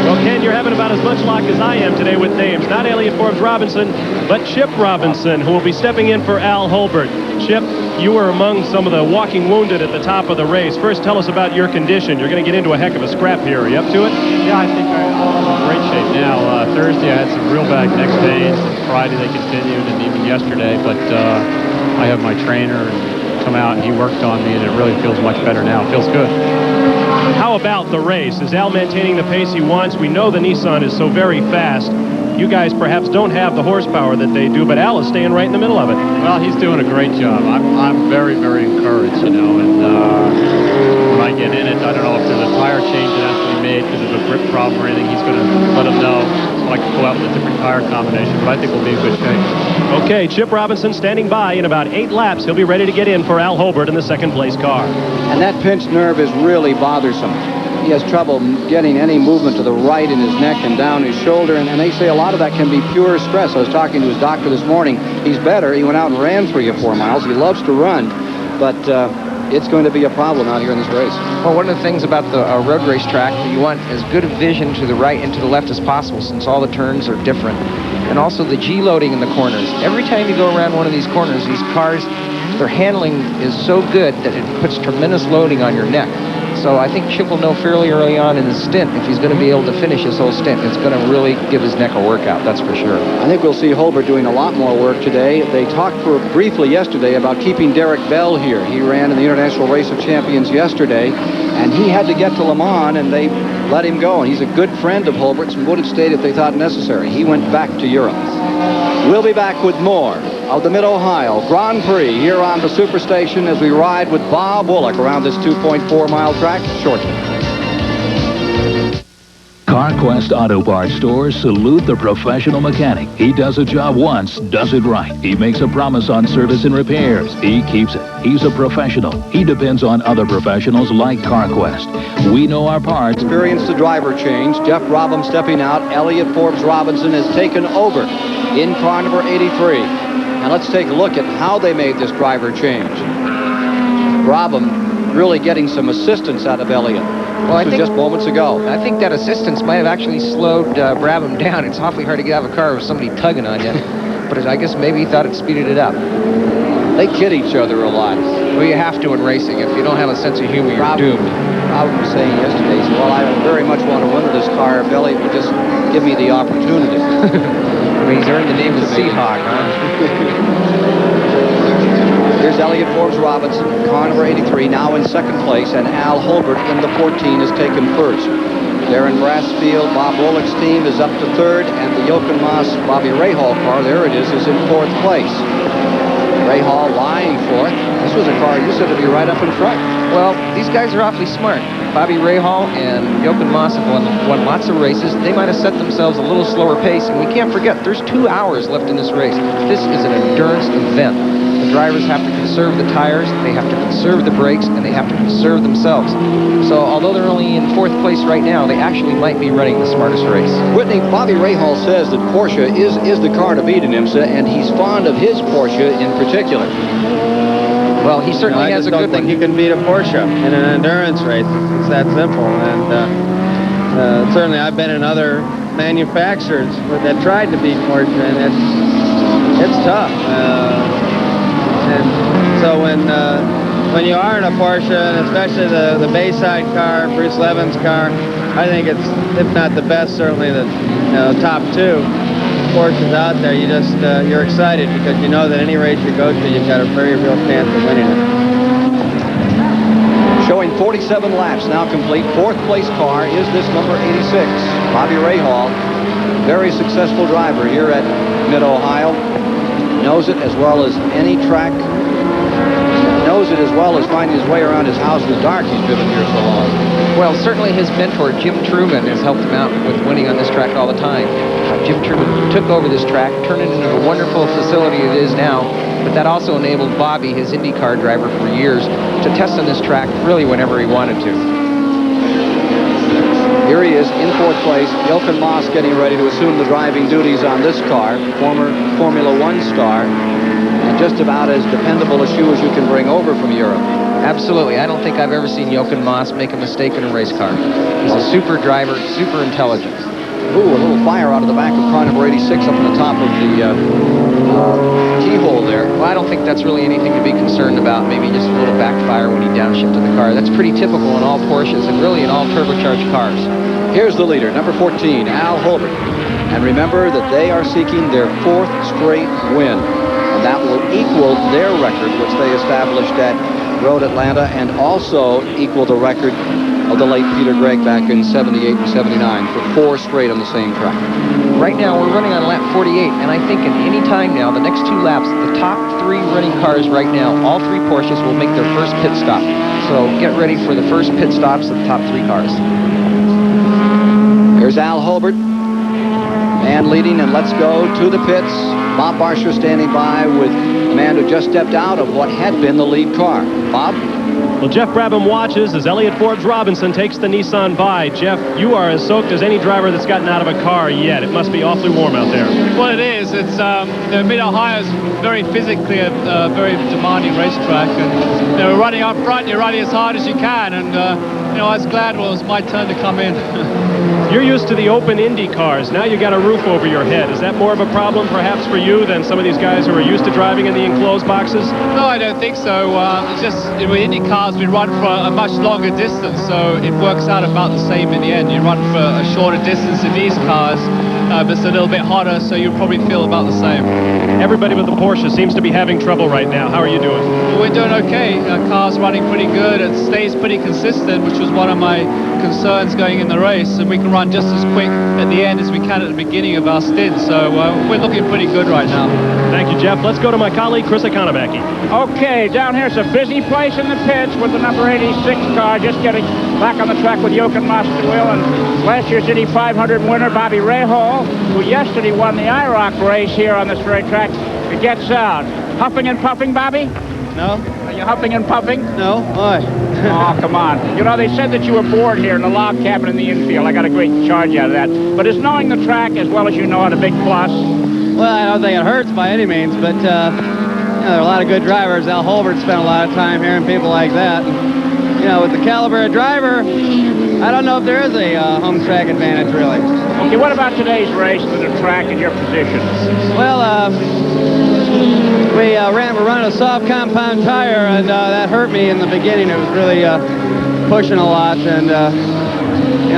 Well, Ken, you're having about as much luck as I am today with names. Not Elliott Forbes Robinson, but Chip Robinson, who will be stepping in for Al Holbert. Chip, you were among some of the walking wounded at the top of the race. First, tell us about your condition. You're going to get into a heck of a scrap here. Are you up to it? Yeah, I think I'm in great shape now. Thursday, I had some real bad neck pains. Friday, they continued, and even yesterday. But I have my trainer and come out, and he worked on me, and it really feels much better now. It feels good. How about the race? Is Al maintaining the pace he wants? We know the Nissan is so very fast. You guys perhaps don't have the horsepower that they do, but Al is staying right in the middle of it. Well, he's doing a great job. I'm very, very encouraged, you know, and when I get in it, I don't know if there's a tire change that has to be made because of a grip problem or anything. He's going to let him know so I can go out with a different tire combination, but I think we'll be in good shape. Okay, Chip Robinson standing by. In about 8 laps, he'll be ready to get in for Al Holbert in the second-place car. And that pinched nerve is really bothersome. He has trouble getting any movement to the right in his neck and down his shoulder, and they say a lot of that can be pure stress. I was talking to his doctor this morning. He's better. He went out and ran 3 or 4 miles. He loves to run, but it's going to be a problem out here in this race. Well, one of the things about the road race track, you want as good a vision to the right and to the left as possible, since all the turns are different. And also the G-loading in the corners. Every time you go around one of these corners, these cars, their handling is so good that it puts tremendous loading on your neck. So I think Chip will know fairly early on in his stint if he's going to be able to finish his whole stint. It's going to really give his neck a workout, that's for sure. I think we'll see Holbert doing a lot more work today. They talked briefly yesterday about keeping Derek Bell here. He ran in the International Race of Champions yesterday, and he had to get to Le Mans, and they let him go. And he's a good friend of Holbert's and would have stayed if they thought necessary. He went back to Europe. We'll be back with more of the Mid-Ohio Grand Prix here on the Superstation as we ride with Bob Woolek around this 2.4-mile track shortly. CarQuest Auto Parts stores salute the professional mechanic. He does a job once, does it right. He makes a promise on service and repairs. He keeps it. He's a professional. He depends on other professionals like CarQuest. We know our parts. Experienced the driver change. Jeff Robham stepping out. Elliott Forbes Robinson has taken over in car number 83. Now let's take a look at how they made this driver change. Robham really getting some assistance out of Elliott. Well, I think just moments ago. I think that assistance might have actually slowed Brabham down. It's awfully hard to get out of a car with somebody tugging on you. But I guess maybe he thought it speeded it up. They kid each other a lot. Well, you have to in racing. If you don't have a sense of humor, you're doomed. Brabham was saying yesterday, he said, well, I very much want to win this car if Elliott would just give me the opportunity. I mean, he's earned the name of the Seahawk, huh? Here's Elliott Forbes Robinson, car number 83, now in second place, and Al Holbert in the 14 is taken first. There in Brassfield, Bob Woolek's team is up to third, and the Jochen Mass Bobby Rahal car, there it is in fourth place. Rahal lying fourth. This was a car you said to be right up in front. Well, these guys are awfully smart. Bobby Rahal and Jochen Mass have won lots of races. They might have set themselves a little slower pace, and we can't forget, there's 2 hours left in this race. This is an endurance event. The drivers have to conserve the tires, they have to conserve the brakes, and they have to conserve themselves. So although they're only in fourth place right now, they actually might be running the smartest race. Whitney, Bobby Rahal says that Porsche is the car to beat in IMSA, and he's fond of his Porsche in particular. Well, he certainly has a good thing. He can beat a Porsche in an endurance race. It's that simple. And certainly I've been in other manufacturers that tried to beat Porsche, and it's tough. And so when you are in a Porsche, and especially the Bayside car, Bruce Levin's car, I think it's, if not the best, certainly the top 2 Porsches out there. You're excited because you know that any race you go to, you've got a very real chance of winning it. Showing 47 laps now complete. Fourth place car is this number 86, Bobby Rahal. Very successful driver here at Mid-Ohio. Knows it as well as any track. Knows it as well as finding his way around his house in the dark. He's driven here so long. Well, certainly his mentor, Jim Truman, has helped him out with winning on this track all the time. Jim Truman took over this track, turned it into the wonderful facility it is now, but that also enabled Bobby, his IndyCar driver for years, to test on this track really whenever he wanted to. Here he is in fourth place. Jochen Mass getting ready to assume the driving duties on this car. Former Formula One star. And just about as dependable a shoe as you can bring over from Europe. Absolutely. I don't think I've ever seen Jochen Mass make a mistake in a race car. He's a super driver, super intelligent. Ooh, a little fire out of the back of car number 86 up on the top of the keyhole there. Well, I don't think that's really anything to be concerned about. Maybe just a little backfire when he downshifted the car. That's pretty typical in all Porsches and really in all turbocharged cars. Here's the leader, number 14, Al Holbert. And remember that they are seeking their 4th straight win. And that will equal their record, which they established at Road Atlanta, and also equal the record of the late Peter Gregg back in 78 and 79 for 4 straight on the same track. Right now, we're running on lap 48, and I think in any time now, the next 2 laps, the top 3 running cars right now, all 3 Porsches will make their first pit stop. So get ready for the first pit stops of the top 3 cars. Here's Al Holbert, man leading, and let's go to the pits. Bob Barsha standing by with the man who just stepped out of what had been the lead car. Bob? Well, Jeff Brabham watches as Elliott Forbes Robinson takes the Nissan by. Jeff, you are as soaked as any driver that's gotten out of a car yet. It must be awfully warm out there. Well, it is. It's the Mid-Ohio is very physically a very demanding racetrack, and we're running up front. You're running as hard as you can, and I was glad when it was my turn to come in. You're used to the open Indy cars. Now you got a roof over your head. Is that more of a problem, perhaps, for you than some of these guys who are used to driving in the enclosed boxes? No, I don't think so. It's just with Indy cars, we run for a much longer distance, so it works out about the same in the end. You run for a shorter distance in these cars, but it's a little bit hotter, so you probably feel about the same. Everybody with the Porsche seems to be having trouble right now. How are you doing? Well, we're doing okay. Our car's running pretty good. It stays pretty consistent, which was one of my concerns going in the race, and we can run just as quick at the end as we can at the beginning of our stint, so we're looking pretty good right now. Thank you, Jeff. Let's go to my colleague, Chris Economaki. Okay, down here it's a busy place in the pits with the number 86 car just getting back on the track with Jochen Mass at the wheel, and last year's Indy 500 winner, Bobby Rahal, who yesterday won the IROC race here on this racetrack, gets out. Huffing and puffing, Bobby? No. Are you huffing and puffing? No. Why? Oh, come on. You know, they said that you were born here in the log cabin in the infield. I got a great charge out of that. But is knowing the track as well as you know it a big plus? Well, I don't think it hurts by any means, but there are a lot of good drivers. Al Holbert spent a lot of time here and people like that. And, with the caliber of driver, I don't know if there is a home track advantage, really. Okay, what about today's race with the track and your position? Well, we're running a soft compound tire, and that hurt me in the beginning. It was really pushing a lot, and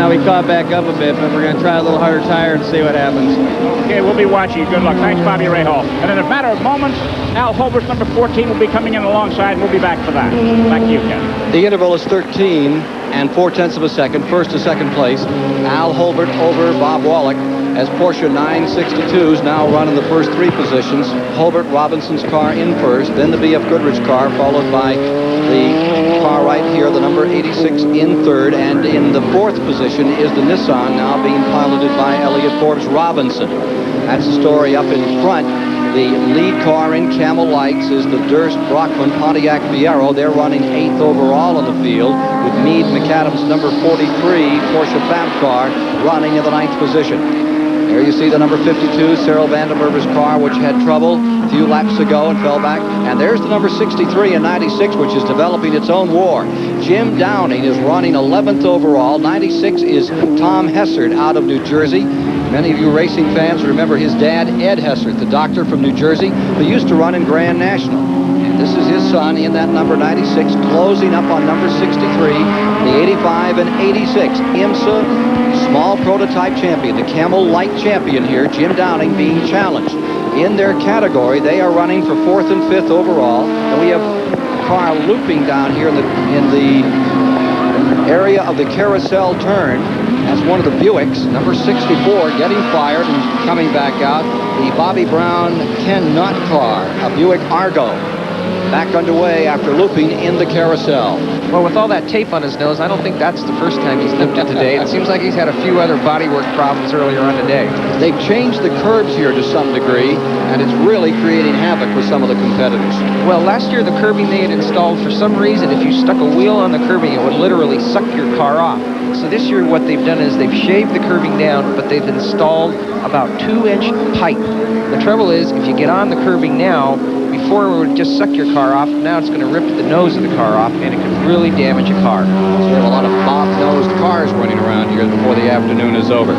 we caught back up a bit, but we're going to try a little harder tire and see what happens. Okay, we'll be watching you. Good luck. Thanks, Bobby Rahal. And in a matter of moments, Al Holbert's number 14 will be coming in alongside, and we'll be back for that. Back to you, Ken. The interval is 13 and 0.4 of a second, first to second place. Al Holbert over Bob Wallach, as Porsche 962s now run in the first 3 positions. Holbert Robinson's car in first, then the B.F. Goodrich car, followed by the car right here, the number 86 in third, and in the 4th position is the Nissan, now being piloted by Elliott Forbes Robinson. That's the story up in front. The lead car in Camel Lights is the Durst Brockman Pontiac Fiero. They're running 8th overall on the field, with Meade McAdams' number 43 Porsche Fab car running in the 9th position. There you see the number 52, Cyril Vandenberger's car, which had trouble a few laps ago and fell back. And there's the number 63 in 96, which is developing its own war. Jim Downing is running 11th overall. 96 is Tom Hessert out of New Jersey. Many of you racing fans remember his dad, Ed Hessert, the doctor from New Jersey, who used to run in Grand National. And this is his son in that number 96, closing up on number 63, the 85 and 86 IMSA small prototype champion, the Camel Light champion here, Jim Downing, being challenged. In their category, they are running for 4th and 5th overall. And we have a car looping down here in the area of the carousel turn. That's one of the Buicks, number 64, getting fired and coming back out. The Bobby Brown Ken Knott car, a Buick Argo, back underway after looping in the carousel. Well, with all that tape on his nose, I don't think that's the first time he's limped it today. It seems like he's had a few other bodywork problems earlier on today. They've changed the curbs here to some degree, and it's really creating havoc with some of the competitors. Well, last year the curbing they had installed, for some reason, if you stuck a wheel on the curbing, it would literally suck your car off. So this year what they've done is they've shaved the curbing down, but they've installed about 2-inch pipe. The trouble is, if you get on the curbing now, before it would just suck your car off. Now it's going to rip the nose of the car off, and it can really damage a car. So we have a lot of bob-nosed cars running around here before the afternoon is over.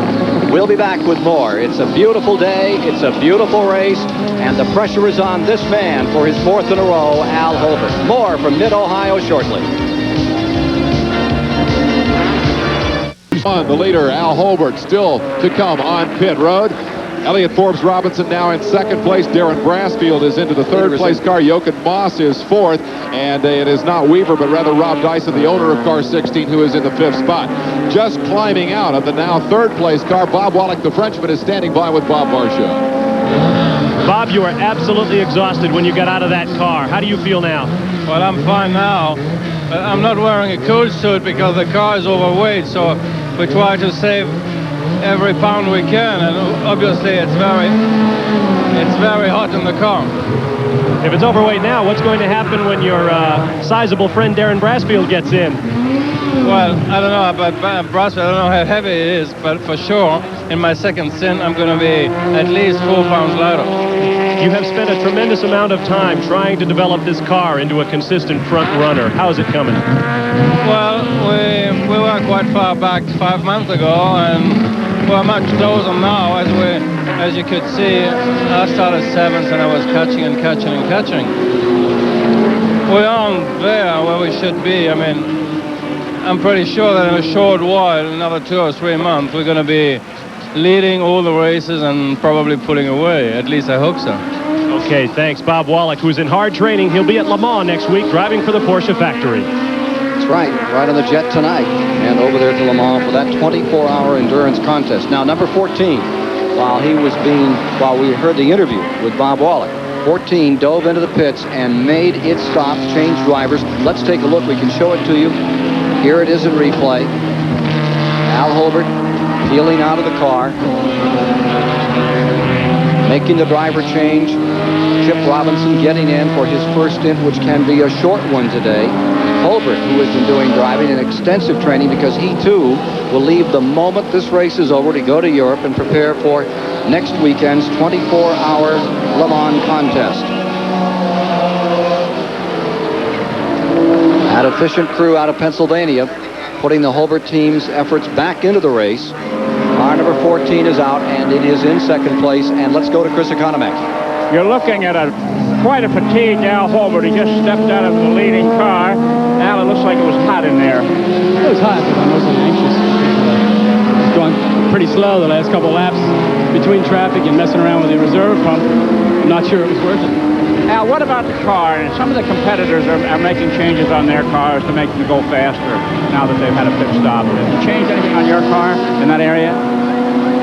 We'll be back with more. It's a beautiful day. It's a beautiful race. And the pressure is on this man for his 4th in a row, Al Holbert. More from Mid-Ohio shortly. The leader, Al Holbert, still to come on pit road. Elliott Forbes Robinson now in 2nd place. Darren Brassfield is into the 3rd place car. Jochen Moss is 4th. And it is not Weaver, but rather Rob Dyson, the owner of car 16, who is in the 5th spot. Just climbing out of the now 3rd place car, Bob Wallach, the Frenchman, is standing by with Bob Marchand. Bob, you were absolutely exhausted when you got out of that car. How do you feel now? Well, I'm fine now. But I'm not wearing a cool suit because the car is overweight, so we try to save every pound we can, and obviously it's very hot in the car. If it's overweight now, what's going to happen when your sizable friend Darren Brassfield gets in? Well, I don't know about Brassfield. I don't know how heavy it is, but for sure, in my second stint, I'm going to be at least 4 pounds lighter. You have spent a tremendous amount of time trying to develop this car into a consistent front runner. How's it coming? Well, we were quite far back 5 months ago, and we're much closer now. As you could see, I started 7th, and I was catching and catching and catching. We aren't there where we should be. I mean, I'm pretty sure that in a short while, another 2 or 3 months, we're going to be leading all the races and probably pulling away. At least I hope so. Okay, thanks. Bob Wallach, who's in hard training. He'll be at Le Mans next week driving for the Porsche factory. That's right on the jet tonight. And over there to Le Mans for that 24-hour endurance contest. Now, number 14, while we heard the interview with Bob Wallach, 14 dove into the pits and made its stops, changed drivers. Let's take a look. We can show it to you. Here it is in replay. Al Holbert peeling out of the car, making the driver change. Chip Robinson getting in for his first stint, which can be a short one today. Holbert, who has been doing driving and extensive training, because he too will leave the moment this race is over to go to Europe and prepare for next weekend's 24-hour Le Mans contest. That efficient crew out of Pennsylvania, putting the Holbert team's efforts back into the race. Car number 14 is out, and it is in 2nd place. And let's go to Chris Economac. You're looking at quite a fatigued Al Holbert. He just stepped out of the leading car. Al, it looks like it was hot in there. It was hot, but I wasn't anxious. It was going pretty slow the last couple of laps between traffic and messing around with the reserve pump. I'm not sure it was worth it. Al, what about the car? And some of the competitors are making changes on their cars to make them go faster now that they've had a pit stop. Did you change anything on your car in that area?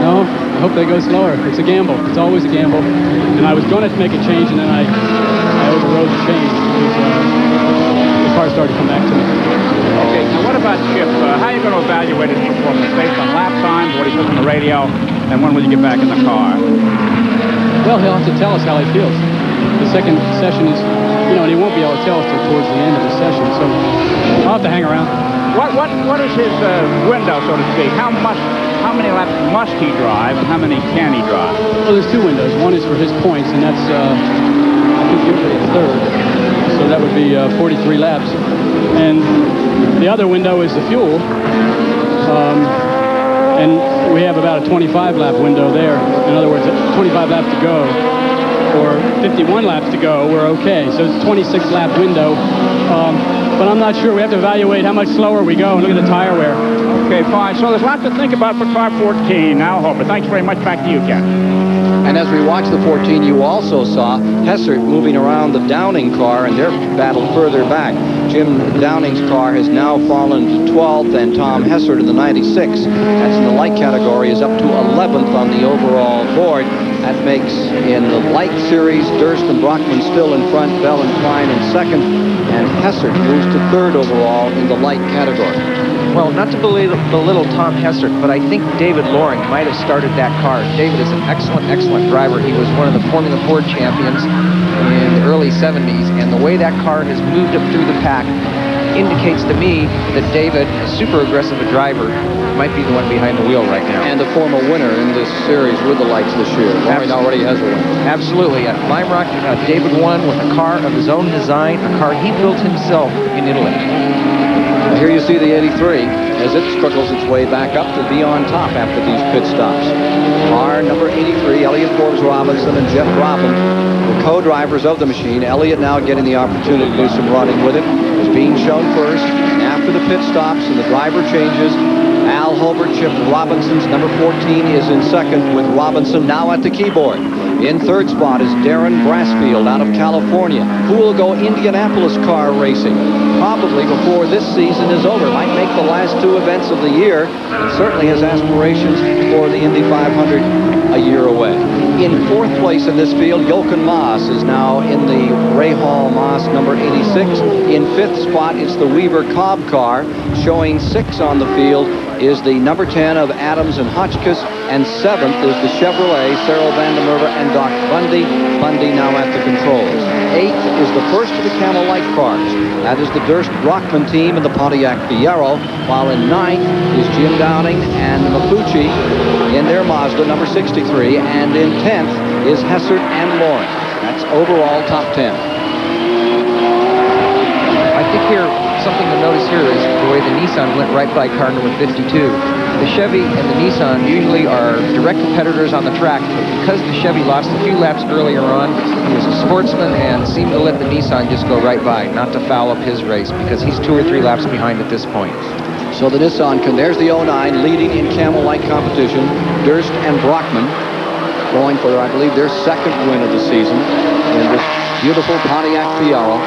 No, I hope they go slower. It's a gamble. It's always a gamble. And I was going to make a change, and then I overrode the change because the car started to come back to me. Okay, now what about Chip? How are you going to evaluate his performance based on lap times, what he says on the radio, and when will you get back in the car? Well, he'll have to tell us how he feels. The second session is, and he won't be able to tell us till towards the end of the session, so I'll have to hang around. What is his window, so to speak? How many laps must he drive, and how many can he drive? Well, there's 2 windows. One is for his points, and that's, I think, usually a 3rd. So that would be 43 laps. And the other window is the fuel. And we have about a 25-lap window there. In other words, 25 laps to go, or 51 laps to go, we're okay. So it's a 26-lap window. But I'm not sure. We have to evaluate how much slower we go and look at the tire wear. Okay, fine. So there's lots to think about for car 14. Now, Holbert, thanks very much. Back to you, Ken. And as we watched the 14, you also saw Hessert moving around the Downing car, and their battle further back. Jim Downing's car has now fallen to 12th, and Tom Hessert in the 96, that's in the light category, is up to 11th on the overall board. That makes, in the light series, Durst and Brockman still in front, Bell and Klein in 2nd, and Hessert moves to 3rd overall in the light category. Well, not to belittle Tom Hessert, but I think David Loring might have started that car. David is an excellent driver. He was one of the Formula Ford champions in the early 70s, and the way that car has moved up through the pack, indicates to me that David, a super aggressive driver, might be the one behind the wheel right now. And a former winner in this series with the lights this year. Loring already has a win. Absolutely. At Lime Rock, David won with a car of his own design, a car he built himself in Italy. Now here you see the 83 as it struggles its way back up to be on top after these pit stops. Car number 83, Elliott Forbes Robinson and Jeff Brabham, the co-drivers of the machine. Elliott now getting the opportunity to do some running with it. Is being shown first. After the pit stops and the driver changes, Al Hobart, Chip Robinson's number 14 is in second, with Robinson now at the keyboard. In third spot is Darren Brassfield out of California, who will go Indianapolis car racing probably before this season is over. Might make the last two events of the year, and certainly has aspirations for the Indy 500 a year away. In fourth place in this field, Jochen Maas is now in the Ray Hall Maas number 86. In fifth spot, it's the Weaver Cobb car. Showing 6 on the field is the number 10 of Adams and Hotchkiss, and 7th is the Chevrolet, Cyril van der Merwe and Doc Bundy. Bundy now at the controls. 8th is the first of the Camel Light cars. That is the Durst Brockman team in the Pontiac Fiero, while in 9th is Jim Downing and Mafucci in their Mazda number 63, and in 10th is Hessert and Loring. That's overall top 10. I think here, something to notice here is the way the Nissan went right by car number 52. The Chevy and the Nissan usually are direct competitors on the track, but because the Chevy lost a few laps earlier on, he was a sportsman and seemed to let the Nissan just go right by, not to foul up his race, because he's 2 or 3 laps behind at this point. So the Nissan there's the 09 leading in Camel Light competition. Durst and Brockman going for, I believe, their second win of the season in this beautiful Pontiac Fiero,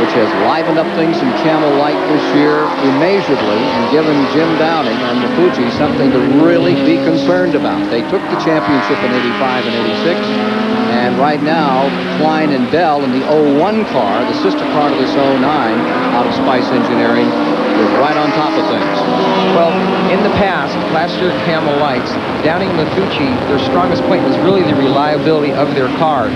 which has livened up things in Camel Light this year immeasurably and given Jim Downing and Mafucci something to really be concerned about. They took the championship in 85 and 86, and right now, Klein and Bell in the 01 car, the sister car to this 09 out of Spice Engineering, is right on top of things. Well, in the past, last year at Camel Lights, Downing and Mafucci, their strongest point was really the reliability of their car.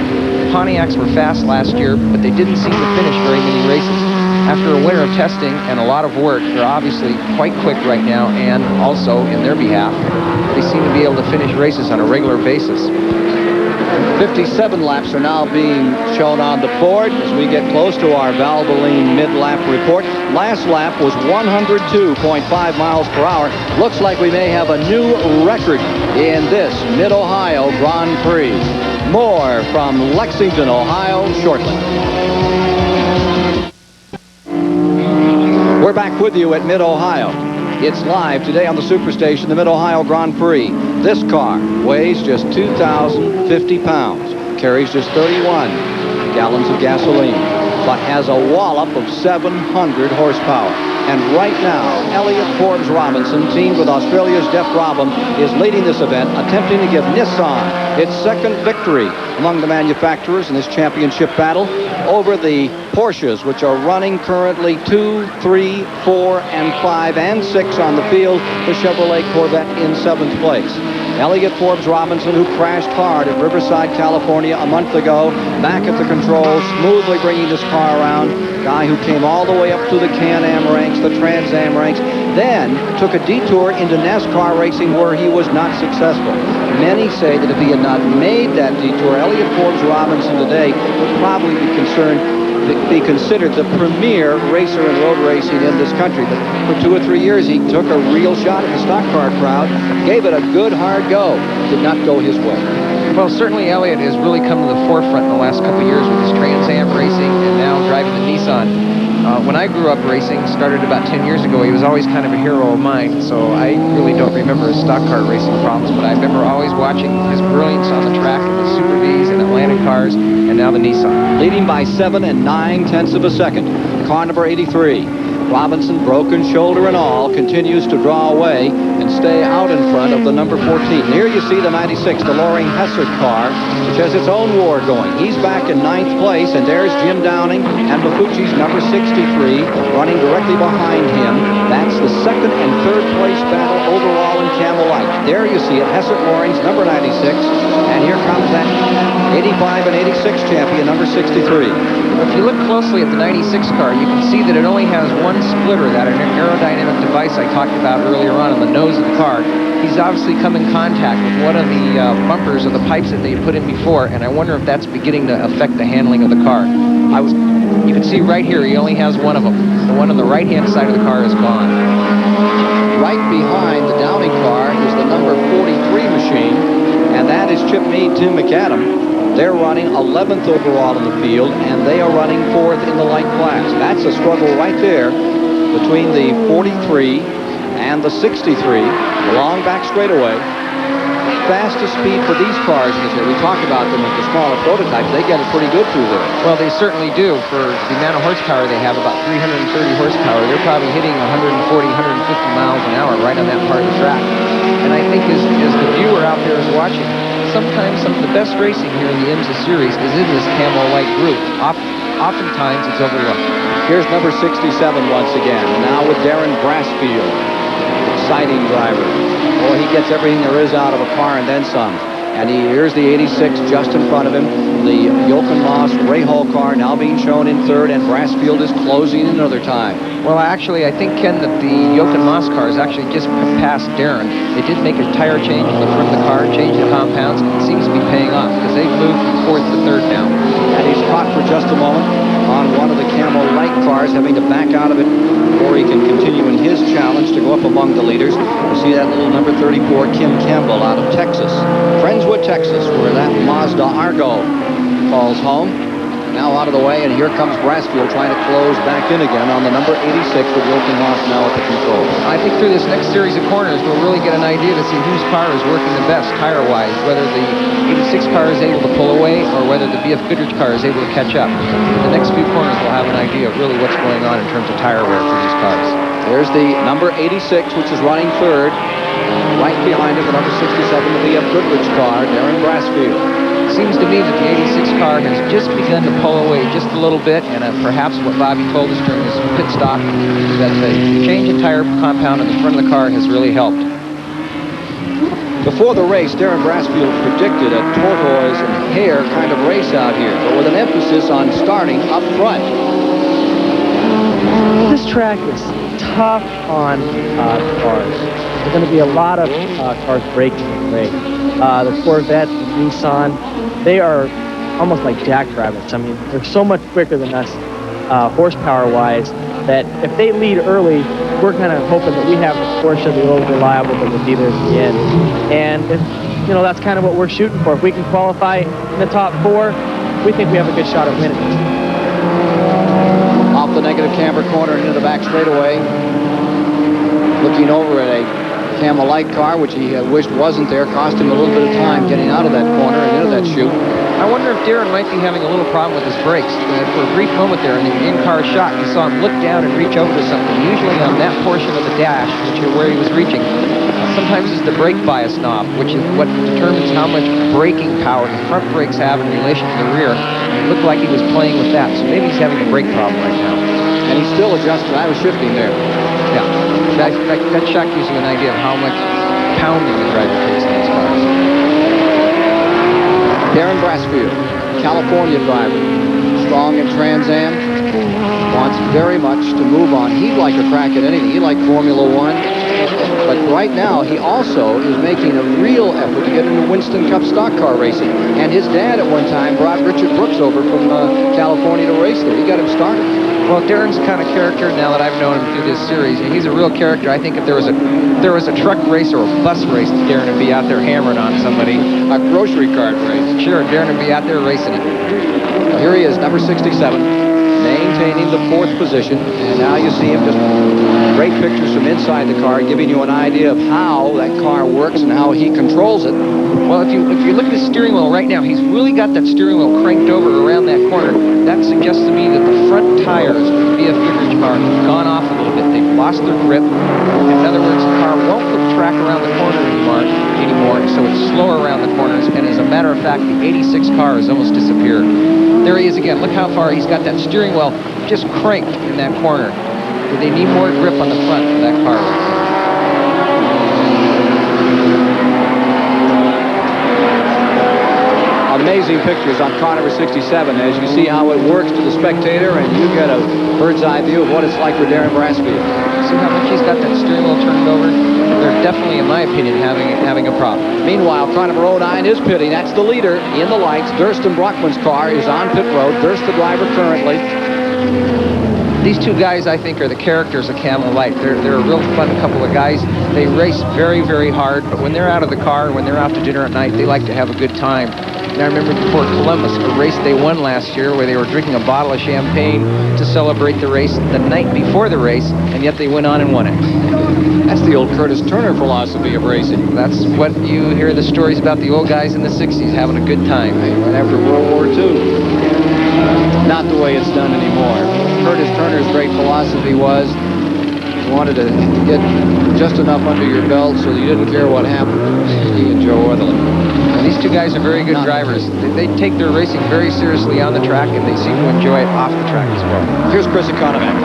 Pontiacs were fast last year, but they didn't seem to finish very many races. After a winter of testing and a lot of work, they're obviously quite quick right now, and also, in their behalf, they seem to be able to finish races on a regular basis. 57 laps are now being shown on the board as we get close to our Valvoline mid-lap report. Last lap was 102.5 miles per hour. Looks like we may have a new record in this Mid-Ohio Grand Prix. More from Lexington, Ohio, shortly. We're back with you at Mid-Ohio. It's live today on the Superstation, the Mid-Ohio Grand Prix. This car weighs just 2,050 pounds, carries just 31 gallons of gasoline, but has a wallop of 700 horsepower. And right now, Elliott Forbes Robinson, teamed with Australia's Jeff Brabham, is leading this event, attempting to give Nissan its second victory among the manufacturers in this championship battle over the Porsches, which are running currently 2, 3, 4, and 5, and 6 on the field. The Chevrolet Corvette in 7th place. Elliott Forbes Robinson, who crashed hard at Riverside, California a month ago, back at the controls, smoothly bringing this car around. Guy who came all the way up through the Can-Am ranks, the Trans Am ranks, then took a detour into NASCAR racing where he was not successful. Many say that if he had not made that detour, Elliott Forbes Robinson today would probably be considered the premier racer in road racing in this country. But for 2 or 3 years, he took a real shot at the stock car crowd, gave it a good hard go, did not go his way. Well, certainly Elliott has really come to the forefront in the last couple of years with his Trans Am racing and now driving the Nissan. When I grew up racing, started about 10 years ago, he was always kind of a hero of mine, so I really don't remember his stock car racing problems, but I remember always watching his brilliance on the track in the Super Bs and Atlantic cars, and now the Nissan. Leading by 7 9/10 of a second. Car number 83. Robinson, broken shoulder and all, continues to draw away and stay out in front of the number 14. Here you see the 96, the Loring Hessert car, which has its own war going. He's back in 9th place, and there's Jim Downing and Mafucci's number 63 running directly behind him. That's the 2nd and 3rd place battle overall in Camel Light. There you see it, Hessert Loring's number 96, and here comes that 85 and 86 champion, number 63. If you look closely at the 96 car, you can see that it only has one splitter, that aerodynamic device I talked about earlier on the nose of the car. He's obviously come in contact with one of the bumpers or the pipes that they put in before, and I wonder if that's beginning to affect the handling of the car. You can see right here, he only has one of them. The one on the right-hand side of the car is gone. Right behind the Downey car is the number 43 machine, and that is Chip Meade, Tim McAdam. They're running 11th overall in the field, and they are running 4th in the light class. That's a struggle right there between the 43 and the 63. Long back straightaway. Fastest speed for these cars in this area. We talked about them with the smaller prototypes. They get it pretty good through there. Well, they certainly do. For the amount of horsepower they have, about 330 horsepower, they're probably hitting 140, 150 miles an hour right on that part of the track. And I think as the viewer out there is watching, sometimes some of the best racing here in the IMSA series is in this Camo Light group. Oftentimes it's overlooked. Here's number 67 once again. Now with Darren Brassfield. Exciting driver. Boy, he gets everything there is out of a car and then some. And here's the 86 just in front of him. The Jochen Moss Rahal car now being shown in third, and Brassfield is closing another time. Well, actually, I think, Ken, that the Jochen Moss car is actually just past Darren. They did make a tire change in the front of the car, change the compounds, and it seems to be paying off because they've moved from fourth to third now. And he's caught for just a moment on one of the Camo Light cars, having to back out of it before he can continue in his challenge to go up among the leaders. You see that little number 34 Kim Campbell out of Texas. Friendswood, Texas, where that Mazda Argo calls home. Now out of the way, and here comes Brassfield trying to close back in again on the number 86 with Jochen Moss now at the control. I think through this next series of corners, we'll really get an idea to see whose car is working the best tire-wise, whether the 86 car is able to pull away or whether the BF Goodrich car is able to catch up. In the next few corners, we'll have an idea of really what's going on in terms of tire wear for these cars. There's the number 86, which is running third. Right behind him, the number 67, the BF Goodrich car, Darren Brassfield. Seems to me that the 86 car has just begun to pull away just a little bit, and perhaps what Bobby told us during his pit stop, that the change in tire compound in the front of the car has really helped. Before the race, Darren Brassfield predicted a tortoise and hare kind of race out here, but with an emphasis on starting up front. This track is tough on cars. There's going to be a lot of cars breaking in the race. The Corvette, the Nissan, they are almost like jackrabbits. I mean, they're so much quicker than us horsepower-wise that if they lead early, we're kind of hoping that we have a Porsche the old reliable that will be there at the end. And, that's kind of what we're shooting for. If we can qualify in the top 4, we think we have a good shot at winning. Off the negative camber corner into the back straightaway. Looking over at a Camo Light car, which he wished wasn't there, cost him a little bit of time getting out of that corner and into that chute. I wonder if Darren might be having a little problem with his brakes. For a brief moment there in the in-car shot, you saw him look down and reach over to something, usually on that portion of the dash, which is where he was reaching. Sometimes it's the brake bias knob, which is what determines how much braking power the front brakes have in relation to the rear. It looked like he was playing with that, so maybe he's having a brake problem right now. And he's still adjusting. I was shifting there. Yeah, that shot gives you an idea of how much pounding the driver takes in these cars. Darren Brassfield, California driver, strong in Trans Am, wants very much to move on. He'd like a crack at anything. He'd like Formula One. But right now, he also is making a real effort to get into Winston Cup stock car racing. And his dad at one time brought Richard Brooks over from California to race there. He got him started. Well, Darren's the kind of character, now that I've known him through this series, he's a real character. I think if there was a truck race or a bus race, Darren would be out there hammering on somebody. A grocery cart race. Sure, Darren would be out there racing it. Well, here he is, number 67, maintaining the 4th position. And now you see him just great pictures from inside the car, giving you an idea of how that car works and how he controls it. Well, if you look at his steering wheel right now, he's really got that steering wheel cranked over around that corner. That suggests to me that the front tires of the BF Goodrich car have gone off a little bit. They've lost their grip. In other words, the car won't put track around the corner anymore, so it's slower around the corners. And as a matter of fact, the 86 car has almost disappeared. There he is again. Look how far he's got that steering wheel just cranked in that corner. They need more grip on the front of that car right there. amazing pictures on car number 67 as you see how it works to the spectator, and you get a bird's eye view of what it's like for Darren Brassfield. See how much he's got that steering wheel turned over? They're definitely, in my opinion, having a problem. Meanwhile, car number 09 is pitting. That's the leader in the lights. Durst and Brockman's car is on pit road. Durst, the driver currently. These two guys, I think, are the characters of Camel Light. They're a real fun couple of guys. They race very, very hard, but when they're out of the car, when they're out to dinner at night, they like to have a good time. And I remember before Columbus, a race they won last year where they were drinking a bottle of champagne to celebrate the race the night before the race, and yet they went on and won it. That's the old Curtis Turner philosophy of racing. That's what you hear the stories about the old guys in the 60s having a good time. Right after World War II. Not the way it's done anymore. Curtis Turner's great philosophy was you wanted to get just enough under your belt so that you didn't care what happened. He and Joe Ortherly. And these two guys are very good drivers. They take their racing very seriously on the track, and they seem to enjoy it off the track as well. Here's Chris Economac.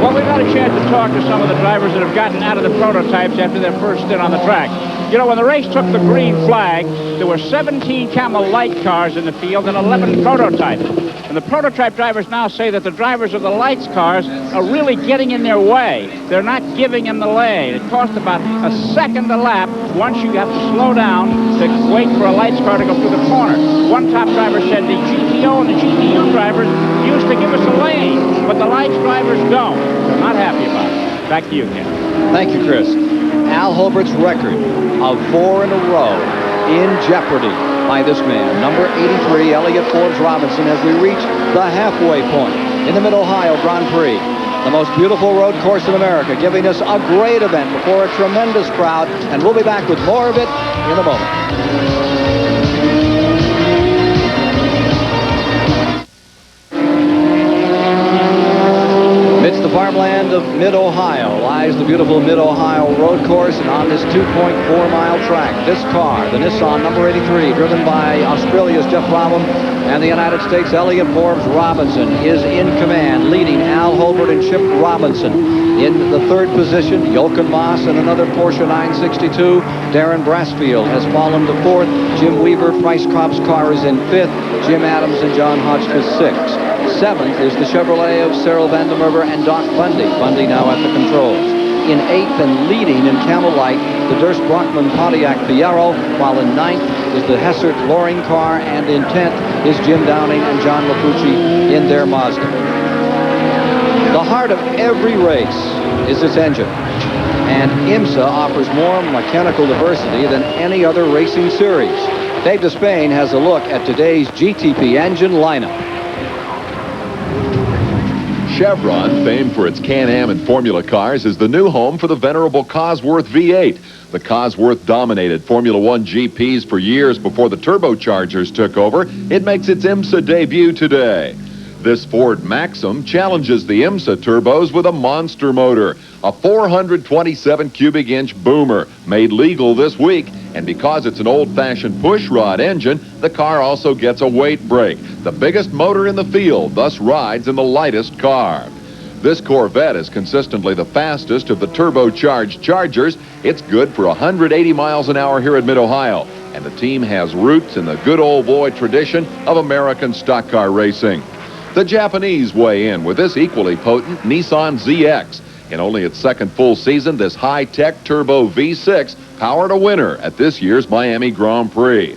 Well, we got a chance to talk to some of the drivers that have gotten out of the prototypes after their first stint on the track. You know, when the race took the green flag, there were 17 Camel Light cars in the field and 11 prototypes. And the prototype drivers now say that the drivers of the Lights cars are really getting in their way. They're not giving them the lane. It costs about a second a lap once you have to slow down to wait for a Lights car to go through the corner. One top driver said the GTO and the GTU drivers used to give us a lane, but the Lights drivers don't. They're not happy about it. Back to you, Ken. Thank you, Chris. Al Holbert's record of 4 in a row in jeopardy by this man, number 83, Elliott Forbes Robinson, as we reach the halfway point in the Mid-Ohio Grand Prix. The most beautiful road course in America, giving us a great event before a tremendous crowd, and we'll be back with more of it in a moment. Amidst the farmland of Mid-Ohio lies the beautiful Mid-Ohio road course, and on this 2.4-mile track, this car, the Nissan number 83, driven by Australia's Jeff Brabham and the United States' Elliott Forbes Robinson, is in command, leading Al Holbert and Chip Robinson. In the third position, Jochen Moss and another Porsche 962. Darren Brassfield has fallen to fourth. Jim Weaver, Price Kopp's car, is in fifth. Jim Adams and John Hotchkiss sixth. Seventh is the Chevrolet of Cyril Vandenberger and Doc Bundy. Bundy now at the controls. In eighth and leading in Camel Light, the Durst Brockman Pontiac Fiero, while in ninth is the Hessert Loring car, and in 10th is Jim Downing and John Mapucci in their Mazda. The heart of every race is its engine, and IMSA offers more mechanical diversity than any other racing series. Dave Despain has a look at today's GTP engine lineup. Chevron, famed for its Can-Am and Formula cars, is the new home for the venerable Cosworth V8. The Cosworth dominated Formula One GPs for years before the turbochargers took over. It makes its IMSA debut today. This Ford Maxim challenges the IMSA turbos with a monster motor, a 427 cubic inch boomer, made legal this week. And because it's an old-fashioned pushrod engine, the car also gets a weight brake. The biggest motor in the field thus rides in the lightest car. This Corvette is consistently the fastest of the turbocharged Chargers. It's good for 180 miles an hour here at Mid-Ohio, and the team has roots in the good old boy tradition of American stock car racing. The Japanese weigh in with this equally potent Nissan ZX. In only its second full season, this high-tech turbo V6 powered a winner at this year's Miami Grand Prix.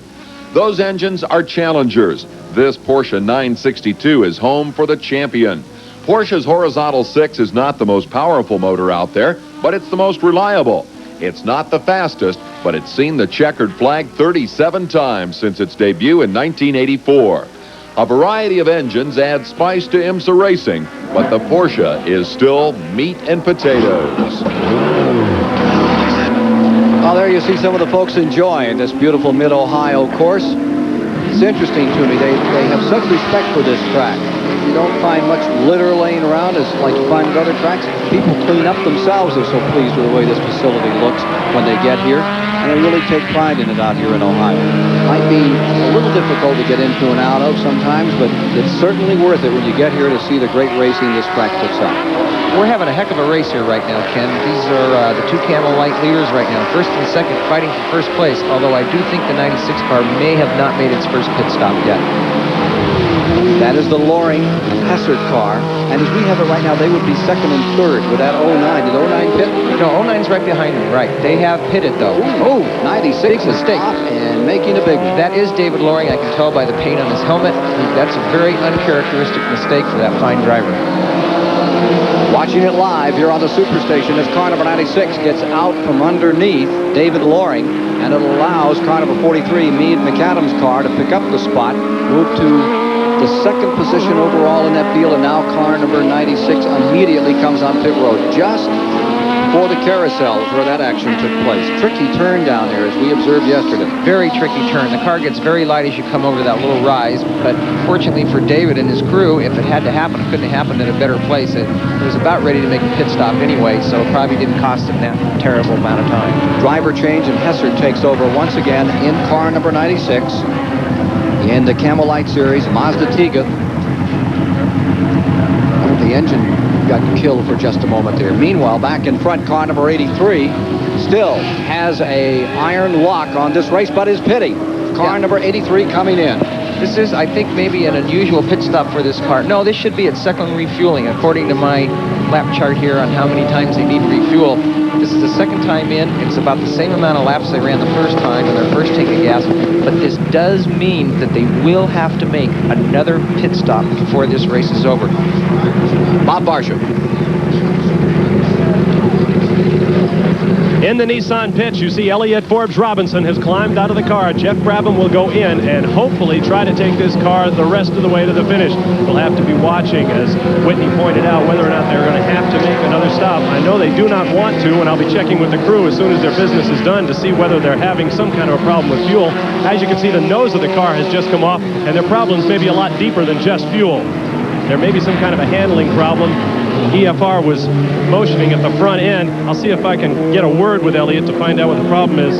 Those engines are challengers. This Porsche 962 is home for the champion. Porsche's horizontal 6 is not the most powerful motor out there, but it's the most reliable. It's not the fastest, but it's seen the checkered flag 37 times since its debut in 1984. A variety of engines add spice to IMSA racing, but the Porsche is still meat and potatoes. Well, there you see some of the folks enjoying this beautiful Mid-Ohio course. It's interesting to me. They have such respect for this track. don't find much litter laying around as like you find at other tracks. People clean up themselves. They're so pleased with the way this facility looks when they get here. And they really take pride in it out here in Ohio. Might be a little difficult to get into and out of sometimes, but it's certainly worth it when you get here to see the great racing this track puts on. We're having a heck of a race here right now, Ken. These are the two Camel Light leaders right now. First and second fighting for first place, although I do think the 96 car may have not made its first pit stop yet. That is the Loring Hessert car. And as we have it right now, they would be second and third with that 09. Did 09 pit? No, 09's right behind them, right. They have pitted, though. Oh, 96 big mistake. And making a big one. That is David Loring. I can tell by the paint on his helmet. That's a very uncharacteristic mistake for that fine driver. Watching it live here on the Superstation as car number 96 gets out from underneath David Loring, and it allows car number 43, Meade McAdams' car, to pick up the spot, move to the second position overall in that field, and now car number 96 immediately comes on pit road just for the carousels where that action took place. Tricky turn down there, as we observed yesterday. Very tricky turn. The car gets very light as you come over that little rise, but fortunately for David and his crew, if it had to happen, it couldn't have happened in a better place. It was about ready to make a pit stop anyway, so it probably didn't cost him that terrible amount of time. Driver change, and Hessert takes over once again in car number 96 in the Camel Light Series, Mazda Tiga. The engine got killed for just a moment there. Meanwhile, back in front, car number 83 still has a iron lock on this race, but is pitting. Car number 83 coming in. This is, I think, maybe an unusual pit stop for this car. No, this should be its second refueling, according to my lap chart here on how many times they need to refuel. This is the second time in. It's about the same amount of laps they ran the first time in their first tank of gas, but this does mean that they will have to make another pit stop before this race is over. Bob Barsham. In the Nissan pits, you see Elliott Forbes Robinson has climbed out of the car. Jeff Brabham will go in and hopefully try to take this car the rest of the way to the finish. We'll have to be watching, as Whitney pointed out, whether or not they're going to have to make another stop. I know they do not want to, and I'll be checking with the crew as soon as their business is done to see whether they're having some kind of a problem with fuel. As you can see, the nose of the car has just come off, and their problems may be a lot deeper than just fuel. There may be some kind of a handling problem. EFR was motioning at the front end. I'll see if I can get a word with Elliott to find out what the problem is.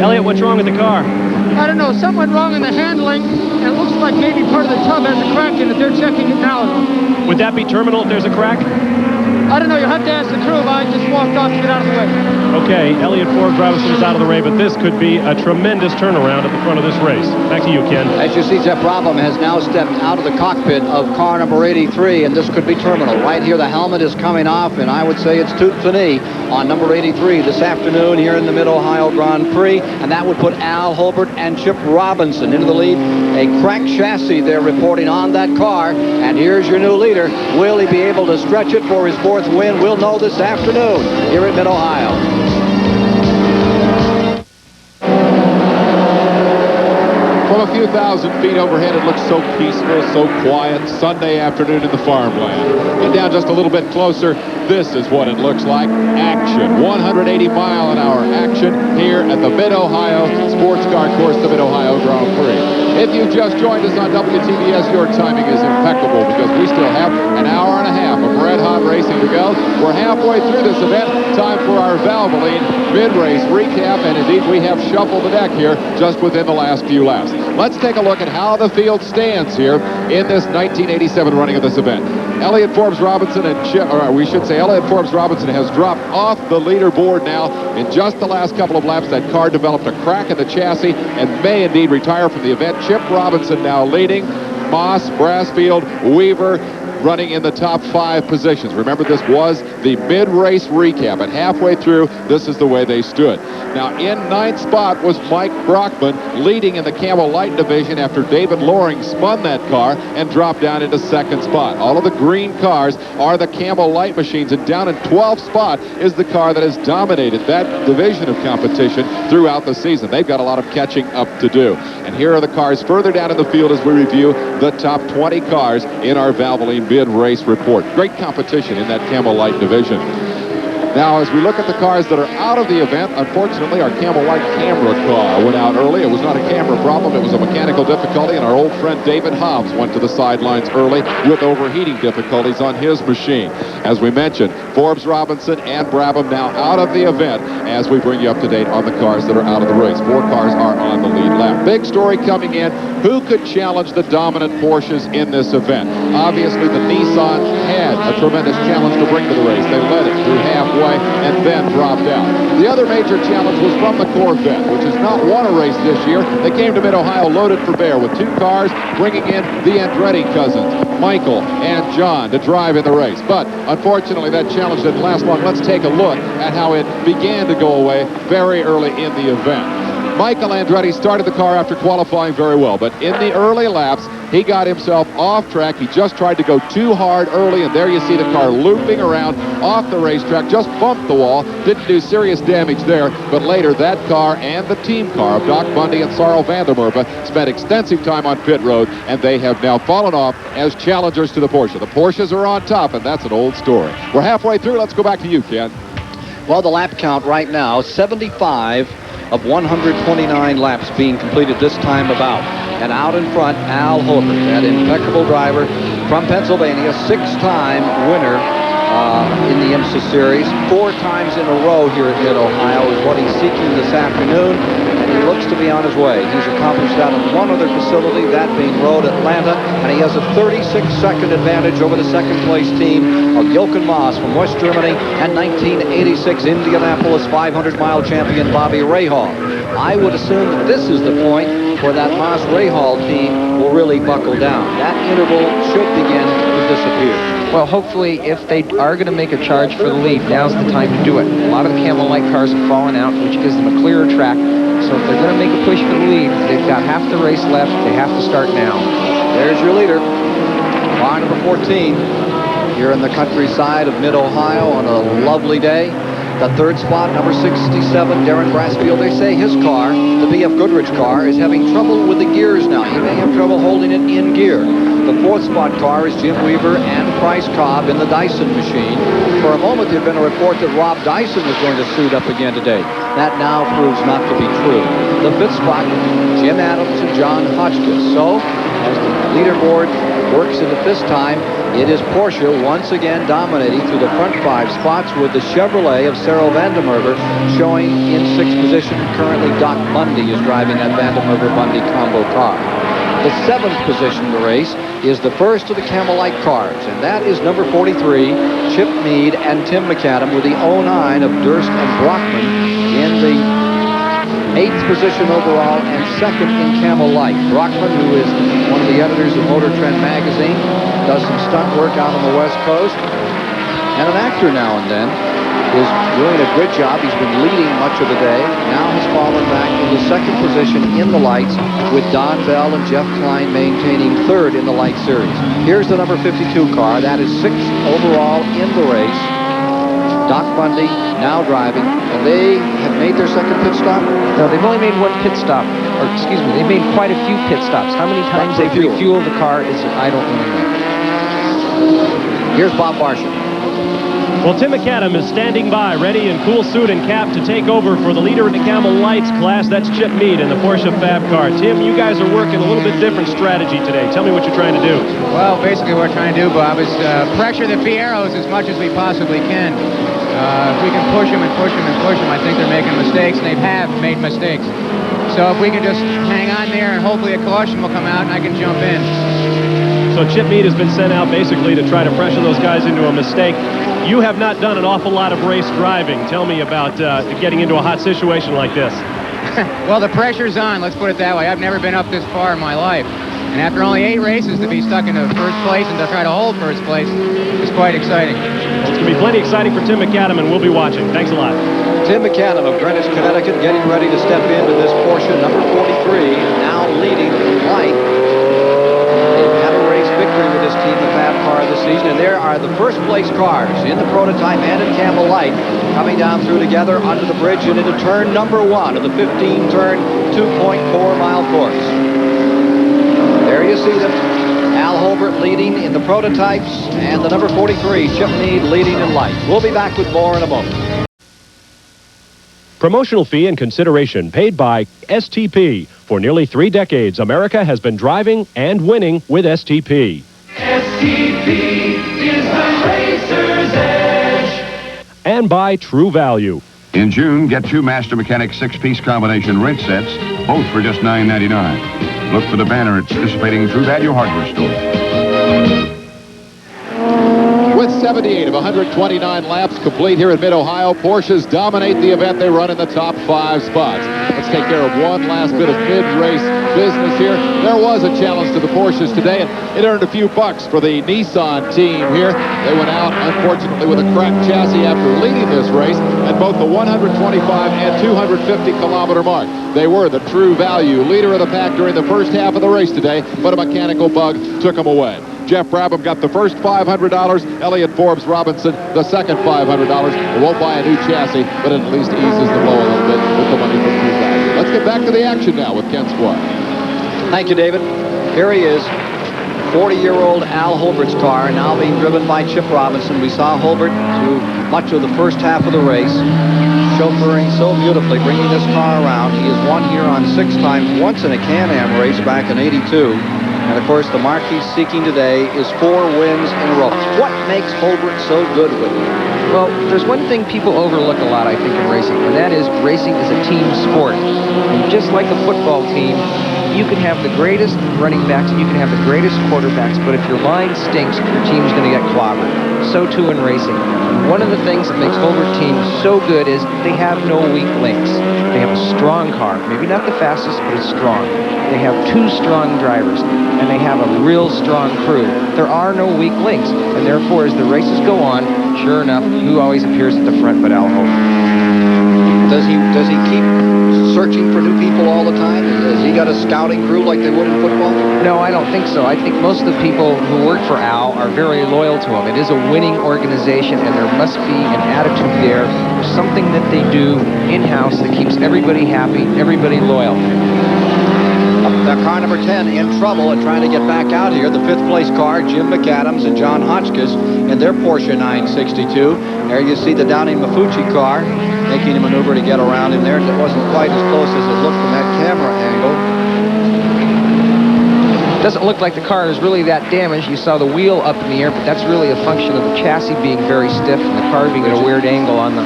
Elliott, what's wrong with the car? I don't know. Something went wrong in the handling, and it looks like maybe part of the tub has a crack in it. They're checking it now. Would that be terminal if there's a crack? I don't know. You'll have to ask the crew. I just walked off to get out of the way. Okay, Elliott Forbes Robinson is out of the way, but this could be a tremendous turnaround at the front of this race. Back to you, Ken. As you see, Jeff Brabham has now stepped out of the cockpit of car number 83, and this could be terminal. Right here, the helmet is coming off, and I would say it's toot to knee on number 83 this afternoon here in the Mid-Ohio Grand Prix, and that would put Al Holbert and Chip Robinson into the lead. A cracked chassis they're reporting on that car, and here's your new leader. Will he be able to stretch it for his fourth win? We'll know this afternoon here at Mid-Ohio. From a few thousand feet overhead, it looks so peaceful, so quiet. Sunday afternoon in the farmland. Get down just a little bit closer. This is what it looks like. Action. 180-mile-an-hour action here at the Mid-Ohio Sports Car Course, the Mid-Ohio Grand Prix. If you've just joined us on WTBS, your timing is impeccable because we still have an hour and a half of red-hot racing to go. We're halfway through this event. Time for our Valvoline mid-race recap, and indeed we have shuffled the deck here just within the last few laps. Let's take a look at how the field stands here in this 1987 running of this event. Elliott Forbes Robinson Elliott Forbes Robinson has dropped off the leaderboard now. In just the last couple of laps, that car developed a crack in the chassis and may indeed retire from the event. Chip Robinson now leading. Moss, Brassfield, Weaver running in the top 5 positions. Remember, this was the mid-race recap, and halfway through, this is the way they stood. Now, in 9th spot was Mike Brockman, leading in the Camel Light division after David Loring spun that car and dropped down into 2nd spot. All of the green cars are the Camel Light machines, and down in 12th spot is the car that has dominated that division of competition throughout the season. They've got a lot of catching up to do. And here are the cars further down in the field as we review the top 20 cars in our Valvoline mid-race report. Great competition in that Camel Light division. Now, as we look at the cars that are out of the event, unfortunately, our Camel Light camera car went out early. It was not a camera problem. It was a mechanical difficulty, and our old friend David Hobbs went to the sidelines early with overheating difficulties on his machine. As we mentioned, Forbes, Robinson, and Brabham now out of the event as we bring you up to date on the cars that are out of the race. 4 cars are on the lead lap. Big story coming in. Who could challenge the dominant Porsches in this event? Obviously, the Nissan had a tremendous challenge to bring to the race. They led it through halfway and then dropped out. The other major challenge was from the Corvette, which has not won a race this year. They came to Mid-Ohio loaded for bear with 2 cars, bringing in the Andretti cousins, Michael and John, to drive in the race. But unfortunately, that challenge didn't last long. Let's take a look at how it began to go away very early in the event. Michael Andretti started the car after qualifying very well, but in the early laps, he got himself off track. He just tried to go too hard early, and there you see the car looping around off the racetrack, just bumped the wall, didn't do serious damage there, but later that car and the team car of Doc Bundy and Sarl Vandermerve spent extensive time on pit road, and they have now fallen off as challengers to the Porsche. The Porsches are on top, and that's an old story. We're halfway through. Let's go back to you, Ken. Well, the lap count right now, 75 of 129 laps being completed this time about. And out in front, Al Hobert, that impeccable driver from Pennsylvania, 6-time winner in the IMSA Series. 4 times in a row here at Mid-Ohio is what he's seeking this afternoon, and he looks to be on his way. He's accomplished that in one other facility, that being Road Atlanta, and he has a 36-second advantage over the second-place team of Jochen Mass from West Germany and 1986 Indianapolis 500-mile champion Bobby Rahal. I would assume that this is the point where that Mass-Rahal team will really buckle down. That interval should begin to disappear. Well, hopefully, if they are going to make a charge for the lead, now's the time to do it. A lot of the Camel Light cars have fallen out, which gives them a clearer track. So if they're going to make a push for the lead, they've got half the race left. They have to start now. There's your leader, car number 14, here in the countryside of Mid-Ohio on a lovely day. The 3rd spot, number 67, Darren Brasfield. They say his car, the BF Goodrich car, is having trouble with the gears now. He may have trouble holding it in gear. The 4th spot car is Jim Weaver and Price Cobb in the Dyson machine. For a moment, there had been a report that Rob Dyson was going to suit up again today. That now proves not to be true. The 5th spot, Jim Adams and John Hotchkiss. So, as the leaderboard works it at this time, it is Porsche once again dominating through the front 5 spots with the Chevrolet of Sarl Vandermerve showing in 6th position. Currently, Doc Bundy is driving that Vandermerve-Bundy combo car. The 7th position in the race is the first of the Camel Light cars, and that is number 43, Chip Meade and Tim McAdam with the 09 of Durst and Brockman in the 8th position overall and 2nd in Camel Light. Brockman, who is one of the editors of Motor Trend magazine, does some stunt work out on the West Coast, and an actor now and then, is doing a good job. He's been leading much of the day. Now has fallen back into 2nd position in the lights with Don Bell and Jeff Klein maintaining 3rd in the light series. Here's the number 52 car. That is 6th overall in the race. Doc Bundy now driving, and they have made their 2nd pit stop? No, they've only made 1 pit stop, or excuse me, they've made quite a few pit stops. How many times they've refueled the car is, I don't really know. Here's Bob Barsham. Well, Tim McAdam is standing by, ready in cool suit and cap to take over for the leader in the Camel Lights class. That's Chip Meade in the Porsche Fab car. Tim, you guys are working a little bit different strategy today. Tell me what you're trying to do. Well, basically what we're trying to do, Bob, is pressure the Fieros as much as we possibly can. If we can push them and push them and push them, I think they're making mistakes, and they have made mistakes. So if we can just hang on there, and hopefully a caution will come out and I can jump in. So Chip Meade has been sent out basically to try to pressure those guys into a mistake. You have not done an awful lot of race driving. Tell me about getting into a hot situation like this. Well, the pressure's on, let's put it that way. I've never been up this far in my life. And after only 8 races, to be stuck in the 1st place and to try to hold 1st place is quite exciting. Well, it's going to be plenty exciting for Tim McAdam, and we'll be watching. Thanks a lot. Tim McAdam of Greenwich, Connecticut, getting ready to step into this Porsche number 43, now leading light. They've had a race victory with this team, the Fab car this season, and there are the 1st place cars in the prototype and in Camel Light coming down through together under the bridge and into turn number 1 of the 15-turn, 2.4-mile course. There you see them. Al Holbert leading in the prototypes, and the number 43, Chip Meade, leading in lights. We'll be back with more in a moment. Promotional fee and consideration paid by STP. For nearly 3 decades, America has been driving and winning with STP. STP is the racer's edge. And by True Value. In June, get 2 Master Mechanic 6-piece combination wrench sets, both for just $9.99. Look for the banner at participating True Value hardware store. With 78 of 129 laps complete here in Mid-Ohio, Porsches dominate the event. They run in the top 5 spots. Let's take care of one last bit of mid-race business here. There was a challenge to the Porsches today, and it earned a few bucks for the Nissan team here. They went out, unfortunately, with a cracked chassis after leading this race at both the 125 and 250 kilometer mark. They were the True Value leader of the pack during the first half of the race today, but a mechanical bug took them away. Jeff Brabham got the first $500. Elliott Forbes Robinson, the second $500. They won't buy a new chassis, but it at least eases the blow a little bit with the money from True Value. Let's get back to the action now with Ken Squire. Thank you, David. Here he is. 40-year-old Al Holbert's car, now being driven by Chip Robinson. We saw Holbert through much of the first half of the race, chauffeuring so beautifully, bringing this car around. He has won here on 6 times, once in a Can-Am race back in '82. And, of course, the mark he's seeking today is 4 wins in a row. What makes Holbert so good with it? Well, there's one thing people overlook a lot, I think, in racing, and that is racing is a team sport. And just like a football team, you can have the greatest running backs and you can have the greatest quarterbacks, but if your line stinks, your team's going to get clobbered. So, too, in racing. One of the things that makes Holbert team so good is they have no weak links. They have a strong car. Maybe not the fastest, but it's strong. They have 2 strong drivers, and they have a real strong crew. There are no weak links, and therefore, as the races go on, sure enough, who always appears at the front but Al Holbert? Does he keep searching for new people all the time? Has he got a scouting crew like they would in football? No, I don't think so. I think most of the people who work for Al are very loyal to him. It is a winning organization, and there must be an attitude there, something that they do in-house that keeps everybody happy, everybody loyal. Now, car number 10 in trouble and trying to get back out here. The 5th place car, Jim McAdams and John Hotchkiss in their Porsche 962. There you see the Downing Mafucci car making a maneuver to get around in there. It wasn't quite as close as it looked from that camera angle. Doesn't look like the car is really that damaged. You saw the wheel up in the air, but that's really a function of the chassis being very stiff and the car being at a weird angle on the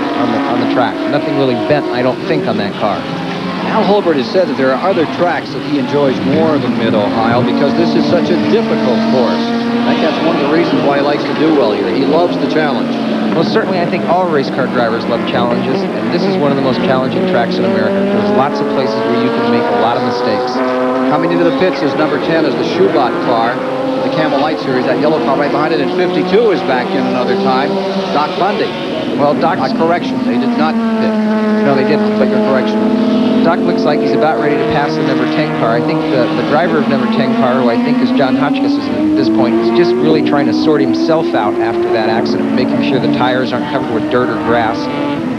track. Nothing really bent, I don't think, on that car. Al Holbert has said that there are other tracks that he enjoys more than Mid-Ohio because this is such a difficult course. I think that's one of the reasons why he likes to do well here. He loves the challenge. Well, certainly I think all race car drivers love challenges, and this is one of the most challenging tracks in America. There's lots of places where you can make a lot of mistakes. Coming into the pits is number 10 is the Schubot car, the Camel Light Series. That yellow car right behind it, and 52 is back in another time. Doc Bundy. Well, Doc... correction, they did not pit. No, they didn't. But your correction. Doc looks like he's about ready to pass the number 10 car. I think the driver of number 10 car, who I think is John Hotchkiss at this point, is just really trying to sort himself out after that accident, making sure the tires aren't covered with dirt or grass.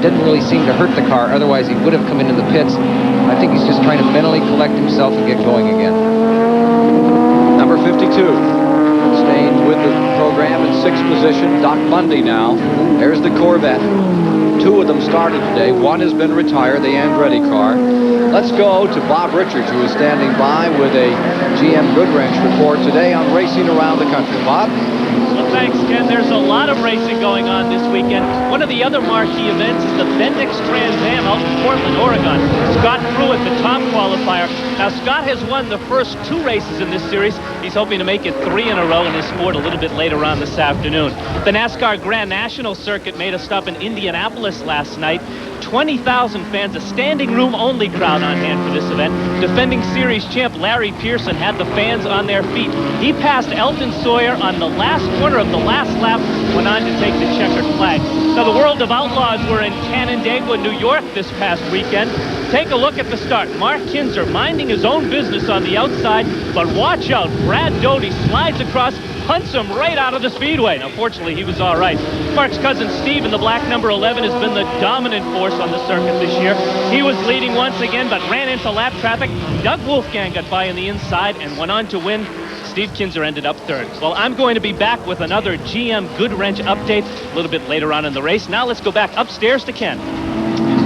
Didn't really seem to hurt the car, otherwise he would have come into the pits. I think he's just trying to mentally collect himself and get going again. Number 52, staying with the program in 6th position, Doc Bundy now. There's the Corvette. 2 of them started today. 1 has been retired, the Andretti car. Let's go to Bob Richards, who is standing by with a GM Goodwrench report today on racing around the country. Bob? Well, thanks, Ken. There's a lot of racing going on this weekend. One of the other marquee events is the Bendix Trans Am out in Portland, Oregon. Scott Pruitt, the top qualifier. Now, Scott has won the first 2 races in this series. He's hoping to make it 3 in a row in his sport a little bit later on this afternoon. The NASCAR Grand National Circuit made a stop in Indianapolis last night. 20,000 fans, a standing room only crowd on hand for this event. Defending series champ Larry Pearson had the fans on their feet. He passed Elton Sawyer on the last corner of the last lap, went on to take the checkered flag. Now, the World of Outlaws were in Canandaigua, New York this past weekend. Take a look at the start. Mark Kinzer minding his own business on the outside, but watch out. Brad Doty slides across, punts him right out of the speedway. Now, fortunately, he was all right. Mark's cousin Steve in the black number 11 has been the dominant force on the circuit this year. He was leading once again, but ran into lap traffic. Doug Wolfgang got by on the inside and went on to win. Diedkinzer ended up third. Well, I'm going to be back with another GM Goodwrench update a little bit later on in the race. Now let's go back upstairs to Ken.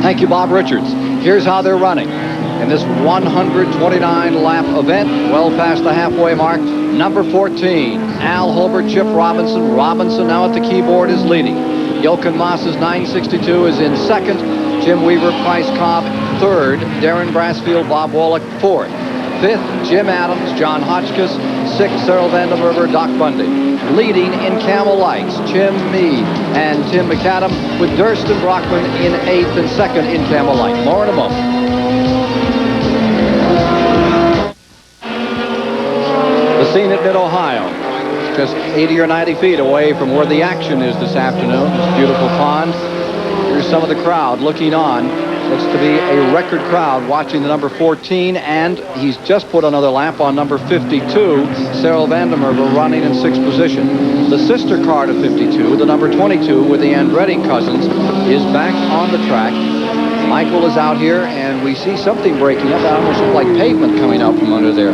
Thank you, Bob Richards. Here's how they're running. In this 129-lap event, well past the halfway mark, number 14, Al Holbert, Chip Robinson. Robinson now at the keyboard is leading. Jochen Maas's 962 is in second. Jim Weaver, Price Cobb, third. Darren Brassfield, Bob Wallach, fourth. Fifth, Jim Adams, John Hotchkiss. Sixth, Cyril Vandenberger, Doc Bundy. Leading in Camel Lights, Jim Meade and Tim McAdam, with Durston Brockman in eighth and second in Camel Light. More in a moment. The scene at Mid-Ohio, just 80 or 90 feet away from where the action is this afternoon. This beautiful pond. Here's some of the crowd looking on. Looks to be a record crowd watching the number 14, and he's just put another lap on number 52, Cyril Vandenberger, running in sixth position. The sister car to 52, the number 22 with the Andretti cousins, is back on the track. Michael is out here, and we see something breaking up. That almost looks like pavement coming out from under there.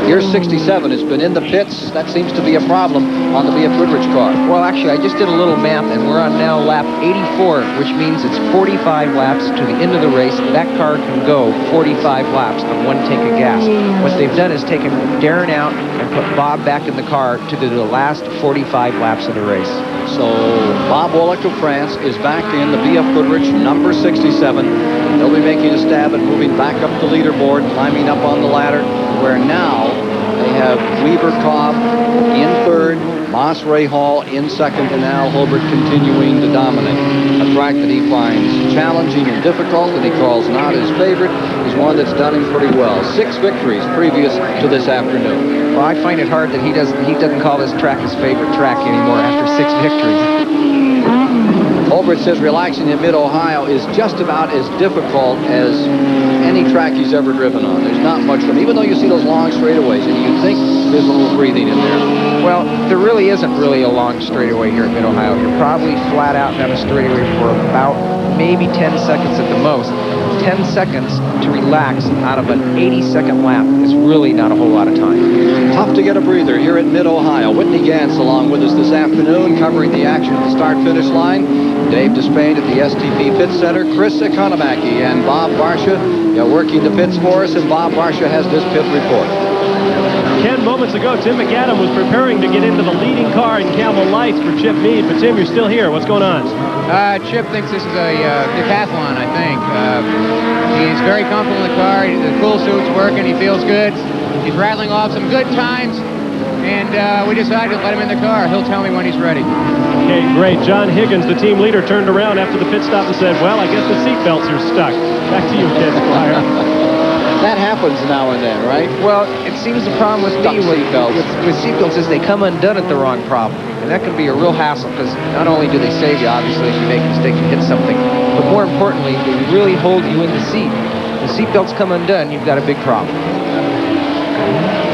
Here's 67. It's been in the pits. That seems to be a problem on the B.F. Goodrich car. Well, actually, I just did a little math, and we're on now lap 84, which means it's 45 laps to the end of the race. That car can go 45 laps on one tank of gas. What they've done is taken Darren out and put Bob back in the car to do the last 45 laps of the race. So Bob Wallach of France is back in the B.F. Goodrich, number 67. They'll be making a stab at moving back up the leaderboard, climbing up on the ladder, where now they have Weaver Cobb in third, Moss Ray Hall in second, and Al Holbert continuing to dominate. A track that he finds challenging and difficult, that he calls not his favorite, is one that's done him pretty well. 6 victories previous to this afternoon. Well, I find it hard that he doesn't call this track his favorite track anymore after 6 victories. Holbert says relaxing in Mid-Ohio is just about as difficult as any track he's ever driven on. There's not much room, even though you see those long straightaways, and you'd think there's a little breathing in there. Well, there really isn't really a long straightaway here at Mid-Ohio. You're probably flat out down a straightaway for about maybe 10 seconds at the most. 10 seconds to relax out of an 80-second lap is really not a whole lot of time. Tough to get a breather here at Mid-Ohio. Whitney Gantz along with us this afternoon, covering the action at the start-finish line. Dave Despain at the STP Pit Center. Chris Economaki and Bob Barsha working the pits for us, and Bob Barsha has this pit report. Ken, moments ago, Tim McAdam was preparing to get into the leading car in Camel Lights for Chip Meade, but Tim, you're still here. What's going on? Chip thinks this is a decathlon, I think. He's very comfortable in the car. The cool suit's working. He feels good. He's rattling off some good times, and we decided to let him in the car. He'll tell me when he's ready. Okay, great. John Higgins, the team leader, turned around after the pit stop and said, well, I guess the seat belts are stuck. Back to you, Ken Squire. That happens now and then, right? Well, it seems the problem with me with seatbelts is they come undone at the wrong problem. And that can be a real hassle, because not only do they save you, obviously, if you make a mistake and hit something, but more importantly, they really hold you in the seat. The seatbelts come undone, you've got a big problem.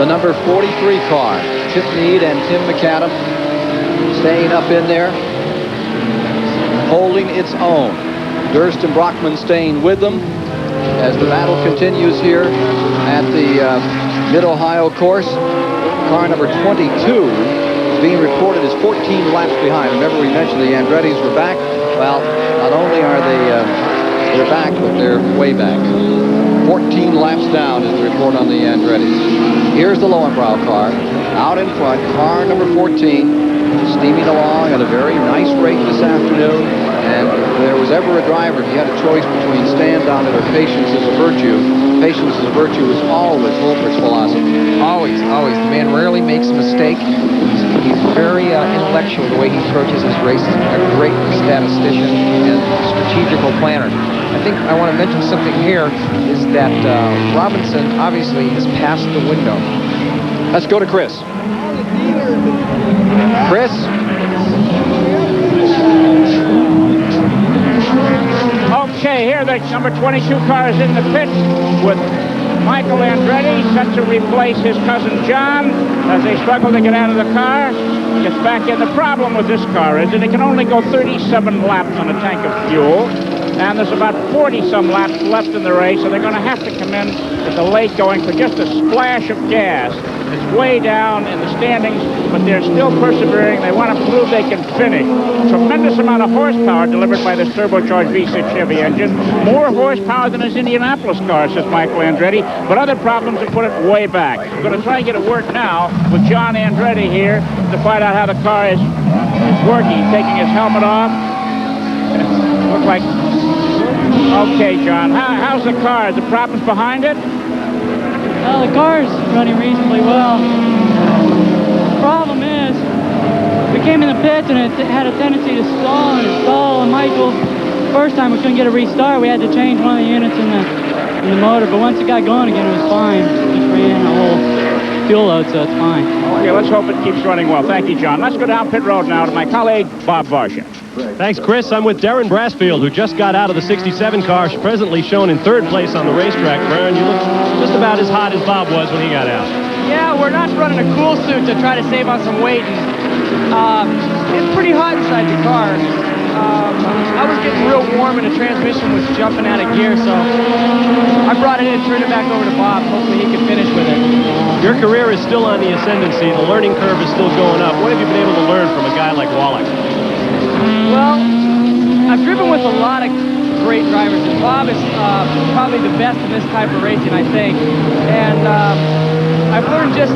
The number 43 car, Chip Meade and Tim McAdam, staying up in there, holding its own. Durst and Brockman staying with them as the battle continues here at the Mid-Ohio course. Car number 22 is being reported as 14 laps behind. Remember, we mentioned the Andrettis were back. Well, not only are they're back, but they're way back. 14 laps down is the report on the Andrettis. Here's the Lowenbrow car out in front. Car number 14 steaming along at a very nice rate this afternoon. And if there was ever a driver, if he had a choice between stand on it or patience is a virtue, patience is a virtue was always Holbert's philosophy. Always, always. The man rarely makes a mistake. He's very intellectual the way he approaches his races. A great statistician and strategical planner. I think I want to mention something here is that Robinson obviously has passed the window. Let's go to Chris. Chris? Okay, here the number 22 car is in the pit with Michael Andretti, set to replace his cousin John as they struggle to get out of the car. Gets back in. The problem with this car is that it can only go 37 laps on a tank of fuel, and there's about 40-some laps left in the race, so they're going to have to come in with the late going for just a splash of gas. It's way down in the standings, but they're still persevering. They want to prove they can finish. Tremendous amount of horsepower delivered by this turbocharged V6 Chevy engine. More horsepower than his Indianapolis car, says Michael Andretti, but other problems have put it way back. We're going to try and get it work now with John Andretti here to find out how the car is working. He's taking his helmet off. Look like... Okay, John, how's the car? Are the problems behind it? Well, the car's running reasonably well. The problem is, we came in the pits and it had a tendency to stall and stall. And Michael, first time we couldn't get a restart, we had to change one of the units in the motor. But once it got going again, it was fine. It just ran a whole fuel load, so it's fine. Okay, let's hope it keeps running well. Thank you, John. Let's go down pit road now to my colleague, Bob Varsha. Thanks, Chris. I'm with Darren Brassfield, who just got out of the 67 car, presently shown in third place on the racetrack. Darren, you look just about as hot as Bob was when he got out. Yeah, we're not running a cool suit to try to save on some weight. It's pretty hot inside the car. I was getting real warm and the transmission was jumping out of gear, so I brought it in and turned it back over to Bob. Hopefully he can finish with it. Your career is still on the ascendancy. The learning curve is still going up. What have you been able to learn from a guy like Wallach? Well, I've driven with a lot of great drivers, and Bob is probably the best in this type of racing, I think. And I've learned just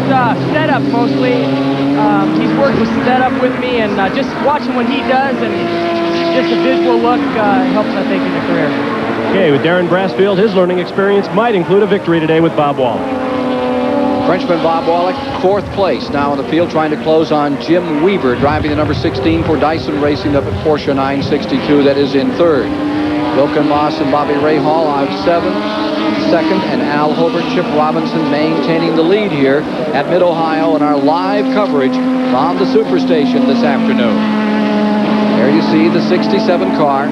setup mostly. He's worked with setup with me, and just watching what he does and just a visual look helps, I think, in the career. Okay, with Darren Brassfield, his learning experience might include a victory today with Bob Wallach. Frenchman Bob Wallach, fourth place now in the field, trying to close on Jim Weaver, driving the number 16 for Dyson Racing up at Porsche 962. That is in third. Jochen Moss and Bobby Rahal out second, and Al Hobart, Chip Robinson maintaining the lead here at Mid-Ohio in our live coverage from the Superstation this afternoon. There you see the 67 car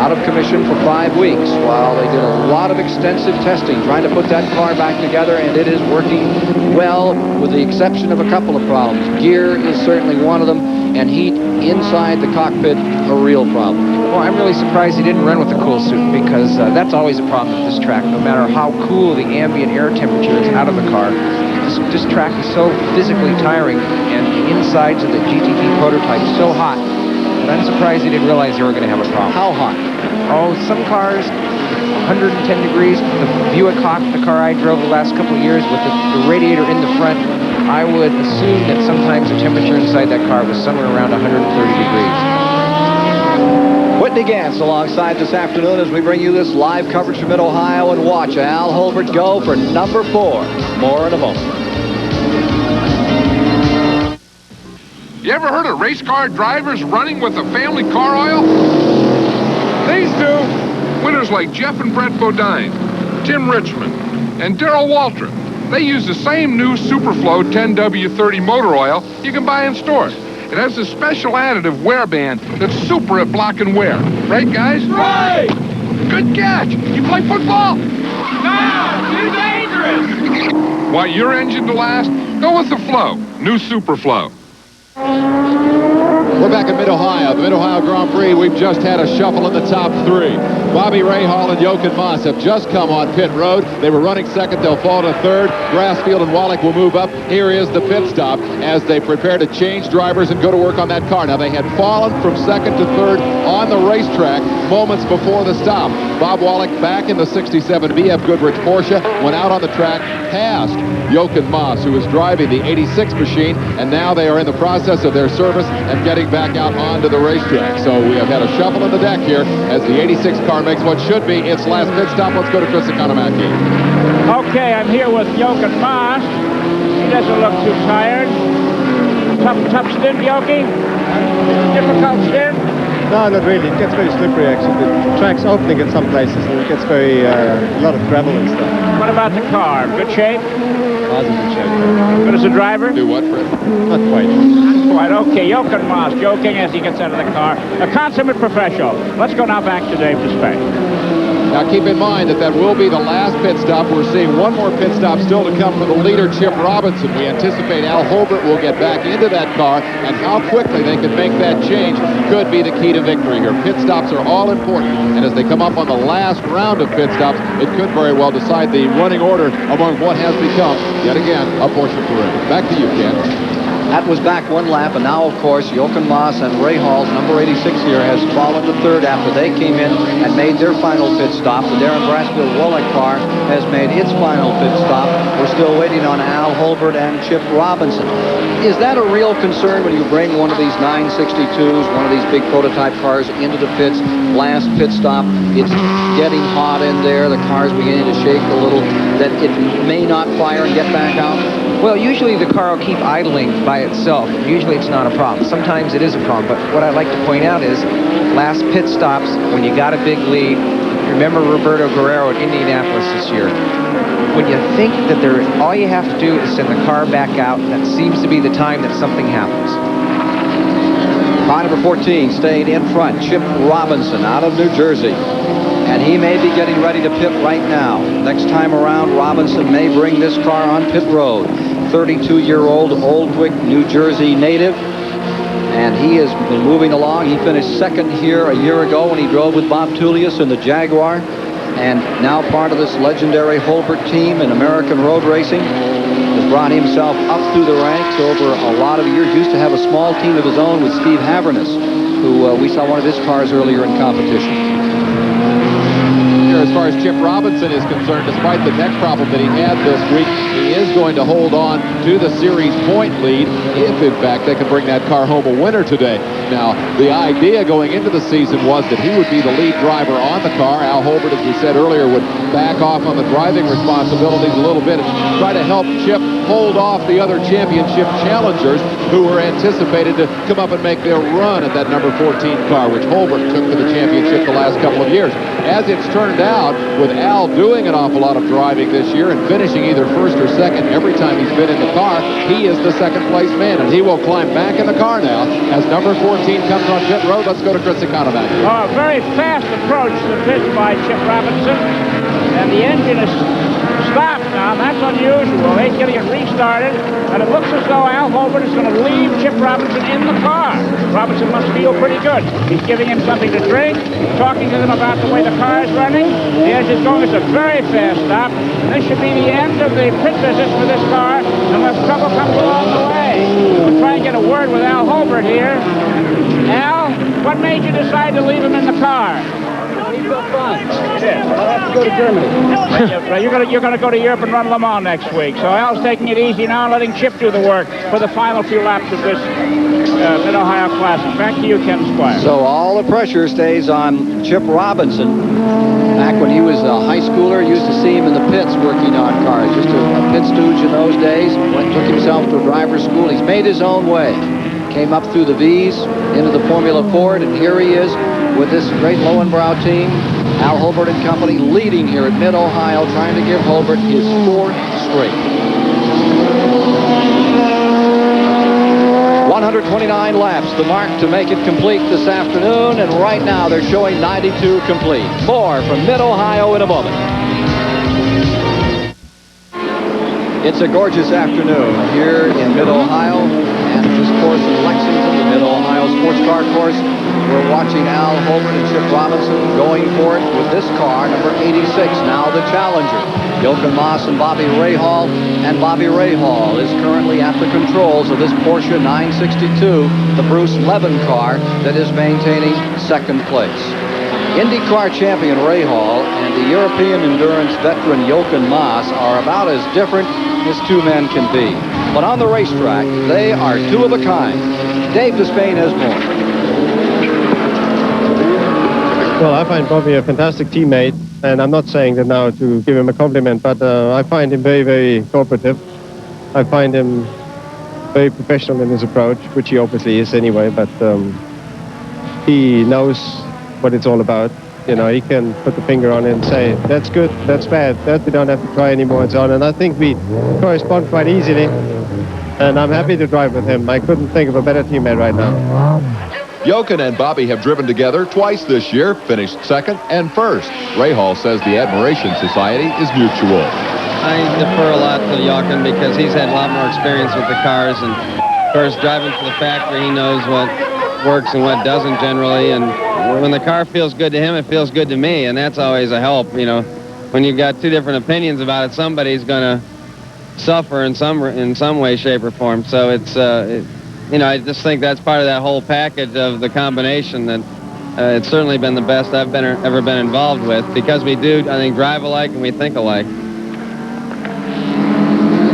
out of commission for 5 weeks while they did a lot of extensive testing trying to put that car back together, and it is working well with the exception of a couple of problems. Gear is certainly one of them, and heat inside the cockpit a real problem. Well, I'm really surprised he didn't run with the cool suit, because that's always a problem with this track. No matter how cool the ambient air temperature is out of the car, this track is so physically tiring, and the insides of the GTP prototype is so hot that I'm surprised he didn't realize they were going to have a problem. How hot? Oh, some cars, 110 degrees. The Buick Hawk, the car I drove the last couple of years with the radiator in the front, I would assume that sometimes the temperature inside that car was somewhere around 130 degrees. Whitney Gantz alongside this afternoon as we bring you this live coverage from Mid-Ohio, and watch Al Holbert go for number 4. More in a moment. You ever heard of race car drivers running with the family car oil? These do. Winners like Jeff and Brett Bodine, Tim Richmond, and Darrell Waltrip. They use the same new Superflow 10W30 motor oil you can buy in stores. It has a special additive wear band that's super at blocking wear. Right, guys? Right! Good catch. You play football? No, too dangerous. Want your engine to last? Go with the Flow. New Superflow. We're back at Mid-Ohio, the Mid-Ohio Grand Prix. We've just had a shuffle in the top 3. Bobby Rahal and Jochen Moss have just come on pit road. They were running second. They'll fall to third. Brassfield and Wallach will move up. Here is the pit stop as they prepare to change drivers and go to work on that car. Now, they had fallen from second to third on the racetrack moments before the stop. Bob Wallach back in the 67 BF Goodrich Porsche, went out on the track, passed Jochen Moss, who was driving the 86 machine, and now they are in the process of their service and getting back out onto the racetrack. So we have had a shuffle in the deck here as the 86 car makes what should be its last pit stop. Let's go to Chris Economaki. Okay, I'm here with Jochen Moss. He doesn't look too tired. Tough stint, Yoki? Difficult stint? No, not really. It gets very slippery, actually. The track's opening in some places, and it gets very, a lot of gravel and stuff. What about the car? Good shape? Positive shape. Good as a driver? Do what, Fred? Not quite. Not quite. Okay, Jochen Moss joking as he gets out of the car. A consummate professional. Let's go now back to Dave Despay. Now keep in mind that will be the last pit stop. We're seeing one more pit stop still to come for the leader, Chip Robinson. We anticipate Al Holbert will get back into that car, and how quickly they can make that change could be the key to victory here. Pit stops are all important, and as they come up on the last round of pit stops, it could very well decide the running order among what has become, yet again, a Porsche career. Back to you, Ken. That was back one lap, and now, of course, Jochen Mass and Ray Hall's number 86 here has fallen to third after they came in and made their final pit stop. The Darren Brasfield-Wollek car has made its final pit stop. We're still waiting on Al Holbert and Chip Robinson. Is that a real concern when you bring one of these 962s, one of these big prototype cars into the pits? Last pit stop, it's getting hot in there, the car's beginning to shake a little, that it may not fire and get back out? Well, usually the car will keep idling by itself. Usually it's not a problem. Sometimes it is a problem, but what I'd like to point out is last pit stops, when you got a big lead, remember Roberto Guerrero at Indianapolis this year. When you think that all you have to do is send the car back out, that seems to be the time that something happens. Car number 14 staying in front, Chip Robinson out of New Jersey. And he may be getting ready to pit right now. Next time around, Robinson may bring this car on pit road. 32-year-old Old Wick, New Jersey native. And he has been moving along. He finished second here a year ago when he drove with Bob Tullius in the Jaguar. And now part of this legendary Holbert team in American road racing. Has brought himself up through the ranks over a lot of years. Used to have a small team of his own with Steve Haverness, who we saw one of his cars earlier in competition. As far as Chip Robinson is concerned, despite the neck problem that he had this week, he is going to hold on to the series point lead if, in fact, they can bring that car home a winner today. Now, the idea going into the season was that he would be the lead driver on the car. Al Holbert, as we said earlier, would back off on the driving responsibilities a little bit and try to help Chip hold off the other championship challengers who were anticipated to come up and make their run at that number 14 car, which Holbert took to the championship the last couple of years. As it's turned out, with Al doing an awful lot of driving this year and finishing either first or second every time he's been in the car, he is the second place man, and he will climb back in the car now as number 14 comes on pit road. Let's go to Chris Economac. A very fast approach to the pit by Chip Robinson, and the engine is stopped now. That's unusual. They're getting it restarted, and it looks as though Al Holbert is going to leave Chip Robinson in the car. Robinson must feel pretty good. He's giving him something to drink, talking to them about the way the car is running. The engine is going. It's a very fast stop. This should be the end of the pit visit for this car, unless trouble comes along the way. We'll try and get a word with Al Holbert here. Al, what made you decide to leave him in the car? He felt fine. I'll have to go to Germany. Right, you're going to go to Europe and run Le Mans next week. So Al's taking it easy now, letting Chip do the work for the final few laps of this Mid-Ohio Classic. Back to you, Ken Squire. So all the pressure stays on Chip Robinson. Back when he was a high schooler, used to see him in the pits working on cars. Just a pit stooge in those days. Took himself to a driver's school. He's made his own way. Came up through the V's into the Formula Ford, and here he is with this great Lowenbrow team. Al Holbert and company leading here at Mid-Ohio, trying to give Holbert his fourth straight. 129 laps, the mark to make it complete this afternoon, and right now they're showing 92 complete. More from Mid-Ohio in a moment. It's a gorgeous afternoon here in Mid-Ohio, and this course in Lexington, the Mid-Ohio Sports Car Course. We're watching Al Holbert and Chip Robinson going for it with this car, number 86, now the Challenger. Jochen Mass and Bobby Rahal, and Bobby Rahal is currently at the controls of this Porsche 962, the Bruce Levin car that is maintaining second place. IndyCar champion Rahal and the European endurance veteran Jochen Mass are about as different as two men can be. But on the racetrack, they are two of a kind. Dave Despain has more. Well, I find Bobby a fantastic teammate, and I'm not saying that now to give him a compliment, but I find him very, very cooperative. I find him very professional in his approach, which he obviously is anyway, but he knows what it's all about. You know, he can put the finger on it and say, that's good, that's bad, that we don't have to try anymore, and so on. And I think we correspond quite easily, and I'm happy to drive with him. I couldn't think of a better teammate right now. Jochen and Bobby have driven together twice this year, finished second and first. Rahal says the Admiration Society is mutual. I defer a lot to Jochen because he's had a lot more experience with the cars, and of course driving for the factory, he knows what works and what doesn't generally, and when the car feels good to him, it feels good to me, and that's always a help. You know, when you've got two different opinions about it, somebody's going to suffer in some way, shape, or form. So it's you know, I just think that's part of that whole package of the combination that it's certainly been the best I've ever been involved with, because we do, I think, drive alike and we think alike.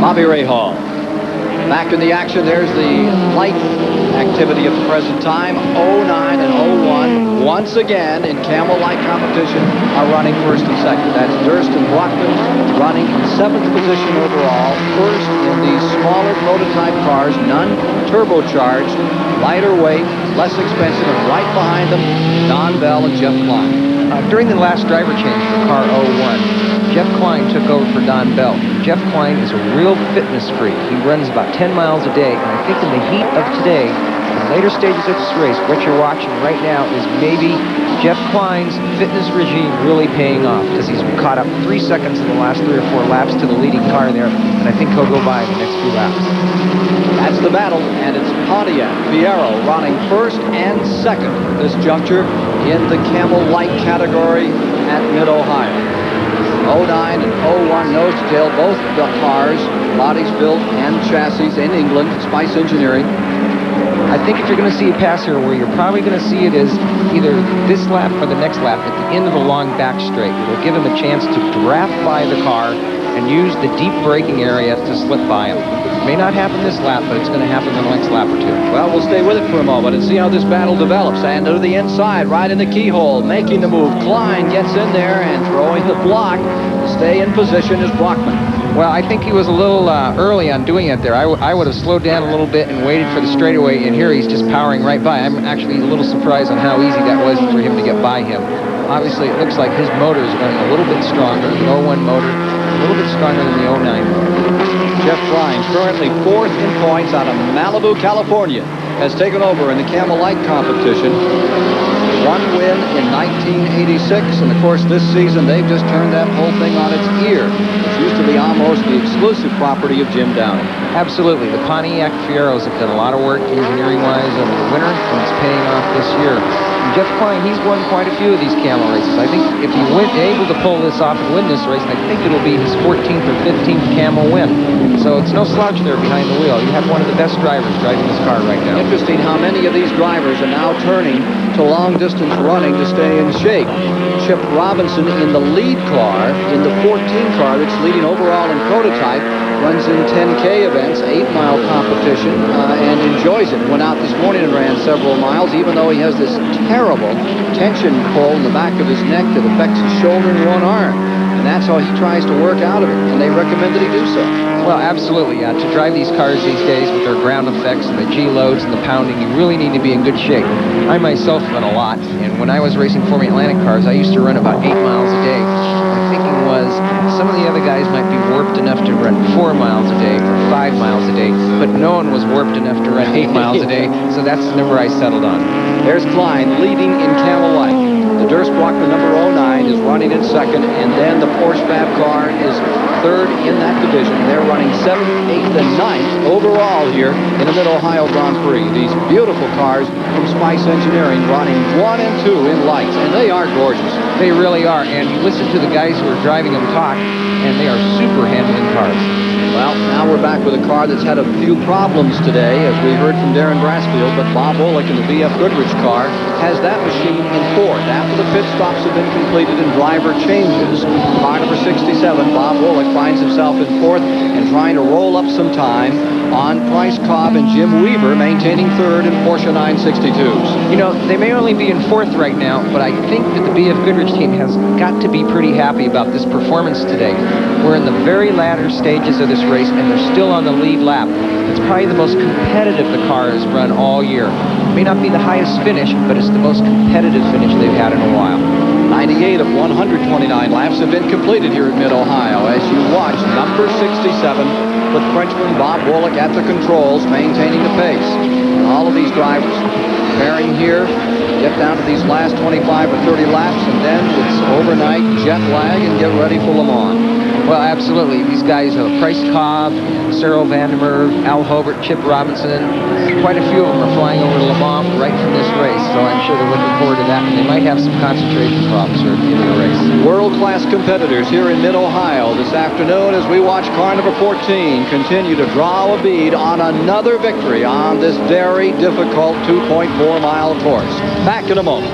Bobby Rahal. Back in the action, there's the light activity at the present time. 09 and 01, once again in camel light competition, are running first and second. That's Durst and Brockman running in 7th position overall. First in these smaller prototype cars, none turbocharged, lighter weight, less expensive, and right behind them, Don Bell and Jeff Klein. During the last driver change for car 01, Jeff Klein took over for Don Bell. Jeff Klein is a real fitness freak. He runs about 10 miles a day, and I think in the heat of today, the later stages of this race, what you're watching right now is maybe Jeff Klein's fitness regime really paying off, because he's caught up 3 seconds in the last 3 or 4 laps to the leading car there, and I think he'll go by in the next few laps. That's the battle, and it's Pontiac Fiero running first and second at this juncture in the Camel Light category at Mid-Ohio. 09 and 01 nose to tail, both the cars, bodies built and chassis in England, Spice Engineering. I think if you're going to see a pass here, where you're probably going to see it is either this lap or the next lap at the end of the long back straight. It'll give him a chance to draft by the car and use the deep braking area to slip by him. It may not happen this lap, but it's going to happen the next lap or two. Well, we'll stay with it for a moment and see how this battle develops. And to the inside, right in the keyhole, making the move. Klein gets in there and throwing the block to stay in position is Brockman. Well, I think he was a little early on doing it there. I would have slowed down a little bit and waited for the straightaway, and here he's just powering right by. I'm actually a little surprised on how easy that was for him to get by him. Obviously, it looks like his motor is running a little bit stronger. The 01 motor, a little bit stronger than the 09 motor. Jeff Klein, currently 4th in points out of Malibu, California, has taken over in the Camel Light competition. 1 win in 1986, and of course this season they've just turned that whole thing on its ear. It used to be almost the exclusive property of Jim Downey. Absolutely. The Pontiac Fieros have done a lot of work engineering-wise over the winter, and it's paying off this year. And Jeff Klein, he's won quite a few of these camel races. I think if he were able to pull this off and win this race, I think it'll be his 14th or 15th camel win. So it's no slouch there behind the wheel. You have one of the best drivers driving this car right now. Interesting how many of these drivers are now turning to long-distance running to stay in shape. Chip Robinson in the lead car, in the 14 car that's leading overall in prototype, runs in 10K events, 8-mile competition, and enjoys it. Went out this morning and ran several miles, even though he has this terrible tension pull in the back of his neck that affects his shoulder and one arm. And that's how he tries to work out of it, and they recommend that he do so. Well, absolutely, yeah. To drive these cars these days with their ground effects and the G-loads and the pounding, you really need to be in good shape. I myself run a lot, and when I was racing For Me Atlantic cars, I used to run about 8 miles a day. My thinking was some of the other guys might be warped enough to run 4 miles a day or 5 miles a day, but no one was warped enough to run 8 miles a day, so that's the number I settled on. There's Klein leading in Camel Light. The Durst Brockman number 09 is running in second, and then the Porsche Fab car is third in that division. They're running 7th, 8th, and 9th overall here in the Mid-Ohio Grand Prix. These beautiful cars from Spice Engineering running 1 and 2 in lights, and they are gorgeous. They really are, and you listen to the guys who are driving them talk, and they are super handling cars. Well, now we're back with a car that's had a few problems today, as we heard from Darren Brassfield, but Bob Bullock in the BF Goodrich car has that machine in 4th. After the pit stops have been completed and driver changes, car number 67, Bob Bullock, finds himself in 4th and trying to roll up some time on Price Cobb and Jim Weaver, maintaining 3rd in Porsche 962s. You know, they may only be in 4th right now, but I think that the BF Goodrich team has got to be pretty happy about this performance today. We're in the very latter stages of this race, and they're still on the lead lap. It's probably the most competitive the car has run all year. It may not be the highest finish, but it's the most competitive finish they've had in a while. 98 of 129 laps have been completed here at Mid-Ohio as you watch number 67 with Frenchman Bob Bullock at the controls, maintaining the pace. And all of these drivers preparing here, get down to these last 25 or 30 laps, and then it's overnight jet lag and get ready for Le Mans. Well, absolutely. These guys, Price Cobb, Cyril Vandermeer, Al Hobart, Chip Robinson, quite a few of them are flying over to Le Mans right from this race, so I'm sure they're looking forward to that, and they might have some concentration problems here at the end of the race. World-class competitors here in Mid-Ohio this afternoon as we watch car number 14 continue to draw a bead on another victory on this very difficult 2.4-mile course. Back in a moment.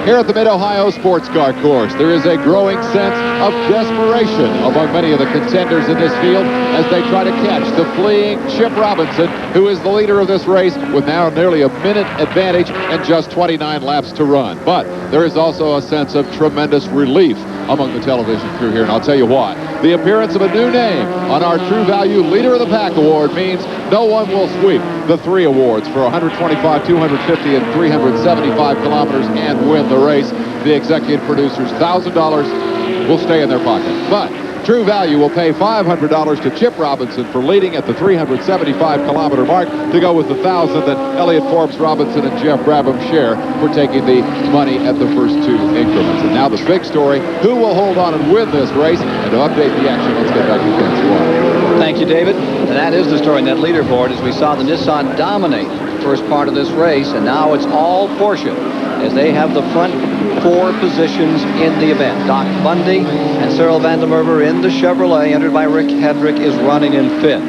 Here at the Mid-Ohio Sports Car Course, there is a growing sense of desperation among many of the contenders in this field as they try to catch the fleeing Chip Robinson, who is the leader of this race with now nearly a minute advantage and just 29 laps to run. But there is also a sense of tremendous relief among the television crew here, and I'll tell you why. The appearance of a new name on our True Value Leader of the Pack award means no one will sweep the three awards for 125, 250, and 375 kilometers and win the race. The executive producer's $1,000 will stay in their pocket. But True Value will pay $500 to Chip Robinson for leading at the 375-kilometer mark to go with the $1,000 that Elliott Forbes Robinson and Jeff Brabham share for taking the money at the first two increments. And now the big story, who will hold on and win this race? And to update the action, let's get back to Ken Swan. Thank you, David. And that is the story in that leaderboard as we saw the Nissan dominate the first part of this race, and now it's all Porsche as they have the front four positions in the event. Doc Bundy and Cyril Vandermeer in the Chevrolet, entered by Rick Hedrick, is running in fifth.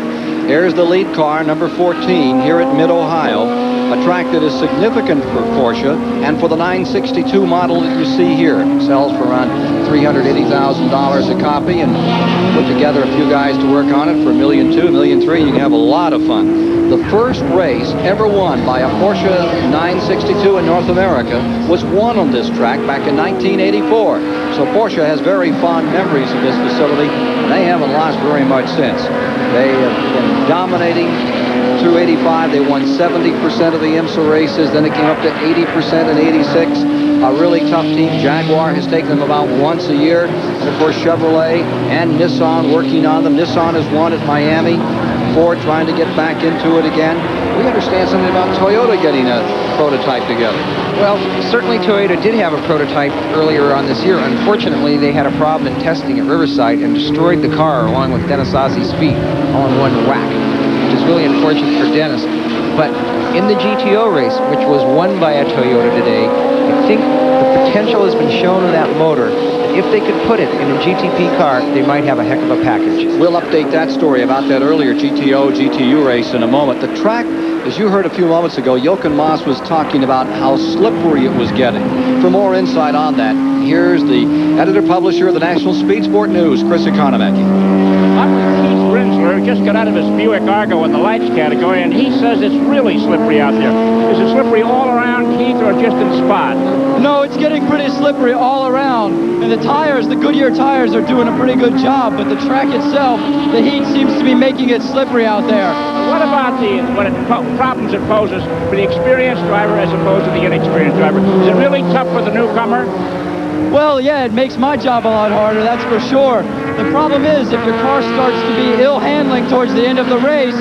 Here's the lead car, number 14, here at Mid-Ohio, a track that is significant for Porsche and for the 962 model that you see here. It sells for around $380,000 a copy, and put together a few guys to work on it for $1.2 million, $1.3 million. You can have a lot of fun. The first race ever won by a Porsche 962 in North America was won on this track back in 1984. So Porsche has very fond memories of this facility, and they haven't lost very much since. They have been dominating through 85. They won 70% of the IMSA races. Then it came up to 80% in 86. A really tough team. Jaguar has taken them about once a year. And, of course, Chevrolet and Nissan working on them. Nissan has won at Miami. Ford trying to get back into it again. We understand something about Toyota getting a prototype together. Well, certainly Toyota did have a prototype earlier on this year. Unfortunately, they had a problem in testing at Riverside and destroyed the car along with Dennis Ossie's feet all in one whack, which is really unfortunate for Dennis. But in the GTO race, which was won by a Toyota today, I think the potential has been shown in that motor. If they could put it in a GTP car, they might have a heck of a package. We'll update that story about that earlier GTO-GTU race in a moment. The track, as you heard a few moments ago, Jochen Maas was talking about how slippery it was getting. For more insight on that, here's the editor-publisher of the National Speed Sport News, Chris Economaki. I'm with Keith Brinsler, who just got out of his Buick Argo in the lights category, and he says it's really slippery out there. Is it slippery all around, Keith, or just in spots? No, it's getting pretty slippery all around. And the tires, the Goodyear tires, are doing a pretty good job, but the track itself, the heat seems to be making it slippery out there. What about problems it poses for the experienced driver as opposed to the inexperienced driver? Is it really tough for the newcomer? Well, yeah, it makes my job a lot harder, that's for sure. The problem is, if your car starts to be ill handling towards the end of the race,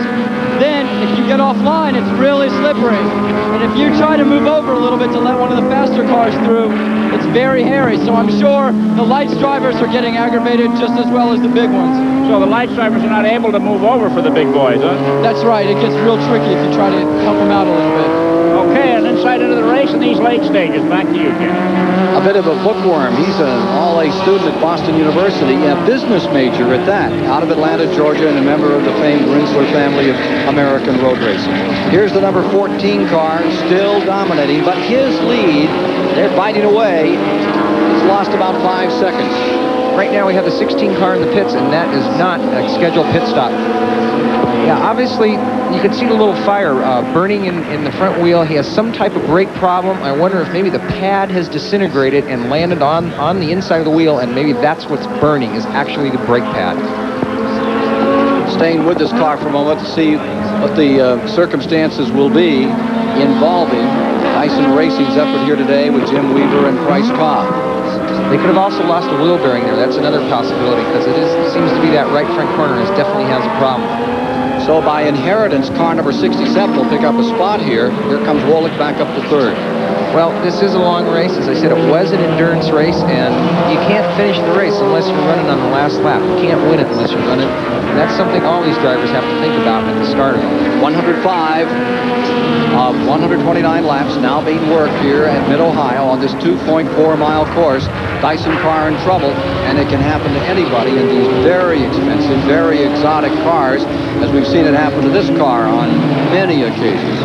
then if you get offline, it's really slippery. And if you try to move over a little bit to let one of the faster cars through, it's very hairy. So I'm sure the lights drivers are getting aggravated just as well as the big ones. So the lights drivers are not able to move over for the big boys, huh? That's right. It gets real tricky if you try to help them out a little bit. Okay, and insight into the race in these late stages. Back to you, Ken. A bit of a bookworm. He's an all-A student at Boston University, a business major at that, out of Atlanta, Georgia, and a member of the famed Brinsler family of American road racing. Here's the number 14 car, still dominating, but his lead, they're fighting away. It's lost about 5 seconds. Right now we have the 16 car in the pits, and that is not a scheduled pit stop. Yeah, obviously, you can see the little fire burning in the front wheel. He has some type of brake problem. I wonder if maybe the pad has disintegrated and landed on the inside of the wheel, and maybe that's what's burning, is actually the brake pad. Staying with this car for a moment to see what the circumstances will be involving Tyson Racing's effort here today with Jim Weaver and Price Cobb. They could have also lost a wheel bearing there. That's another possibility because it seems to be that right front corner definitely has a problem. So by inheritance, car number 67 will pick up a spot here. Here comes Wolick back up to third. Well, this is a long race. As I said, it was an endurance race, and you can't finish the race unless you're running on the last lap. You can't win it unless you're running. And that's something all these drivers have to think about at the start of it. 105 of 129 laps now being worked here at Mid-Ohio on this 2.4-mile course. Dyson car in trouble, and it can happen to anybody in these very expensive, very exotic cars, as we've seen it happen to this car on many occasions.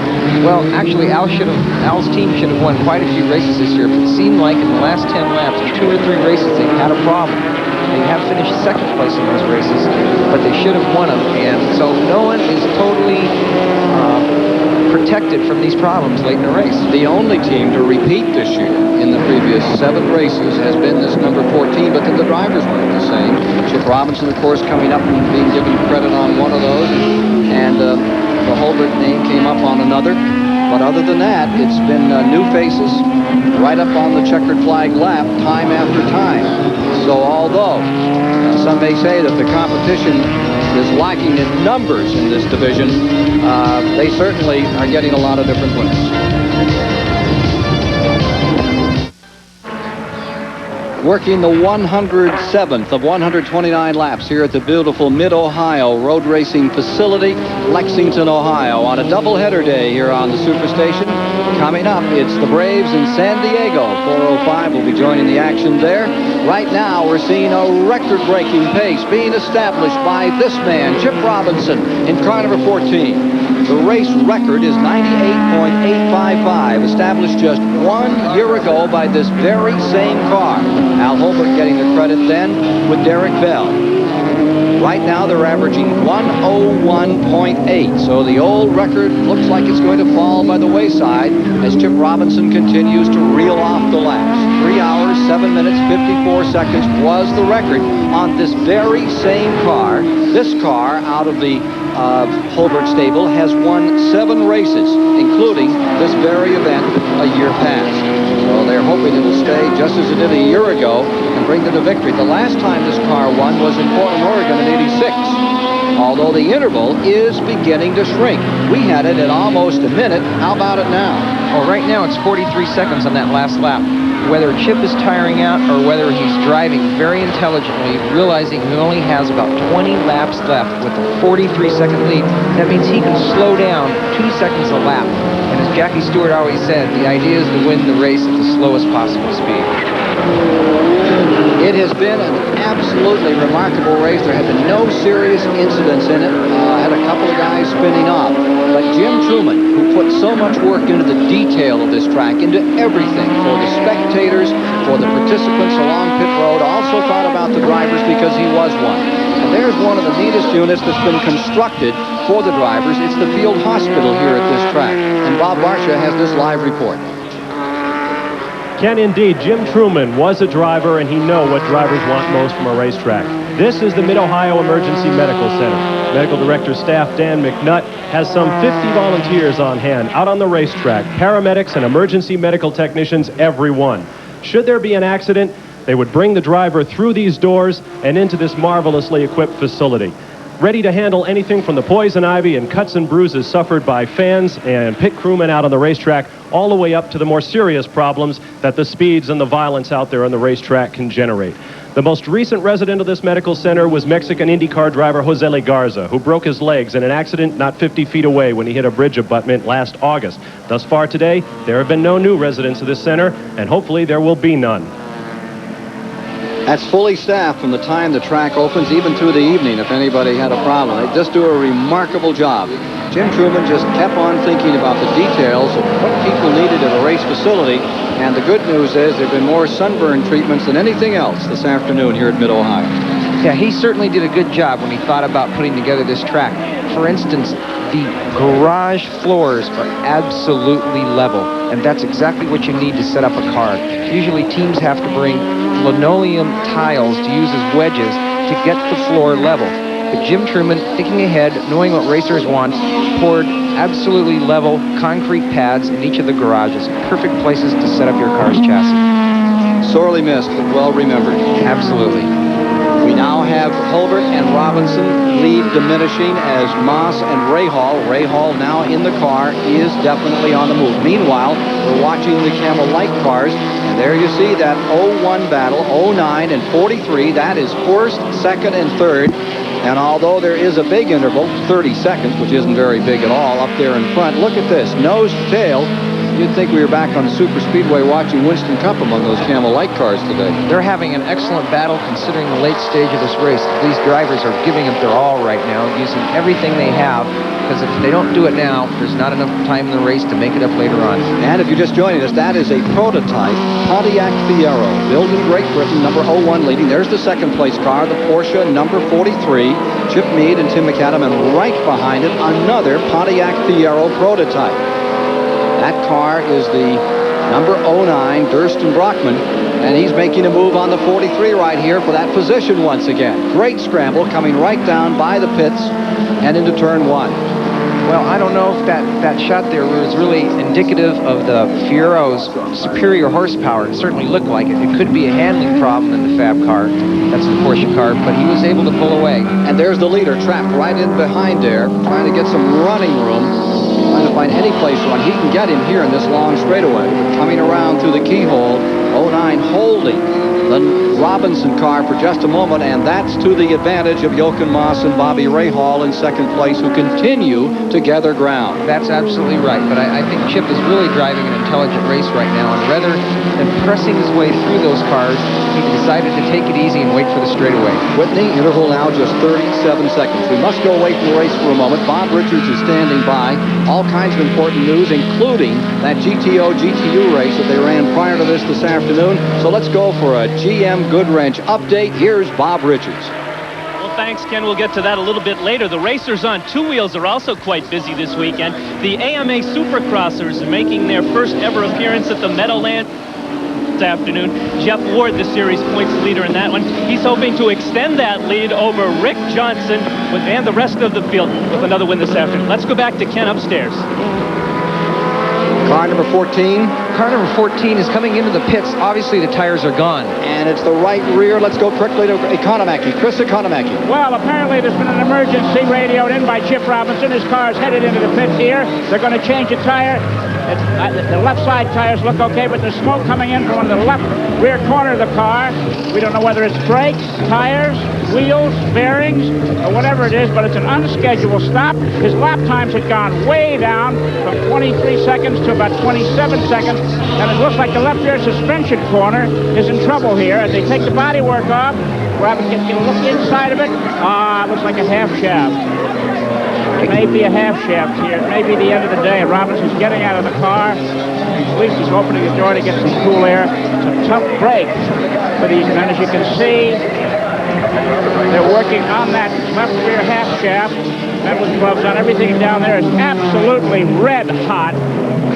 Well, actually, Al's team should have won quite a few races this year, but it seemed like in the last 10 laps, 2 or 3 races, they've had a problem. They have finished second place in those races, but they should have won them, and so no one is totally protected from these problems late in the race. The only team to repeat this year in the previous 7 races has been this number 14, but the drivers weren't the same. Chip Robinson, of course, coming up and being given credit on one of those, and the Holbert name came up on another. But other than that, it's been new faces right up on the checkered flag lap time after time. So although some may say that the competition is lacking in numbers in this division, they certainly are getting a lot of different winners. Working the 107th of 129 laps here at the beautiful Mid-Ohio Road Racing Facility, Lexington, Ohio, on a doubleheader day here on the Superstation. Coming up, it's the Braves in San Diego. 4:05 will be joining the action there. Right now, we're seeing a record-breaking pace being established by this man, Chip Robinson, in car number 14. The race record is 98.855, established just 1 year ago by this very same car. Al Holbert getting the credit then with Derek Bell. Right now, they're averaging 101.8, so the old record looks like it's going to fall by the wayside as Chip Robinson continues to reel off the laps. 3 hours, 7 minutes, 54 seconds was the record on this very same car. This car, out of the Holbert stable, has won 7 races, including this very event a year past. So they're hoping it'll stay just as it did a year ago and bring them to victory. The last time this car won was in Portland, Oregon in '86. Although the interval is beginning to shrink. We had it at almost a minute. How about it now? Well, right now it's 43 seconds on that last lap. Whether Chip is tiring out or whether he's driving very intelligently, realizing he only has about 20 laps left with a 43-second lead, that means he can slow down 2 seconds a lap. And as Jackie Stewart always said, the idea is to win the race at the slowest possible speed. It has been an absolutely remarkable race. There have been no serious incidents in it. Had a couple of guys spinning off. But Jim Truman, who put so much work into the detail of this track, into everything, for the spectators, for the participants along pit road, also thought about the drivers because he was one. And there's one of the neatest units that's been constructed for the drivers. It's the field hospital here at this track. And Bob Barsha has this live report. Ken, indeed, Jim Truman was a driver, and he knows what drivers want most from a racetrack. This is the Mid-Ohio Emergency Medical Center. Medical Director Staff Dan McNutt has some 50 volunteers on hand out on the racetrack, paramedics and emergency medical technicians, everyone. Should there be an accident, they would bring the driver through these doors and into this marvelously equipped facility. Ready to handle anything from the poison ivy and cuts and bruises suffered by fans and pit crewmen out on the racetrack, all the way up to the more serious problems that the speeds and the violence out there on the racetrack can generate. The most recent resident of this medical center was Mexican IndyCar driver Jose Garza, who broke his legs in an accident not 50 feet away when he hit a bridge abutment last August. Thus far today, there have been no new residents of this center, and hopefully there will be none. That's fully staffed from the time the track opens, even through the evening, if anybody had a problem. They just do a remarkable job. Jim Truman just kept on thinking about the details of what people needed at a race facility, and the good news is there have been more sunburn treatments than anything else this afternoon here at Mid-Ohio. Yeah, he certainly did a good job when he thought about putting together this track. For instance, the garage floors are absolutely level, and that's exactly what you need to set up a car. Usually teams have to bring linoleum tiles to use as wedges to get the floor level. But Jim Truman, thinking ahead, knowing what racers want, poured absolutely level concrete pads in each of the garages. Perfect places to set up your car's chassis. Sorely missed, but well remembered. Absolutely. We now have Hulbert and Robinson lead diminishing as Moss and Rahal now in the car, is definitely on the move. Meanwhile, we're watching the Camel Light cars, and there you see that 01 battle, 09 and 43. That is first, second, and third. And although there is a big interval, 30 seconds, which isn't very big at all, up there in front, look at this, nose to tail. You'd think we were back on the Super Speedway watching Winston Cup among those Camel Light cars today. They're having an excellent battle considering the late stage of this race. These drivers are giving it their all right now, using everything they have, because if they don't do it now, there's not enough time in the race to make it up later on. And if you're just joining us, that is a prototype Pontiac Fiero, built in Great Britain, number 01 leading. There's the second place car, the Porsche number 43, Chip Meade and Tim McAdam, and right behind it, another Pontiac Fiero prototype. That car is the number 09, Durston Brockman, and he's making a move on the 43 right here for that position once again. Great scramble coming right down by the pits and into turn one. Well, I don't know if that shot there was really indicative of the Fiero's superior horsepower. It certainly looked like it. It could be a handling problem in the Fab car. That's the Porsche car, but he was able to pull away. And there's the leader trapped right in behind there, trying to get some running room. Trying to find any place to run. He can get him here in this long straightaway. Coming around through the keyhole, 09 holding the Robinson car for just a moment, and that's to the advantage of Jochen Moss and Bobby Rahal in second place, who continue to gather ground. That's absolutely right, but I think Chip is really driving an intelligent race right now, and rather than pressing his way through those cars, he decided to take it easy and wait for the straightaway. Whitney, interval now just 37 seconds. We must go away from the race for a moment. Bob Richards is standing by. All kinds of important news, including that GTO-GTU race that they ran prior to this afternoon. So let's go for a GM Goodwrench update. Here's Bob Richards. Well, thanks, Ken. We'll get to that a little bit later. The racers on two wheels are also quite busy this weekend. The AMA Supercrossers are making their first ever appearance at the Meadowlands this afternoon. Jeff Ward, the series points leader in that one. He's hoping to extend that lead over Rick Johnson and the rest of the field with another win this afternoon. Let's go back to Ken upstairs. Car number 14. Car number 14 is coming into the pits. Obviously, the tires are gone. And it's the right rear. Let's go quickly to Economaki. Chris Economaki. Well, apparently there's been an emergency radioed in by Chip Robinson. His car is headed into the pits here. They're going to change the tire. The left side tires look okay, but there's smoke coming in from the left rear corner of the car. We don't know whether it's brakes, tires, wheels, bearings, or whatever it is, but it's an unscheduled stop. His lap times had gone way down from 23 seconds to about 27 seconds, and it looks like the left rear suspension corner is in trouble here. As they take the bodywork off, we're having to get a look inside of it. It looks like a half shaft. It may be a half shaft here. It may be the end of the day. Robinson's getting out of the car. Police is opening the door to get some cool air. It's a tough break for these men. As you can see, they're working on that left rear half shaft. Men with gloves on. Everything down there is absolutely red hot.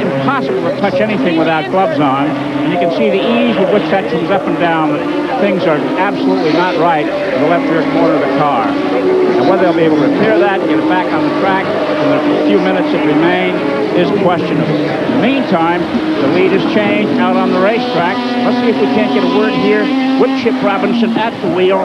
Impossible to touch anything without gloves on. And you can see the ease with which that comes up and down. Things are absolutely not right in the left rear corner of the car. And whether they'll be able to repair that and get it back on the track in the few minutes that remain is questionable. In the meantime, the lead has changed out on the racetrack. Let's see if we can't get a word here with Chip Robinson at the wheel.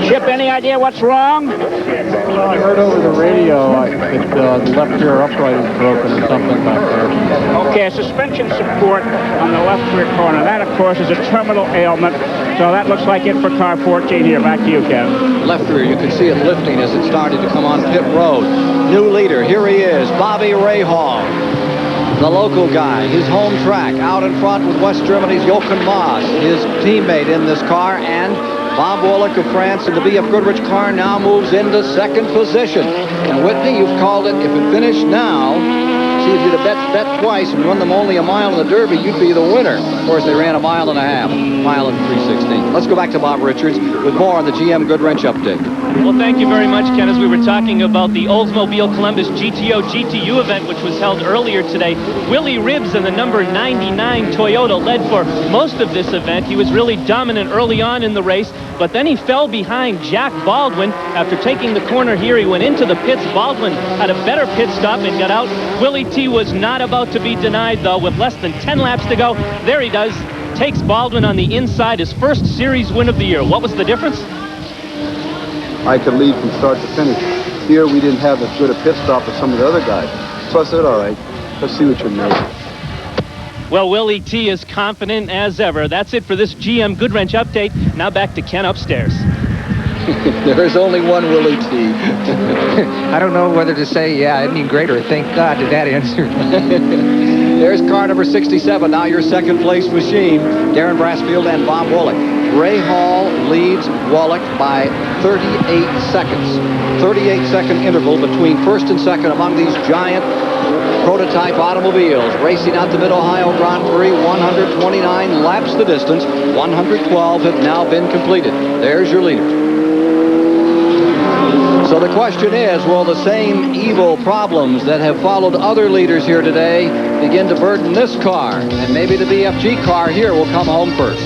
Chip, any idea what's wrong? Well, I heard over the radio that the left rear upright is broken or something back there. Okay, a suspension support on the left rear corner. That, of course, is a terminal ailment. So that looks like it for car 14 here. Back to you, Kevin. Left rear, you can see it lifting as it started to come on pit road. New leader, here he is, Bobby Rahal. The local guy, his home track, out in front with West Germany's Jochen Moss, his teammate in this car, and Bob Wallach of France in the BF Goodrich car now moves into second position. And Whitney, you've called it, if it finished now, see if you'd have bet twice and run them only a mile in the Derby, you'd be the winner. Of course, they ran a mile and a half, mile and 3:16. Let's go back to Bob Richards with more on the GM Goodwrench update. Well, thank you very much, Ken. As we were talking about the Oldsmobile Columbus GTO-GTU event, which was held earlier today, Willie Ribbs in the number 99 Toyota led for most of this event. He was really dominant early on in the race, but then he fell behind Jack Baldwin. After taking the corner here, he went into the pits. Baldwin had a better pit stop and got out. Willie T was not about to be denied, though, with less than 10 laps to go. There he does. takes Baldwin on the inside, his first series win of the year. What was the difference? I could lead from start to finish. Here we didn't have as good a pit stop as some of the other guys. So I said, all right, let's see what you're made. Well, Willie T is confident as ever. That's it for this GM Goodwrench update. Now back to Ken upstairs. There is only one Willie T. I don't know whether to say, yeah, I mean great, or thank God to that answer. There's car number 67, now your second place machine, Darren Brassfield and Bob Woolley. Ray Hall leads Wallach by 38 seconds. 38-second interval between first and second among these giant prototype automobiles. Racing out the Mid-Ohio Grand Prix, 129 laps the distance. 112 have now been completed. There's your leader. So the question is, will the same evil problems that have followed other leaders here today begin to burden this car? And maybe the BFG car here will come home first.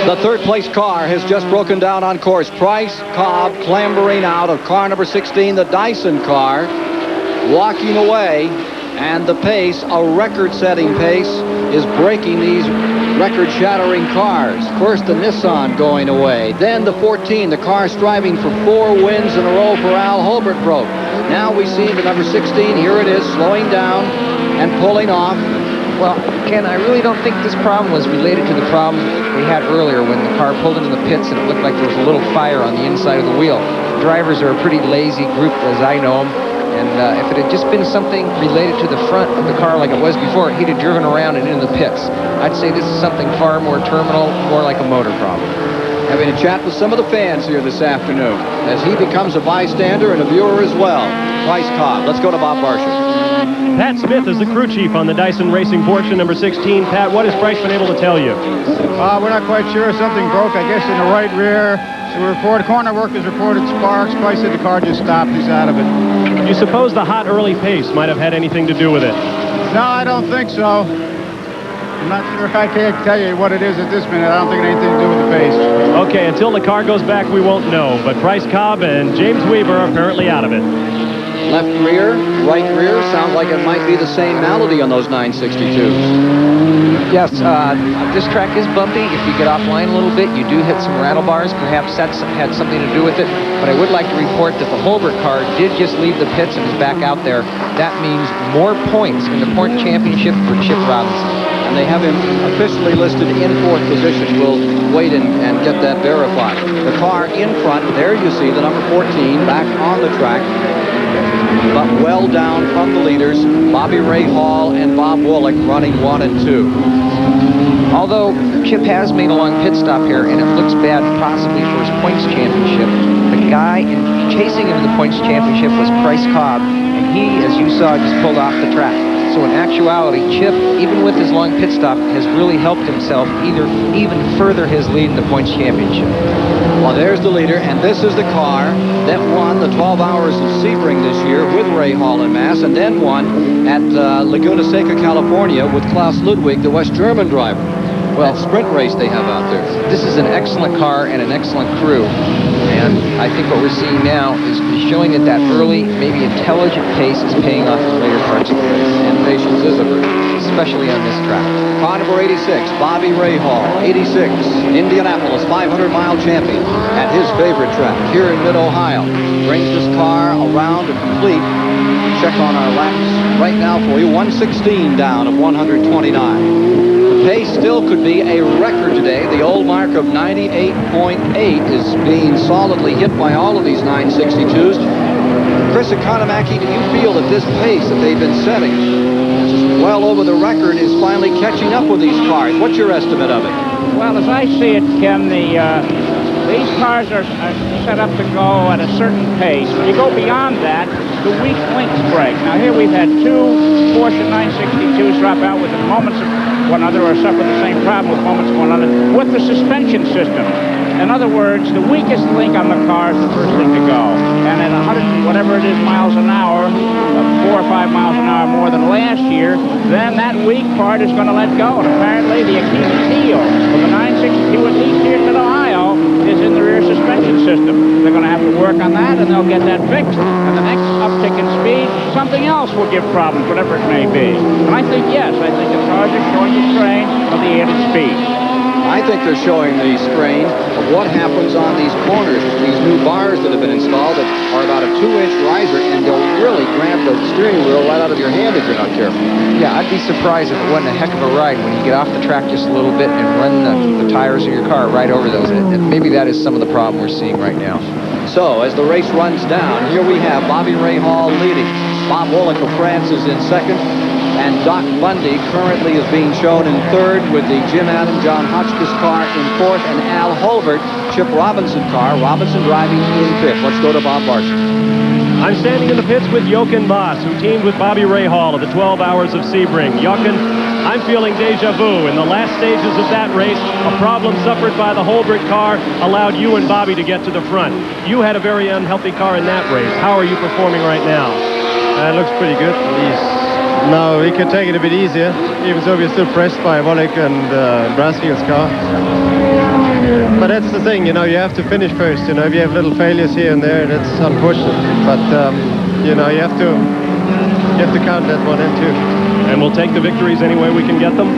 The third place car has just broken down on course. Price, Cobb clambering out of car number 16, the Dyson car, walking away, and the pace, a record-setting pace, is breaking these record-shattering cars. First the Nissan going away, then the 14, the car striving for 4 wins in a row for Al Holbert broke. Now we see the number 16, here it is, slowing down and pulling off. Well, Ken, I really don't think this problem was related to the problem we had earlier when the car pulled into the pits and it looked like there was a little fire on the inside of the wheel. Drivers are a pretty lazy group, as I know them. And if it had just been something related to the front of the car like it was before, he'd have driven around and into the pits. I'd say this is something far more terminal, more like a motor problem. Having a chat with some of the fans here this afternoon as he becomes a bystander and a viewer as well. Price, Cobb. Let's go to Bob Barsha. Pat Smith is the crew chief on the Dyson Racing Porsche number 16. Pat, what has Price been able to tell you? We're not quite sure. Something broke, I guess, in the right rear. So corner workers reported sparks. Price said the car just stopped. He's out of it. Do you suppose the hot early pace might have had anything to do with it? No, I don't think so. I'm not sure if I can't tell you what it is at this minute. I don't think it had anything to do with the pace. Okay, until the car goes back, we won't know. But Price, Cobb, and James Weaver are apparently out of it. Left rear, right rear, sounds like it might be the same malady on those 962s. Yes, this track is bumpy. If you get offline a little bit, you do hit some rattle bars. Perhaps that's had something to do with it. But I would like to report that the Holbert car did just leave the pits and is back out there. That means more points in the point championship for Chip Robinson. And they have him officially listed in 4th position. We'll wait and get that verified. The car in front, there you see the number 14 back on the track, but well down from the leaders, Bobby Ray Hall and Bob Woolley running 1 and 2. Although Chip has made a long pit stop here, and it looks bad possibly for his points championship, the guy chasing him in the points championship was Price Cobb, and he, as you saw, just pulled off the track. So in actuality, Chip, even with his long pit stop, has really helped himself even further his lead in the points championship. Well, there's the leader, and this is the car that won the 12 Hours of Sebring this year with Ray Hall and Mass, and then won at Laguna Seca, California with Klaus Ludwig, the West German driver. Well, that sprint race they have out there. This is an excellent car and an excellent crew. And I think what we're seeing now is showing that early, maybe intelligent pace is paying off in later parts of the race. And patience is a virtue. Especially on this track. Car number 86, Bobby Ray Hall, 86, Indianapolis 500-mile champion at his favorite track here in Mid-Ohio. Brings this car around to complete. Check on our laps right now for you. 116 down of 129. The pace still could be a record today. The old mark of 98.8 is being solidly hit by all of these 962s. Chris Economaki, do you feel that this pace that they've been setting, well over the record, is finally catching up with these cars? What's your estimate of it? Well, as I see it, Ken, these cars are set up to go at a certain pace. When you go beyond that, the weak links break. Now, here we've had 2 Porsche 962s drop out within moments of one another, or suffer the same problem with moments of one another, with the suspension system. In other words, the weakest link on the car is the first thing to go. And at 100, whatever it is, miles an hour, 4 or 5 miles an hour more than last year, then that weak part is going to let go. And apparently the Achilles heel of the 962, at least here in Mid-Ohio, is in the rear suspension system. They're going to have to work on that, and they'll get that fixed. And the next uptick in speed, something else will give problems, whatever it may be. And I think, yes, I think the cars are showing the strain of the added speed. I think they're showing the strain of what happens on these corners, these new bars that have been installed that are about a 2-inch riser, and they'll really grab the steering wheel right out of your hand if you're not careful. Yeah, I'd be surprised if it wasn't a heck of a ride when you get off the track just a little bit and run the tires of your car right over those. And maybe that is some of the problem we're seeing right now. So, as the race runs down, here we have Bobby Rahal leading. Bob Woolek of France is in second. And Doc Bundy currently is being shown in third with the Jim Adam, John Hotchkiss car in fourth, and Al Holbert, Chip Robinson car, Robinson driving in fifth. Let's go to Bob Barson. I'm standing in the pits with Jochen Mass, who teamed with Bobby Rahal at the 12 Hours of Sebring. Jochen, I'm feeling deja vu. In the last stages of that race, a problem suffered by the Holbert car allowed you and Bobby to get to the front. You had a very unhealthy car in that race. How are you performing right now? It looks pretty good. Now we can take it a bit easier, even though we're still pressed by Woolek and Brassfield's car. But that's the thing, you know, you have to finish first. You know, if you have little failures here and there, that's unfortunate. But you know, you have to count that one in too. And we'll take the victories any way we can get them.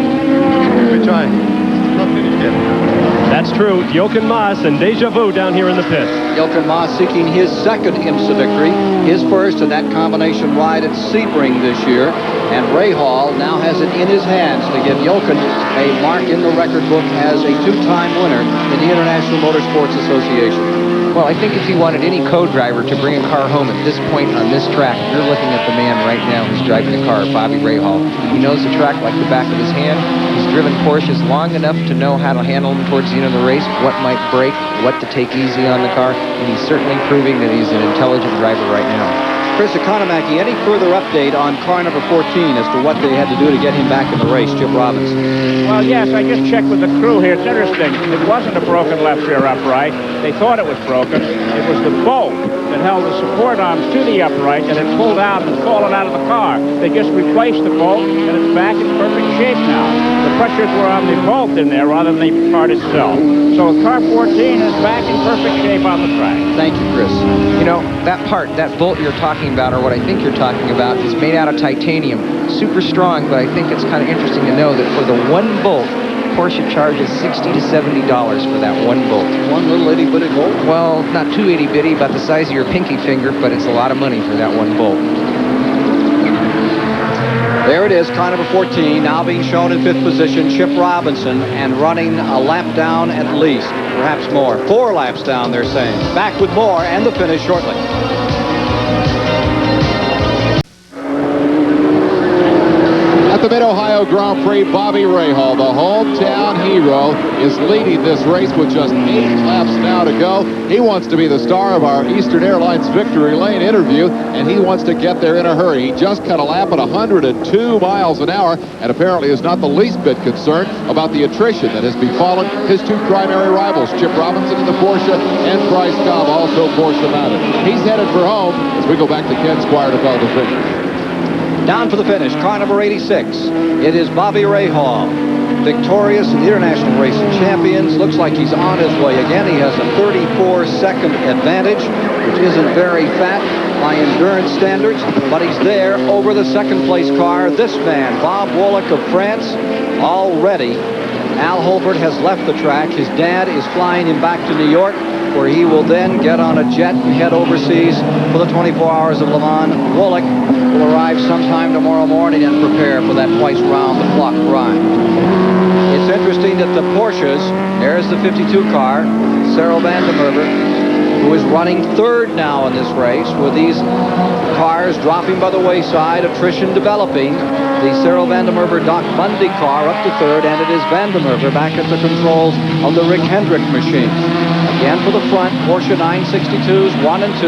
We try. It's not finished yet. That's true. Jochen Mass and Deja Vu down here in the pits. Jochen Mass seeking his second IMSA victory, his first in that combination ride at Sebring this year. And Rahal now has it in his hands to give Jochen a mark in the record book as a two-time winner in the International Motorsports Association. Well, I think if you wanted any co-driver to bring a car home at this point on this track, you're looking at the man right now who's driving the car, Bobby Rahal. He knows the track like the back of his hand. He's driven Porsches long enough to know how to handle them towards the end of the race, what might break, what to take easy on the car, and he's certainly proving that he's an intelligent driver right now. Chris Economaki, any further update on car number 14 as to what they had to do to get him back in the race, Chip Robinson? Well, yes, I just checked with the crew here. It's interesting. It wasn't a broken left rear upright. They thought it was broken. It was the bolt that held the support arms to the upright that had pulled out and fallen out of the car. They just replaced the bolt, and it's back in perfect shape now. The pressures were on the bolt in there rather than the part itself. So car 14 is back in perfect shape on the track. Thank you, Chris. You know, that part, that bolt you're talking about, or what I think you're talking about, is made out of titanium. Super strong, but I think it's kind of interesting to know that for the one bolt, Porsche charges $60 to $70 for that one bolt. One little itty-bitty bolt? Well, not too itty-bitty, about the size of your pinky finger, but it's a lot of money for that one bolt. There it is, car number 14, now being shown in fifth position, Chip Robinson, and running a lap down at least, perhaps more. 4 laps down, they're saying. Back with more and the finish shortly. At the Mid-Ohio Grand Prix, Bobby Rahal, the hometown hero, is leading this race with just 8 laps now to go. He wants to be the star of our Eastern Airlines Victory Lane interview, and he wants to get there in a hurry. He just cut a lap at 102 miles an hour, and apparently is not the least bit concerned about the attrition that has befallen his 2 primary rivals, Chip Robinson in the Porsche and Bryce Cobb, also Porsche mounted. He's headed for home as we go back to Ken Squire to call the finish. Down for the finish, car number 86. It is Bobby Rahal, victorious in the International Racing Champions. Looks like he's on his way again. He has a 34-second advantage, which isn't very fat by endurance standards, but he's there over the second-place car. This man, Bob Woolek of France, already. Al Holbert has left the track. His dad is flying him back to New York, where he will then get on a jet and head overseas for the 24 Hours of Le Mans. Woolek will arrive sometime tomorrow morning and prepare for that twice round-the-clock ride. It's interesting that the Porsches, there's the 52 car, Cyril van der Merwe, who is running third now in this race, with these cars dropping by the wayside, attrition developing. The Cyril van der Merwe Doc Bundy car up to third, and it is van der Merwe back at the controls of the Rick Hendrick machine. Again for the front, Porsche 962s 1 and 2,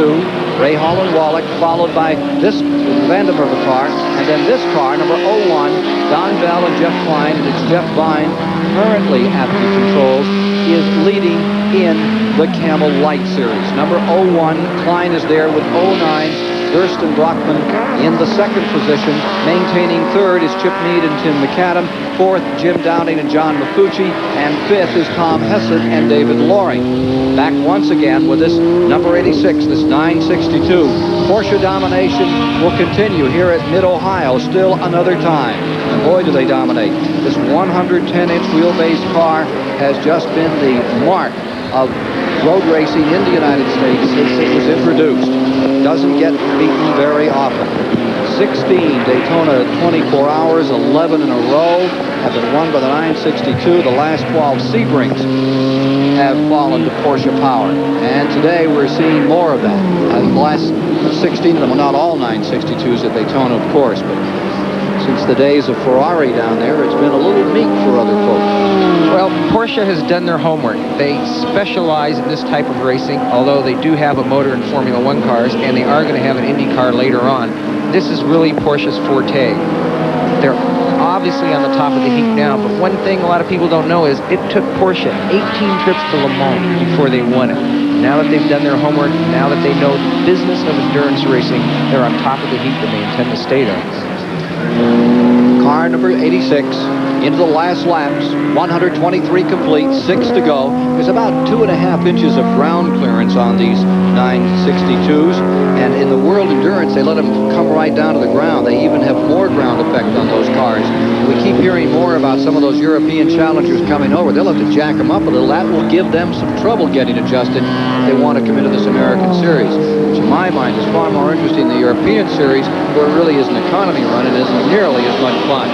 Rahal and Woolek, followed by this van der Merwe car, and then this car, number 01, Don Bell and Jeff Klein, and it's Jeff Vine currently at the controls, is leading in the Camel Light Series. Number 01, Klein is there with 09, Thurston Brockman in the second position. Maintaining third is Chip Mead and Tim McAdam. Fourth, Jim Downing and John Mafucci. And fifth is Tom Hessert and David Loring. Back once again with this number 86, this 962. Porsche domination will continue here at Mid-Ohio still another time. And boy, do they dominate. This 110-inch wheelbase car has just been the mark of road racing in the United States since it was introduced. Doesn't get beaten very often. 16 Daytona 24 hours, 11 in a row have been won by the 962. The last 12 Sebrings have fallen to Porsche power. And today we're seeing more of that. The last 16 of them, well, not all 962s at Daytona, of course, but since the days of Ferrari down there, it's been a little meek for other folks. Well, Porsche has done their homework. They specialize in this type of racing, although they do have a motor in Formula One cars, and they are going to have an Indy car later on. This is really Porsche's forte. They're obviously on the top of the heap now, but one thing a lot of people don't know is it took Porsche 18 trips to Le Mans before they won it. Now that they've done their homework, now that they know the business of endurance racing, they're on top of the heap and they intend to stay there. Car number 86 into the last laps, 123 complete, 6 to go. There's about 2.5 inches of ground clearance on these 962s, and in the World Endurance, they let them come right down to the ground. They even have more ground effect on those cars. We keep hearing more about some of those European challengers coming over. They'll have to jack them up a little. That will give them some trouble getting adjusted if they want to come into this American series, which in my mind is far more interesting than the European series, where it really is an economy run and isn't nearly as much fun.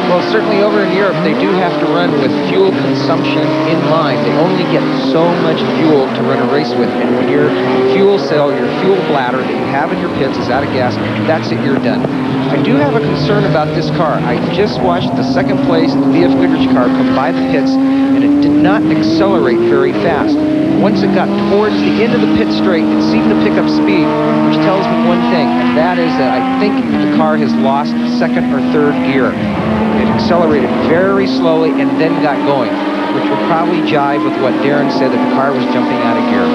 Well, certainly over in Europe, they do have to run with fuel consumption in line. They only get so much fuel to run a race with, and when your fuel cell, your fuel bladder that you have in your pits is out of gas, that's it, you're done. I do have a concern about this car. I just watched the second place VF Goodrich car come by the pits, and it did not accelerate very fast. Once it got towards the end of the pit straight, it seemed to pick up speed, which tells me one thing, and that is that I think the car has lost second or third gear. It accelerated very slowly and then got going, which would probably jive with what Darren said, that the car was jumping out of gear.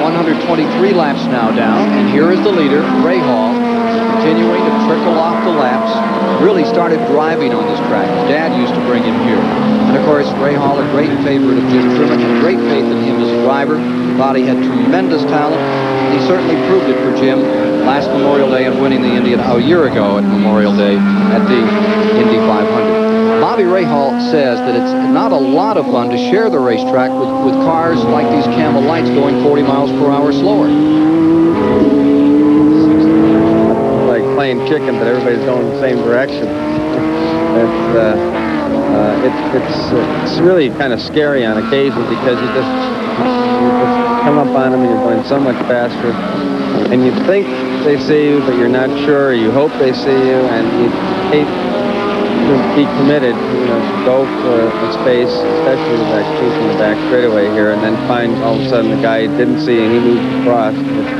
123 laps now down, and here is the leader, Ray Hall, continuing to trickle off the laps. Really started driving on this track. His dad used to bring him here. And of course, Ray Hall, a great favorite of Jim Truman, had great faith in him as a driver. Thought he had tremendous talent, and he certainly proved it for Jim last Memorial Day and winning the Indy a year ago at Memorial Day at the Indy 500. Bobby Rahal says that it's not a lot of fun to share the racetrack with cars like these Camel Lights going 40 miles per hour slower. Like playing chicken, but everybody's going in the same direction. It's really kind of scary on occasion because you just come up on them and you're going so much faster, and you think they see you, but you're not sure. You hope they see you, and you hate to be committed, to go for a space, especially the back in the back straightaway here, and then find all of a sudden the guy didn't see and he moved across, which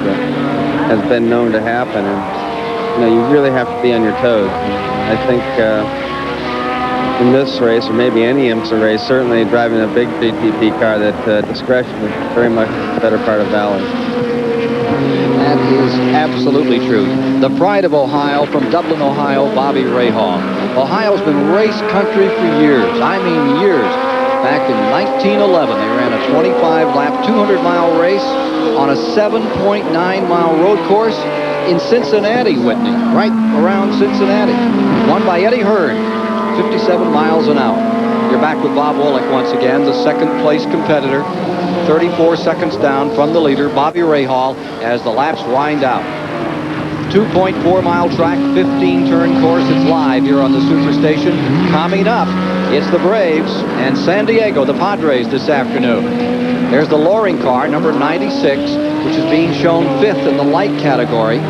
has been known to happen. And you really have to be on your toes. I think in this race, or maybe any IMSA race, certainly driving a big GTP car, that discretion is very much the better part of valor. That is absolutely true. The pride of Ohio, from Dublin, Ohio, Bobby Rahal. Ohio's been race country for years. I mean years. Back in 1911, they ran a 25-lap, 200-mile race on a 7.9-mile road course in Cincinnati, Whitney, right around Cincinnati. Won by Eddie Hearn, 57 miles an hour. You're back with Bob Wolick once again, the second-place competitor. 34 seconds down from the leader, Bobby Rahal, as the laps wind out. 2.4-mile track, 15-turn course. It's live here on the Superstation. Coming up, it's the Braves and San Diego, the Padres, this afternoon. There's the Loring car, number 96, which is being shown 5th in the light category.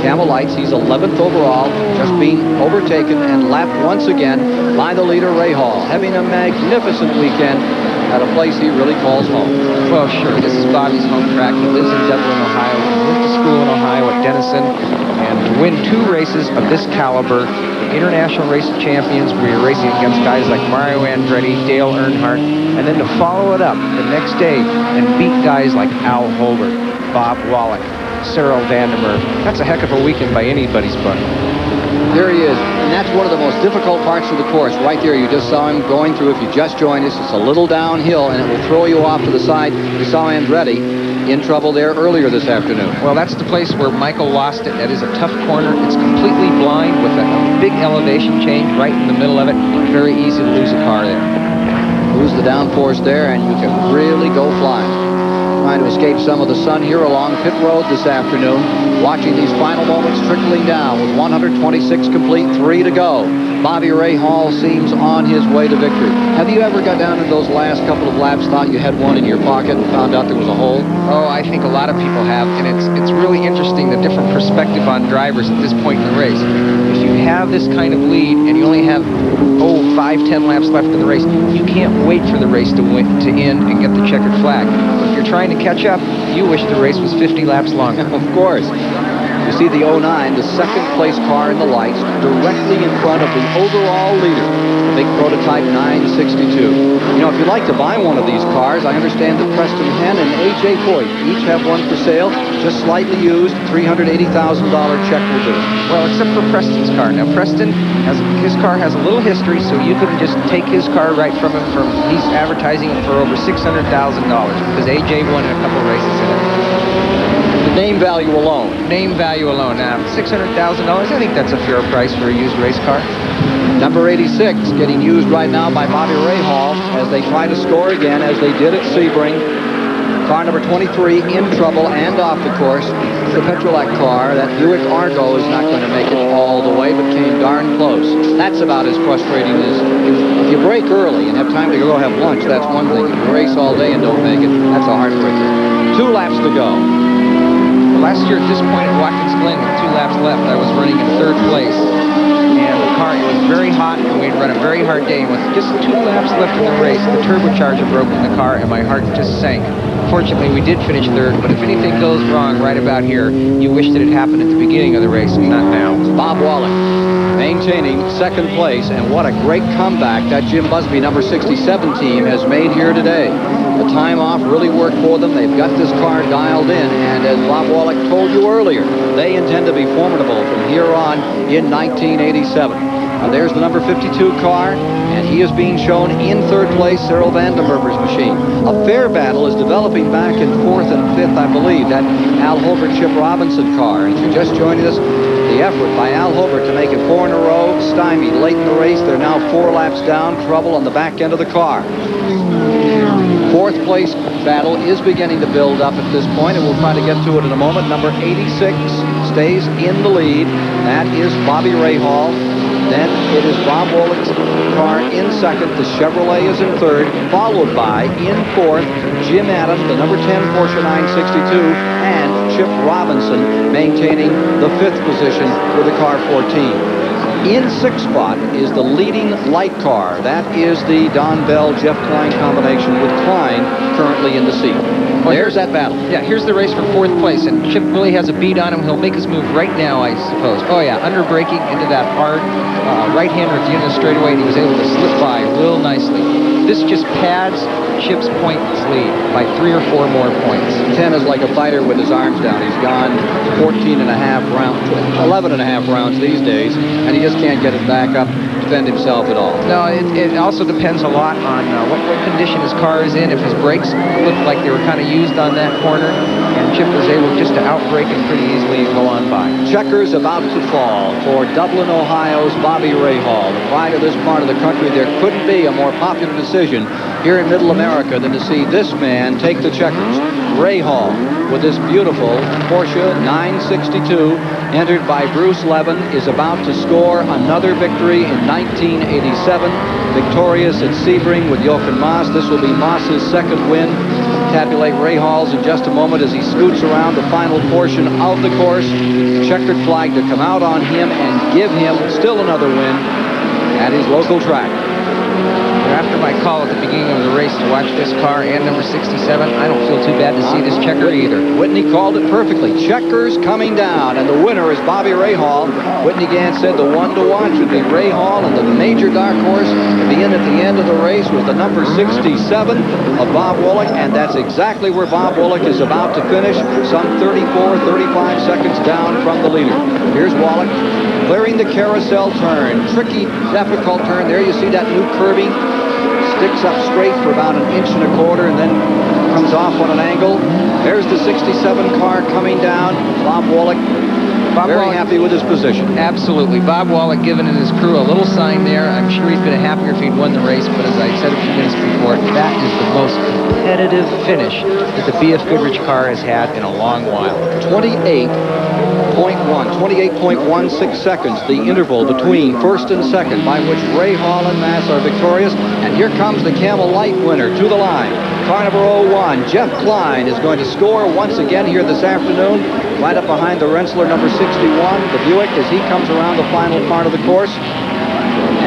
Camel Lights, he's 11th overall, just being overtaken and lapped once again by the leader, Rahal, having a magnificent weekend. at a place he really calls home. Well, sure. This is Bobby's home track. He lives in Dublin, Ohio. He went to school in Ohio at Denison. And to win 2 races of this caliber, the International Race of Champions, where you're racing against guys like Mario Andretti, Dale Earnhardt, and then to follow it up the next day and beat guys like Al Holbert, Bob Wallach, Cyril Vandermeer. That's a heck of a weekend by anybody's book. There he is, and that's one of the most difficult parts of the course. Right there, you just saw him going through. If you just joined us, it's a little downhill, and it will throw you off to the side. We saw Andretti in trouble there earlier this afternoon. Well, that's the place where Michael lost it. That is a tough corner. It's completely blind with a big elevation change right in the middle of it. Very easy to lose a car there. Lose the downforce there, and you can really go flying. Trying to escape some of the sun here along pit road this afternoon. Watching these final moments trickling down with 126 complete, 3 to go. Bobby Rahal seems on his way to victory. Have you ever got down in those last couple of laps, thought you had one in your pocket and found out there was a hole? Oh, I think a lot of people have, and it's really interesting, the different perspective on drivers at this point in the race. If you have this kind of lead and you only have 5-10 laps left in the race, you can't wait for the race to end and get the checkered flag. But if you're trying to catch up, you wish the race was 50 laps longer. Of course. You see the 09, the second place car in the lights, directly in front of the overall leader, the big prototype 962. You know, if you'd like to buy one of these cars, I understand that Preston Henn and A.J. Foyt each have one for sale, just slightly used, $380,000 check will do it. Well, except for Preston's car. Now, Preston, his car has a little history, so you couldn't just take his car right from him. He's advertising it for over $600,000 because A.J. won in a couple races in it. The name value alone. Name value alone. Now, $600,000, I think that's a fair price for a used race car. Number 86 getting used right now by Bobby Rahal as they try to score again, as they did at Sebring. Car number 23 in trouble and off the course. The Petrolak car, that Buick Argo, is not going to make it all the way, but came darn close. That's about as frustrating as if you break early and have time to go have lunch. That's one thing. If you race all day and don't make it, that's a heartbreaker. 2 laps to go. Last year at this point at Watkins Glen with 2 laps left, I was running in 3rd place. And the car, it was very hot, and we'd run a very hard day. And with just 2 laps left in the race, the turbocharger broke in the car, and my heart just sank. Fortunately, we did finish 3rd, but if anything goes wrong right about here, you wish that it happened at the beginning of the race, and not now. Bob Wallach maintaining 2nd place, and what a great comeback that Jim Busby number 67 team has made here today. The time off really worked for them. They've got this car dialed in, and as Bob Wallach told you earlier, they intend to be formidable from here on in 1987. Now there's the number 52 car, and he is being shown in 3rd place, Cyril Vandermeer's machine. A fair battle is developing back in 4th and 5th, I believe, that Al Holbert Chip Robinson car. And if you're just joining us, the effort by Al Holbert to make it 4 in a row, stymied late in the race. They're now 4 laps down, trouble on the back end of the car. 4th place battle is beginning to build up at this point, and we'll try to get to it in a moment. Number 86 stays in the lead. That is Bobby Rahal. Then it is Bob Wallach's car in 2nd. The Chevrolet is in 3rd, followed by, in 4th, Jim Adams, the number 10 Porsche 962, and Chip Robinson maintaining the 5th position with the car 14. In 6th spot is the leading light car. That is the Don Bell, Jeff Klein combination, with Klein currently in the seat. Well, there's that battle. Yeah, here's the race for 4th place, and Chip really has a beat on him. He'll make his move right now, I suppose. Oh, yeah, under-braking into that hard right-hander at the end of the straightaway, and he was able to slip by real nicely. This just pads Chip's points lead by 3 or 4 more points. 10 is like a fighter with his arms down. He's gone 14 and a half rounds, 11 and a half rounds these days, and he just can't get it back up, defend himself at all. No, it also depends a lot on what condition his car is in. If his brakes looked like they were kind of used on that corner, and Chip was able just to outbrake it pretty easily and go on by. Checkers about to fall for Dublin, Ohio's Bobby Rahal. The pride of this part of the country. There couldn't be a more popular decision here in Middle America than to see this man take the checkers. Rahal with this beautiful Porsche 962 entered by Bruce Levin is about to score another victory in 1987. Victorious at Sebring with Jochen Mass. This will be Mass's 2nd win. Tabulate Rahal's in just a moment as he scoots around the final portion of the course. Checkered flag to come out on him and give him still another win at his local track. After my call at the beginning of the race to watch this car and number 67. I don't feel too bad to see this checker either. Whitney called it perfectly. Checkers coming down, and the winner is Bobby Rahal. Whitney Gant said the one to watch would be Rahal, and the major dark horse to be in at the end of the race was the number 67 of Bob Woolek, and that's exactly where Bob Woolek is about to finish, some 34, 35 seconds down from the leader. Here's Woolek clearing the carousel turn. Tricky, difficult turn. There you see that new curving. Sticks up straight for about 1.25 inches and then comes off on an angle. There's the 67 car coming down. Bob Woolek very happy with his position. Absolutely. Bob Woolek giving his crew a little sign there. I'm sure he'd been happier if he'd won the race, but as I said a few minutes before, that is the most competitive finish that the B.F. Goodrich car has had in a long while. 28.16 seconds, the interval between first and second, by which Rahal and Mass are victorious. And here comes the Camel Light winner to the line. Car number 01, Jeff Klein, is going to score once again here this afternoon, right up behind the Rensselaer number 61, the Buick, as he comes around the final part of the course.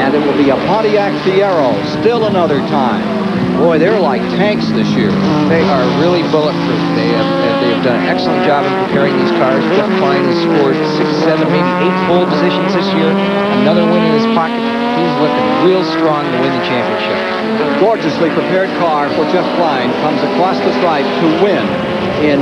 And it will be a Pontiac Fiero, still another time. Boy, they're like tanks this year. They are really bulletproof. They have done an excellent job in preparing these cars. Jeff Klein has scored 6, 7, maybe 8 pole positions this year. Another win in his pocket. He's looking real strong to win the championship. Gorgeously prepared car for Jeff Klein comes across the stripe to win in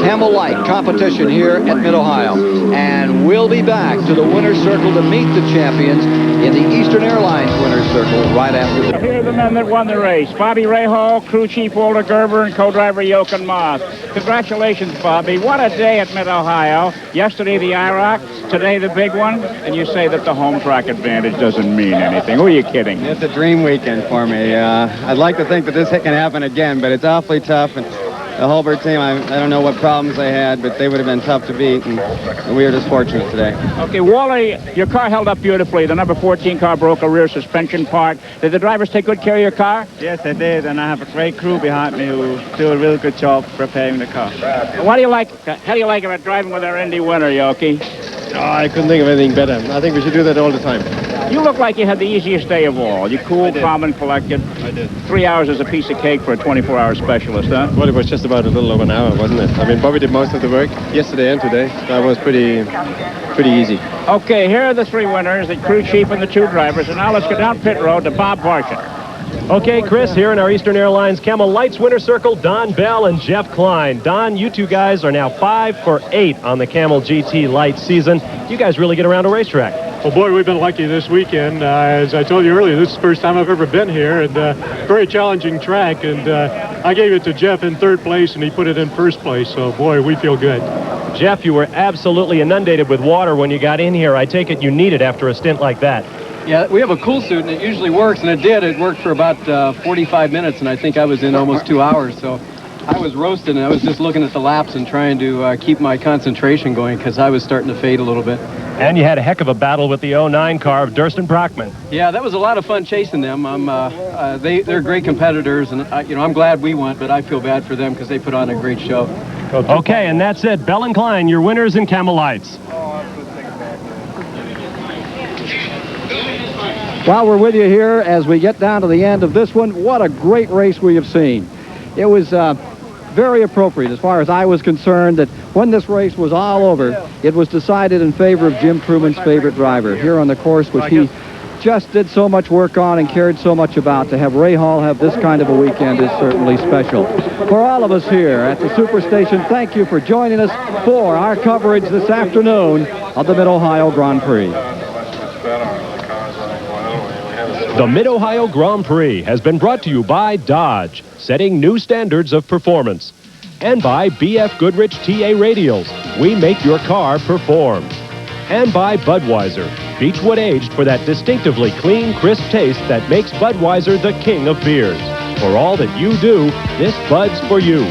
Camel Light competition here at Mid-Ohio. And we'll be back to the winner's circle to meet the champions in the Eastern Airlines winner's circle right after this. Here are the men that won the race. Bobby Rahal, crew chief Walter Gerber, and co-driver Jochen Moss. Congratulations, Bobby. What a day at Mid-Ohio. Yesterday the IROC, today the big one, and you say that the home track advantage doesn't mean anything. Who are you kidding? It's a dream weekend for me. I'd like to think that this can happen again, but it's awfully tough. And the Holbert team, I don't know what problems they had, but they would have been tough to beat, and we were just fortunate today. Okay, Wally, your car held up beautifully. The number 14 car broke a rear suspension part. Did the drivers take good care of your car? Yes, they did, and I have a great crew behind me who do a real good job preparing the car. What do you like? How do you like about driving with our Indy winner, Yoki? Oh, I couldn't think of anything better. I think we should do that all the time. You look like you had the easiest day of all. You're cool, calm, and collected. I did. 3 hours is a piece of cake for a 24-hour specialist, huh? Well, it was just about a little over an hour, wasn't it? I mean, Bobby did most of the work yesterday and today. That was pretty easy. Okay, here are the 3 winners, the crew chief and the 2 drivers. And now let's go down pit road to Bob Varshan. Okay, Chris, here in our Eastern Airlines Camel Lights winner circle, Don Bell and Jeff Klein. Don, you 2 guys are now 5 for 8 on the Camel GT Light season. You guys really get around a racetrack. Well, boy, we've been lucky this weekend. As I told you earlier, this is the first time I've ever been here, and very challenging track. And I gave it to Jeff in 3rd place, and he put it in 1st place. So, boy, we feel good. Jeff, you were absolutely inundated with water when you got in here. I take it you need it after a stint like that. Yeah, we have a cool suit, and it usually works, and it did. It worked for about 45 minutes, and I think I was in almost 2 hours. So I was roasted, and I was just looking at the laps and trying to keep my concentration going because I was starting to fade a little bit. And you had a heck of a battle with the 09 car of Durston Brockman. Yeah, that was a lot of fun chasing them. They're great competitors, and I'm glad we won, but I feel bad for them because they put on a great show. Okay, and that's it. Bell and Klein, your winners in Camel Lights. While we're with you here, as we get down to the end of this one, what a great race we have seen. It was very appropriate as far as I was concerned that when this race was all over, it was decided in favor of Jim Truman's favorite driver here on the course, which he just did so much work on and cared so much about. To have Rahal have this kind of a weekend is certainly special. For all of us here at the Superstation, thank you for joining us for our coverage this afternoon of the Mid-Ohio Grand Prix. The Mid-Ohio Grand Prix has been brought to you by Dodge, setting new standards of performance, and by B.F. Goodrich TA Radials. We make your car perform. And by Budweiser, Beechwood aged for that distinctively clean, crisp taste that makes Budweiser the king of beers. For all that you do, this Bud's for you.